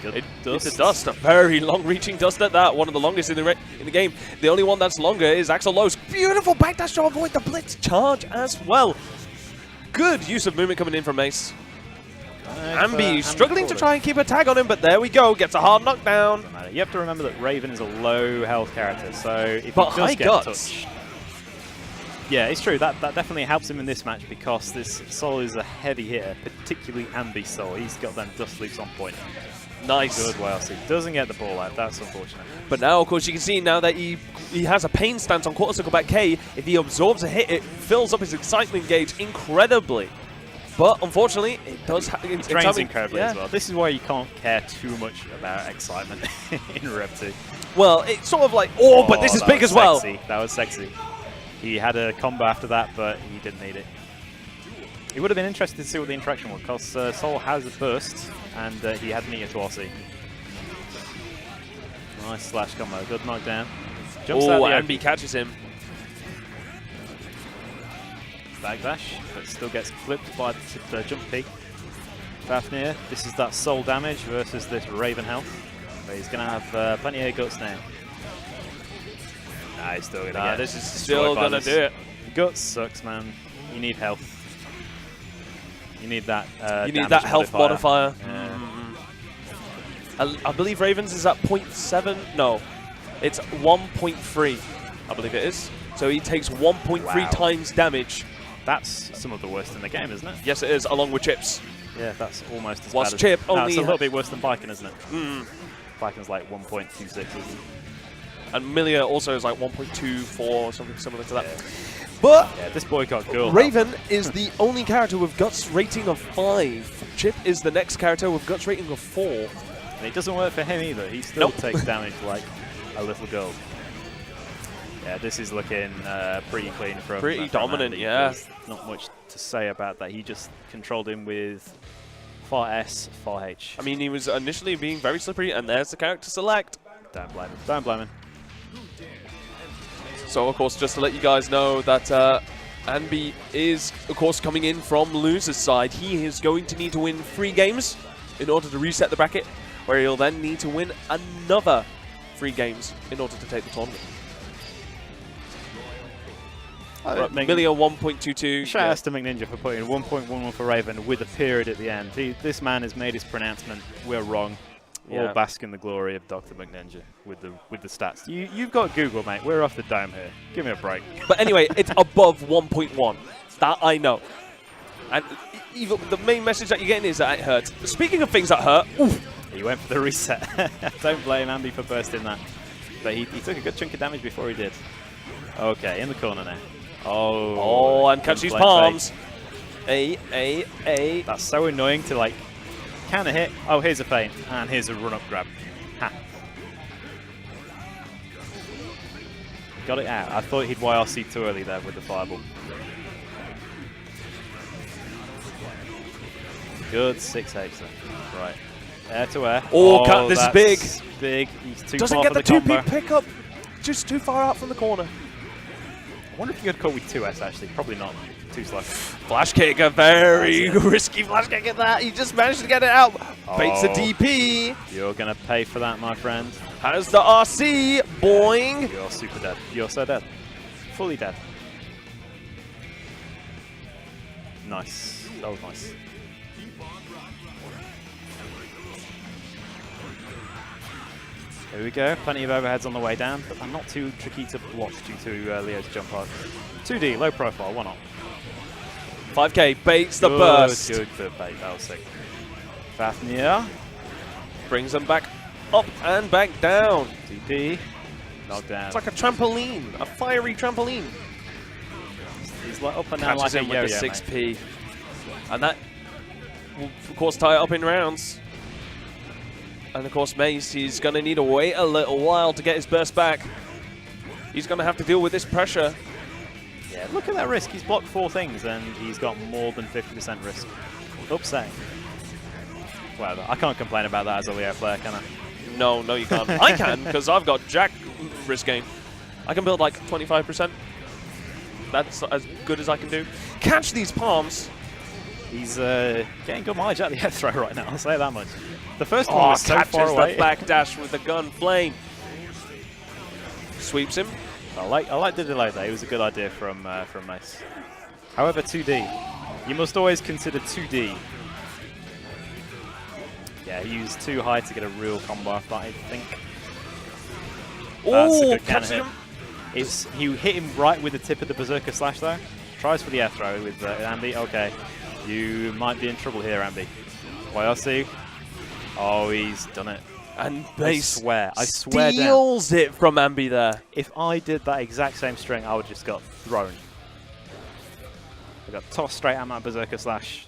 Good It's a dust, a very long-reaching dust at that. One of the longest in the game. The only one that's longer is Axel Lowe's beautiful backdash to avoid the blitz charge as well. Good use of movement coming in from Mace. Ambi struggling to try and keep a tag on him, but there we go. Gets a hard knockdown. You have to remember that Raven is a low health character, so if he does get touched, yeah, it's true. That definitely helps him in this match because this Soul is a heavy hitter, particularly Ambi Soul. He's got them dust loops on point. Nice. Good YLC. Doesn't get the ball out. That's unfortunate. But now, of course, you can see now that he has a pain stance on quarter circle back K. If he absorbs a hit, it fills up his excitement gauge incredibly. But unfortunately, it does. It drains incredibly as well. This is why you can't care too much about excitement in Rev 2. Well, it's sort of like, but this is big as well. That was sexy. He had a combo after that, but he didn't need it. It would have been interesting to see what the interaction was, because Soul has a burst, and he had meter to RC. Nice slash combo, good knockdown. Jumps out Oh, the Anby catches him. backdash, but still gets flipped by the jump peak. Fafnir, this is that soul damage versus this Raven health. But he's going to have plenty of guts now. Nah, he's still going to get This is still going to do it. Guts sucks, man. You need health. You need that You need that health modifier. Yeah. I believe Ravens is at 0.7. No, it's 1.3. I believe it is. So he takes 1.3 times damage. That's some of the worst in the game, isn't it? Yes, it is, along with Chips. Yeah, that's almost as Whilst bad Chip as... No, only it's a little bit worse than Viking, isn't it? Mm. Viking's like 1.26, isn't it? And Milia also is like 1.24 or something similar to that. Yeah. But Yeah, this boy got gold. Raven is the only character with guts rating of 5. Chip is the next character with guts rating of 4. And it doesn't work for him either. He still takes damage like a little gold. Yeah, this is looking pretty clean from Pretty from dominant, Andy. yeah. There's not much to say about that. He just controlled him with far S, far H. I mean, he was initially being very slippery, and there's the character select. Don't blame him. Don't blame him. So, of course, just to let you guys know that Anby is, of course, coming in from loser's side. He is going to need to win 3 games in order to reset the bracket, where he'll then need to win another 3 games in order to take the tournament. Right, Milia 1.22. Shout out to McNinja for putting 1.11 for Raven with a period at the end. This man has made his pronouncement. We're wrong. Yeah. All bask in the glory of Dr. McNinja with the stats. You've got Google, mate. We're off the dome here. Give me a break. But anyway, it's above 1.1. That I know. And even the main message that you're getting is that it hurts. Speaking of things that hurt, oof, He went for the reset. Don't blame Andy for bursting that. But he took a good chunk of damage before he did. Okay, in the corner now. Oh, and catch these palms. That's so annoying to like kind of hit. Oh, here's a feint, and here's a run-up grab. Ha. Got it out. I thought he'd YRC too early there with the fireball. Good 6H then. Right. Air to air. Oh, this is big. Big. He's too Doesn't far get for the the 2P combo. pickup. Just too far out from the corner. I wonder if you could call with 2S actually. Probably not. Too slow. Flash kick, a very risky flash kick at that. He just managed to get it out. Baits the DP. You're going to pay for that, my friend. Has the RC. Boing. You're super dead. You're so dead. Fully dead. Nice. That was nice. Here we go. Plenty of overheads on the way down, but they're not too tricky to block due to Leo's jump hard. 2D, low profile, why not? 5K baits the burst. Good bait. That was sick. Fafnir. Brings them back up and back down. DP. Knockdown. It's like a trampoline, a fiery trampoline. He's like up and down Catches like a him yo-yo, with the mate. 6P. And that will, of course, tie it up in rounds. And, of course, Mace, he's going to need to wait a little while to get his burst back. He's going to have to deal with this pressure. Yeah, look at that risk. He's blocked 4 things and he's got more than 50% risk. Upsetting. Whatever. I can't complain about that as a Leo player, can I? No, you can't. I can, because I've got Jack risk gain. I can build like 25%. That's as good as I can do. Catch these palms. He's getting good mileage out of the air throw right now, I'll say that much. The first one was so catches far away. the back dash with the gun flame. Sweeps him. I like the delay there. It was a good idea from Mace. However, 2D. You must always consider 2D. Yeah, he used too high to get a real combo off that, I think. That's a Oh, good can catches hit. him. He hit him right with the tip of the Berserker Slash though. Tries for the air throw with Ambi. Okay, you might be in trouble here, Ambi. YRC. Oh, he's done it. And I Mace swear down. steals it from Ambi there. If I did that exact same string, I would just got thrown. I got tossed straight at my Berserker Slash.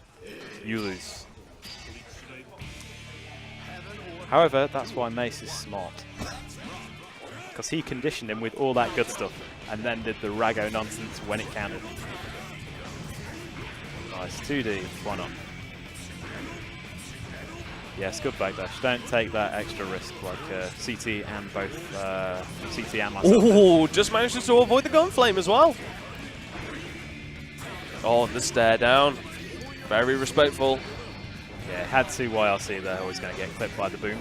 You lose. However, that's why Mace is smart. Because he conditioned him with all that good stuff and then did the Rago nonsense when it counted. Nice, 2D, why not? Yes, good backdash. Don't take that extra risk like CT and both CT and myself. Ooh, just managed to avoid the gun flame as well. Oh, the stare down. Very respectful. Yeah, had to YRC there. Always going to get clipped by the boom.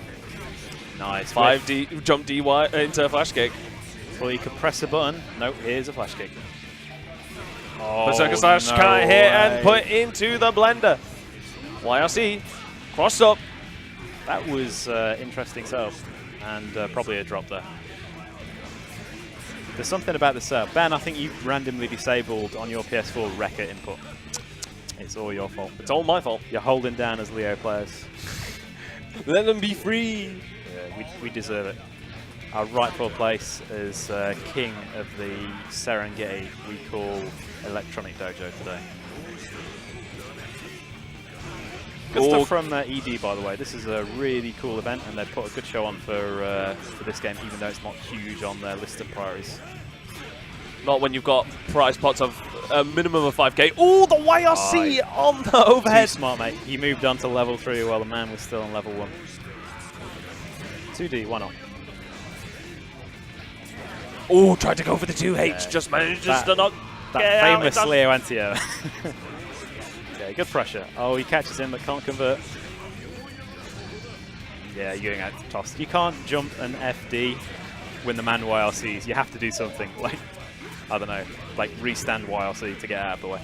Nice. 5D jump DY into a flash kick. Well, you could press a button. Nope, here's a flash kick. Oh, Berserker Slash no can't hit way. and put into the blender. YRC, cross up. That was interesting setup, and probably a drop there. There's something about the setup. Ben, I think you randomly disabled on your PS4 Wrecker input. It's all your fault. It's all my fault. You're holding down as Leo players. Let them be free. Yeah, we deserve it. Our rightful place as king of the Serengeti we call Electronic Dojo today. Good stuff from ED, by the way. This is a really cool event, and they've put a good show on for this game, even though it's not huge on their list of priorities. Not when you've got prize pots of a minimum of 5k. Ooh, the YRC on the overhead. Too smart, mate. He moved on to level 3 while the man was still on level 1. 2D, why not? Ooh, tried to go for the 2H. Yeah. Just managed to not That get out. famous Leo anti-air. Okay, good pressure. Oh, he catches him but can't convert. Yeah, you're going out to toss. You can't jump an FD when the man YRCs. You have to do something like, I don't know, like restand YRC to get out of the way.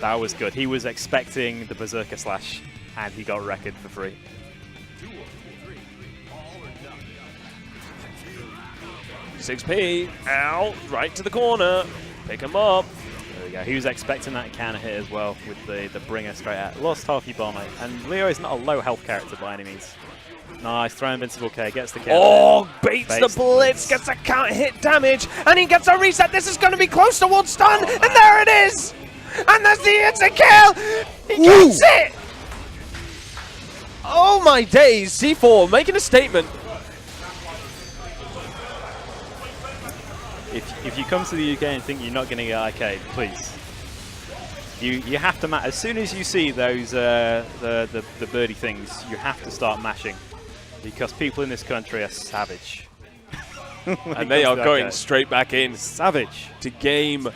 That was good. He was expecting the Berserker Slash and he got wrecked for free. $6P out, right to the corner. Pick him up. There we go. He was expecting that counter hit as well with the bringer straight out. Lost half your bar, mate. And Leo is not a low health character by any means. Nice, throw invincible K, gets the kill. Oh, baits the blitz, gets a counter hit damage, and he gets a reset. This is going to be close towards stun, and there it is! And that's the instant kill! He gets it! Oh my days, C4 making a statement. If you come to the UK and think you're not going to get arcade, please. You have to as soon as you see those the birdie things, you have to start mashing, because people in this country are savage. And they are going straight back in. Savage. To game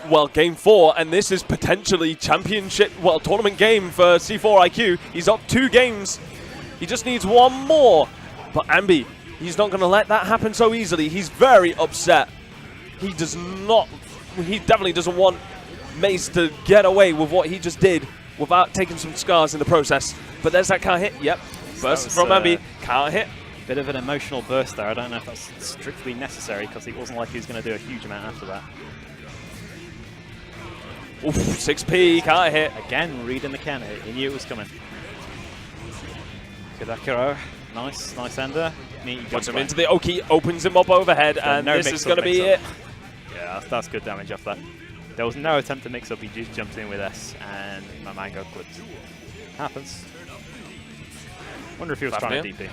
4, and this is potentially championship, tournament game for C4 IQ. He's up 2 games. He just needs 1 more. But Ambi, he's not going to let that happen so easily. He's very upset. He does not, he definitely doesn't want Mace to get away with what he just did without taking some scars in the process. But there's that can't hit. Yep. Burst from Ambi. Can't hit. Bit of an emotional burst there. I don't know if that's strictly necessary, because it wasn't like he was going to do a huge amount after that. Oof, 6P. Can't hit. Again, reading the counter hit. He knew it was coming. Kudakiro. Nice ender. Puts him into the Oki, opens him up overhead, so and this is going to be it. Yeah, that's good damage off that. There was no attempt to mix up, he just jumped in with S, and my man got clipped. Happens. Wonder if he was trying to DP.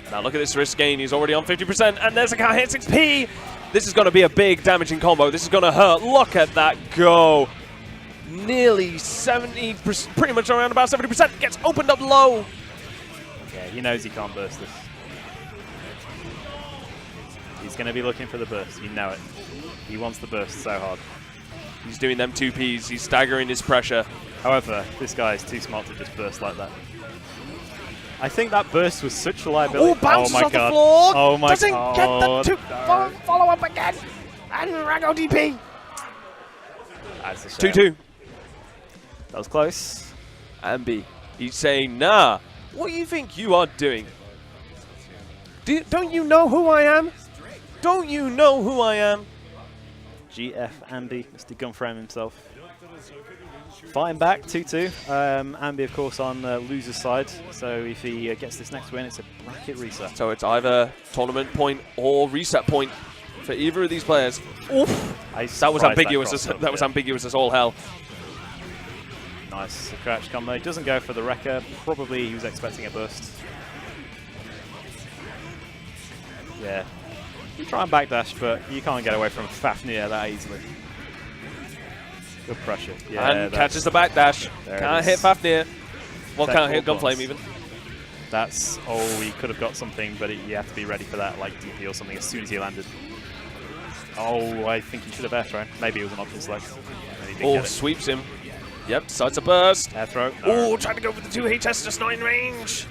Now look at this risk gain, he's already on 50%, and there's a can't hit 6P! This is going to be a big damaging combo, this is going to hurt, look at that go! Nearly 70%, pretty much around about 70%, gets opened up low! Yeah, he knows he can't burst this. He's going to be looking for the burst, you know it. He wants the burst so hard. He's doing them 2Ps, he's staggering his pressure. However, this guy is too smart to just burst like that. I think that burst was such a liability. Oh, bounces off the floor! Oh my Doesn't god. get the follow up again! And Rago DP! That's a shame. 2-2. That was close. Ambi, he's saying, nah, what do you think you are doing? Don't you know who I am? Don't you know who I am? GF Ambi, Mr. Gunframe himself. Fighting back, 2-2. Ambi, of course, on loser's side. So if he gets this next win, it's a bracket reset. So it's either tournament point or reset point for either of these players. Oof! That was ambiguous. That was ambiguous as all hell. Nice. The crouch combo. Doesn't go for the wrecker. Probably he was expecting a burst. Yeah. You try and backdash, but you can't get away from Fafnir that easily. Good pressure. Yeah, and catches the backdash. Can't hit Fafnir. Well, can't hit Gunflame even. That's, oh, he could have got something, but you have to be ready for that, like DP or something, as soon as he landed. Oh, I think he should have air thrown. Maybe it was an option select. Oh, sweeps him. Yep, decides to burst. Air throw. Oh, trying to go for the 2HS, just not in range.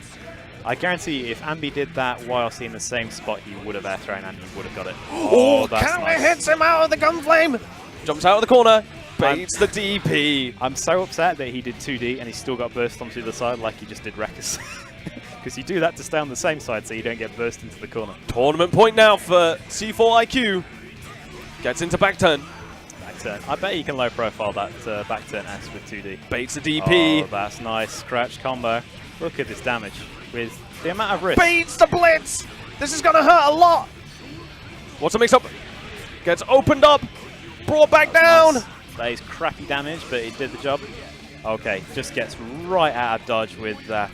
I guarantee if Ambi did that whilst in the same spot, he would have air thrown and he would have got it. Oh, that's counter nice. hits him out of the Gunflame. Jumps out of the corner. Baits the DP. I'm so upset that he did 2D and he still got burst onto the other side like he just did Wreckers. Because you do that to stay on the same side so you don't get burst into the corner. Tournament point now for C4 IQ. Gets into back turn. Back turn. I bet you can low profile that back turn S with 2D. Baits the DP. Oh, that's nice. Scratch combo. Look at this damage with the amount of risk. Baits the blitz. This is going to hurt a lot. What's a mix up? Gets opened up. Brought back down. Nice. That is crappy damage, but it did the job. Okay, just gets right out of dodge with that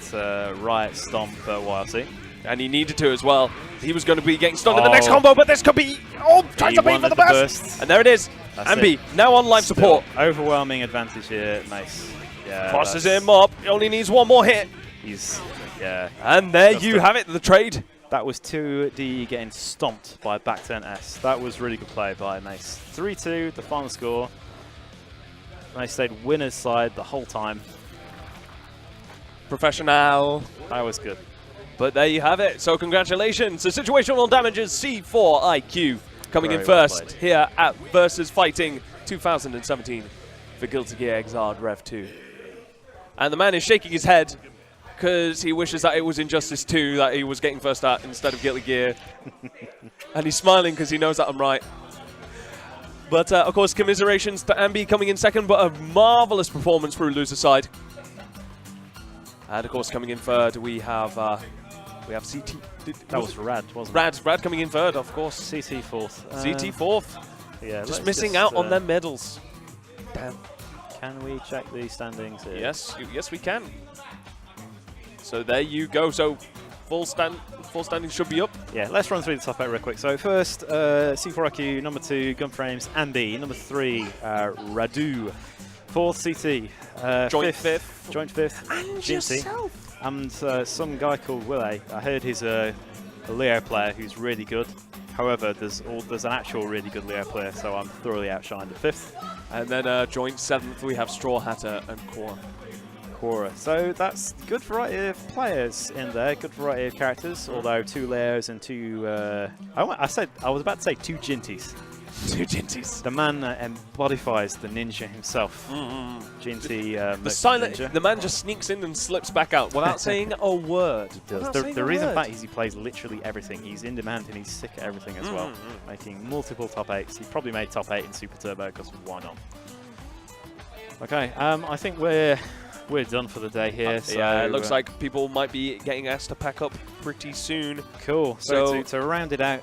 Riot Stomp YLC. And he needed to as well. He was going to be getting stunned in the next combo, but this could be... Oh, tries to bait for the burst. And there it is. Ambi now on life support. Overwhelming advantage here, Mace. Yeah, crosses him up. He only needs one more hit. Yeah. And there you have it, the trade. That was 2D getting stomped by back turn S. That was really good play by Mace. 3-2, the final score. Mace stayed winner's side the whole time. Professional. That was good. But there you have it. So congratulations. The situational damages C4 IQ coming in first here at VSFighting 2017 for Guilty Gear Xrd REV 2. And the man is shaking his head because he wishes that it was Injustice 2 that he was getting first at instead of Guilty Gear. And he's smiling because he knows that I'm right. But of course, commiserations to Ambi coming in second, but a marvelous performance through loser side. And of course, coming in third, we have CT. That was Rad, wasn't it? Rad coming in third, of course. CT fourth. CT fourth. Yeah, just missing out on their medals. Damn. Can we check the standings here? Yes, yes we can. So there you go. So full standing should be up. Yeah, let's run through the top 8 real quick. So first, C4IQ, number 2, Gunframes, Ambi, number 3, Radu, 4th, CT, joint fifth. Joint 5th, And Jinty, yourself. and some guy called Willet. I heard he's a Leo player who's really good. However, there's an actual really good Leo player, so I'm thoroughly outshined at 5th. And then joint 7th, we have Straw Hatter and Core. So that's good variety of players in there, good variety of characters, although 2 Leos and 2... I was about to say 2 Jinties. 2 Jinties. The man embodifies the ninja himself. Jinty, the man just sneaks in and slips back out without saying a word. The reason for that is he plays literally everything. He's in demand and he's sick at everything as well, making multiple top 8s. He probably made top 8 in Super Turbo because why not? Okay, I think we're done for the day here. So yeah, it looks like people might be getting asked to pack up pretty soon. Cool. So to round it out,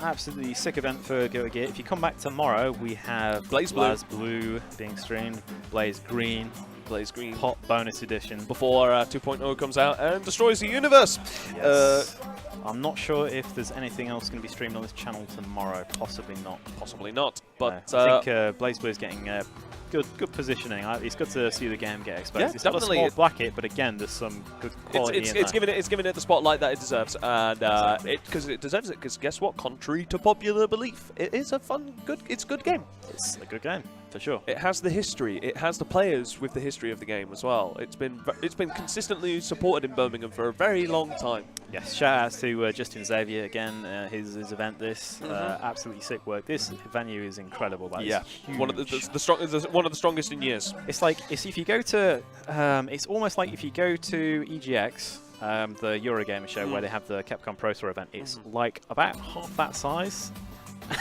absolutely sick event for Guilty Gear. If you come back tomorrow, we have Blaze Blue being streamed, Blaze Green, Hot Bonus Edition. Before 2.0 comes out and destroys the universe. Yes. I'm not sure if there's anything else going to be streamed on this channel tomorrow. Possibly not. Possibly not. But I think Blaze Blue is getting good positioning. It's good to see the game get exposed. Yeah, it's definitely. got a small blacket, but again, there's some good quality in it's giving it the spotlight that it deserves, and because it deserves it. Because guess what? Contrary to popular belief, it is a it's a good game. It's a good game for sure. It has the history. It has the players with the history of the game as well. It's been consistently supported in Birmingham for a very long time. Yes, shout outs to Justin Xavier again. His event, absolutely sick work. This venue is incredible. One of the strongest in years. It's like if you go to, it's almost like if you go to EGX, the Eurogamer show where they have the Capcom Pro Tour event. It's like about half that size,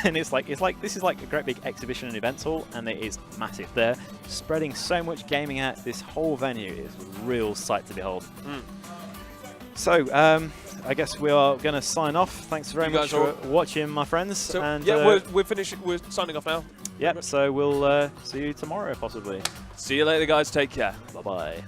and it's like this is like a great big exhibition and events hall, and it is massive. They're spreading so much gaming out. This whole venue is a real sight to behold. So, I guess we are going to sign off. Thanks very much for watching, my friends. So, and yeah, we're finished. We're signing off now. Yep, so we'll see you tomorrow, possibly. See you later, guys. Take care. Bye-bye.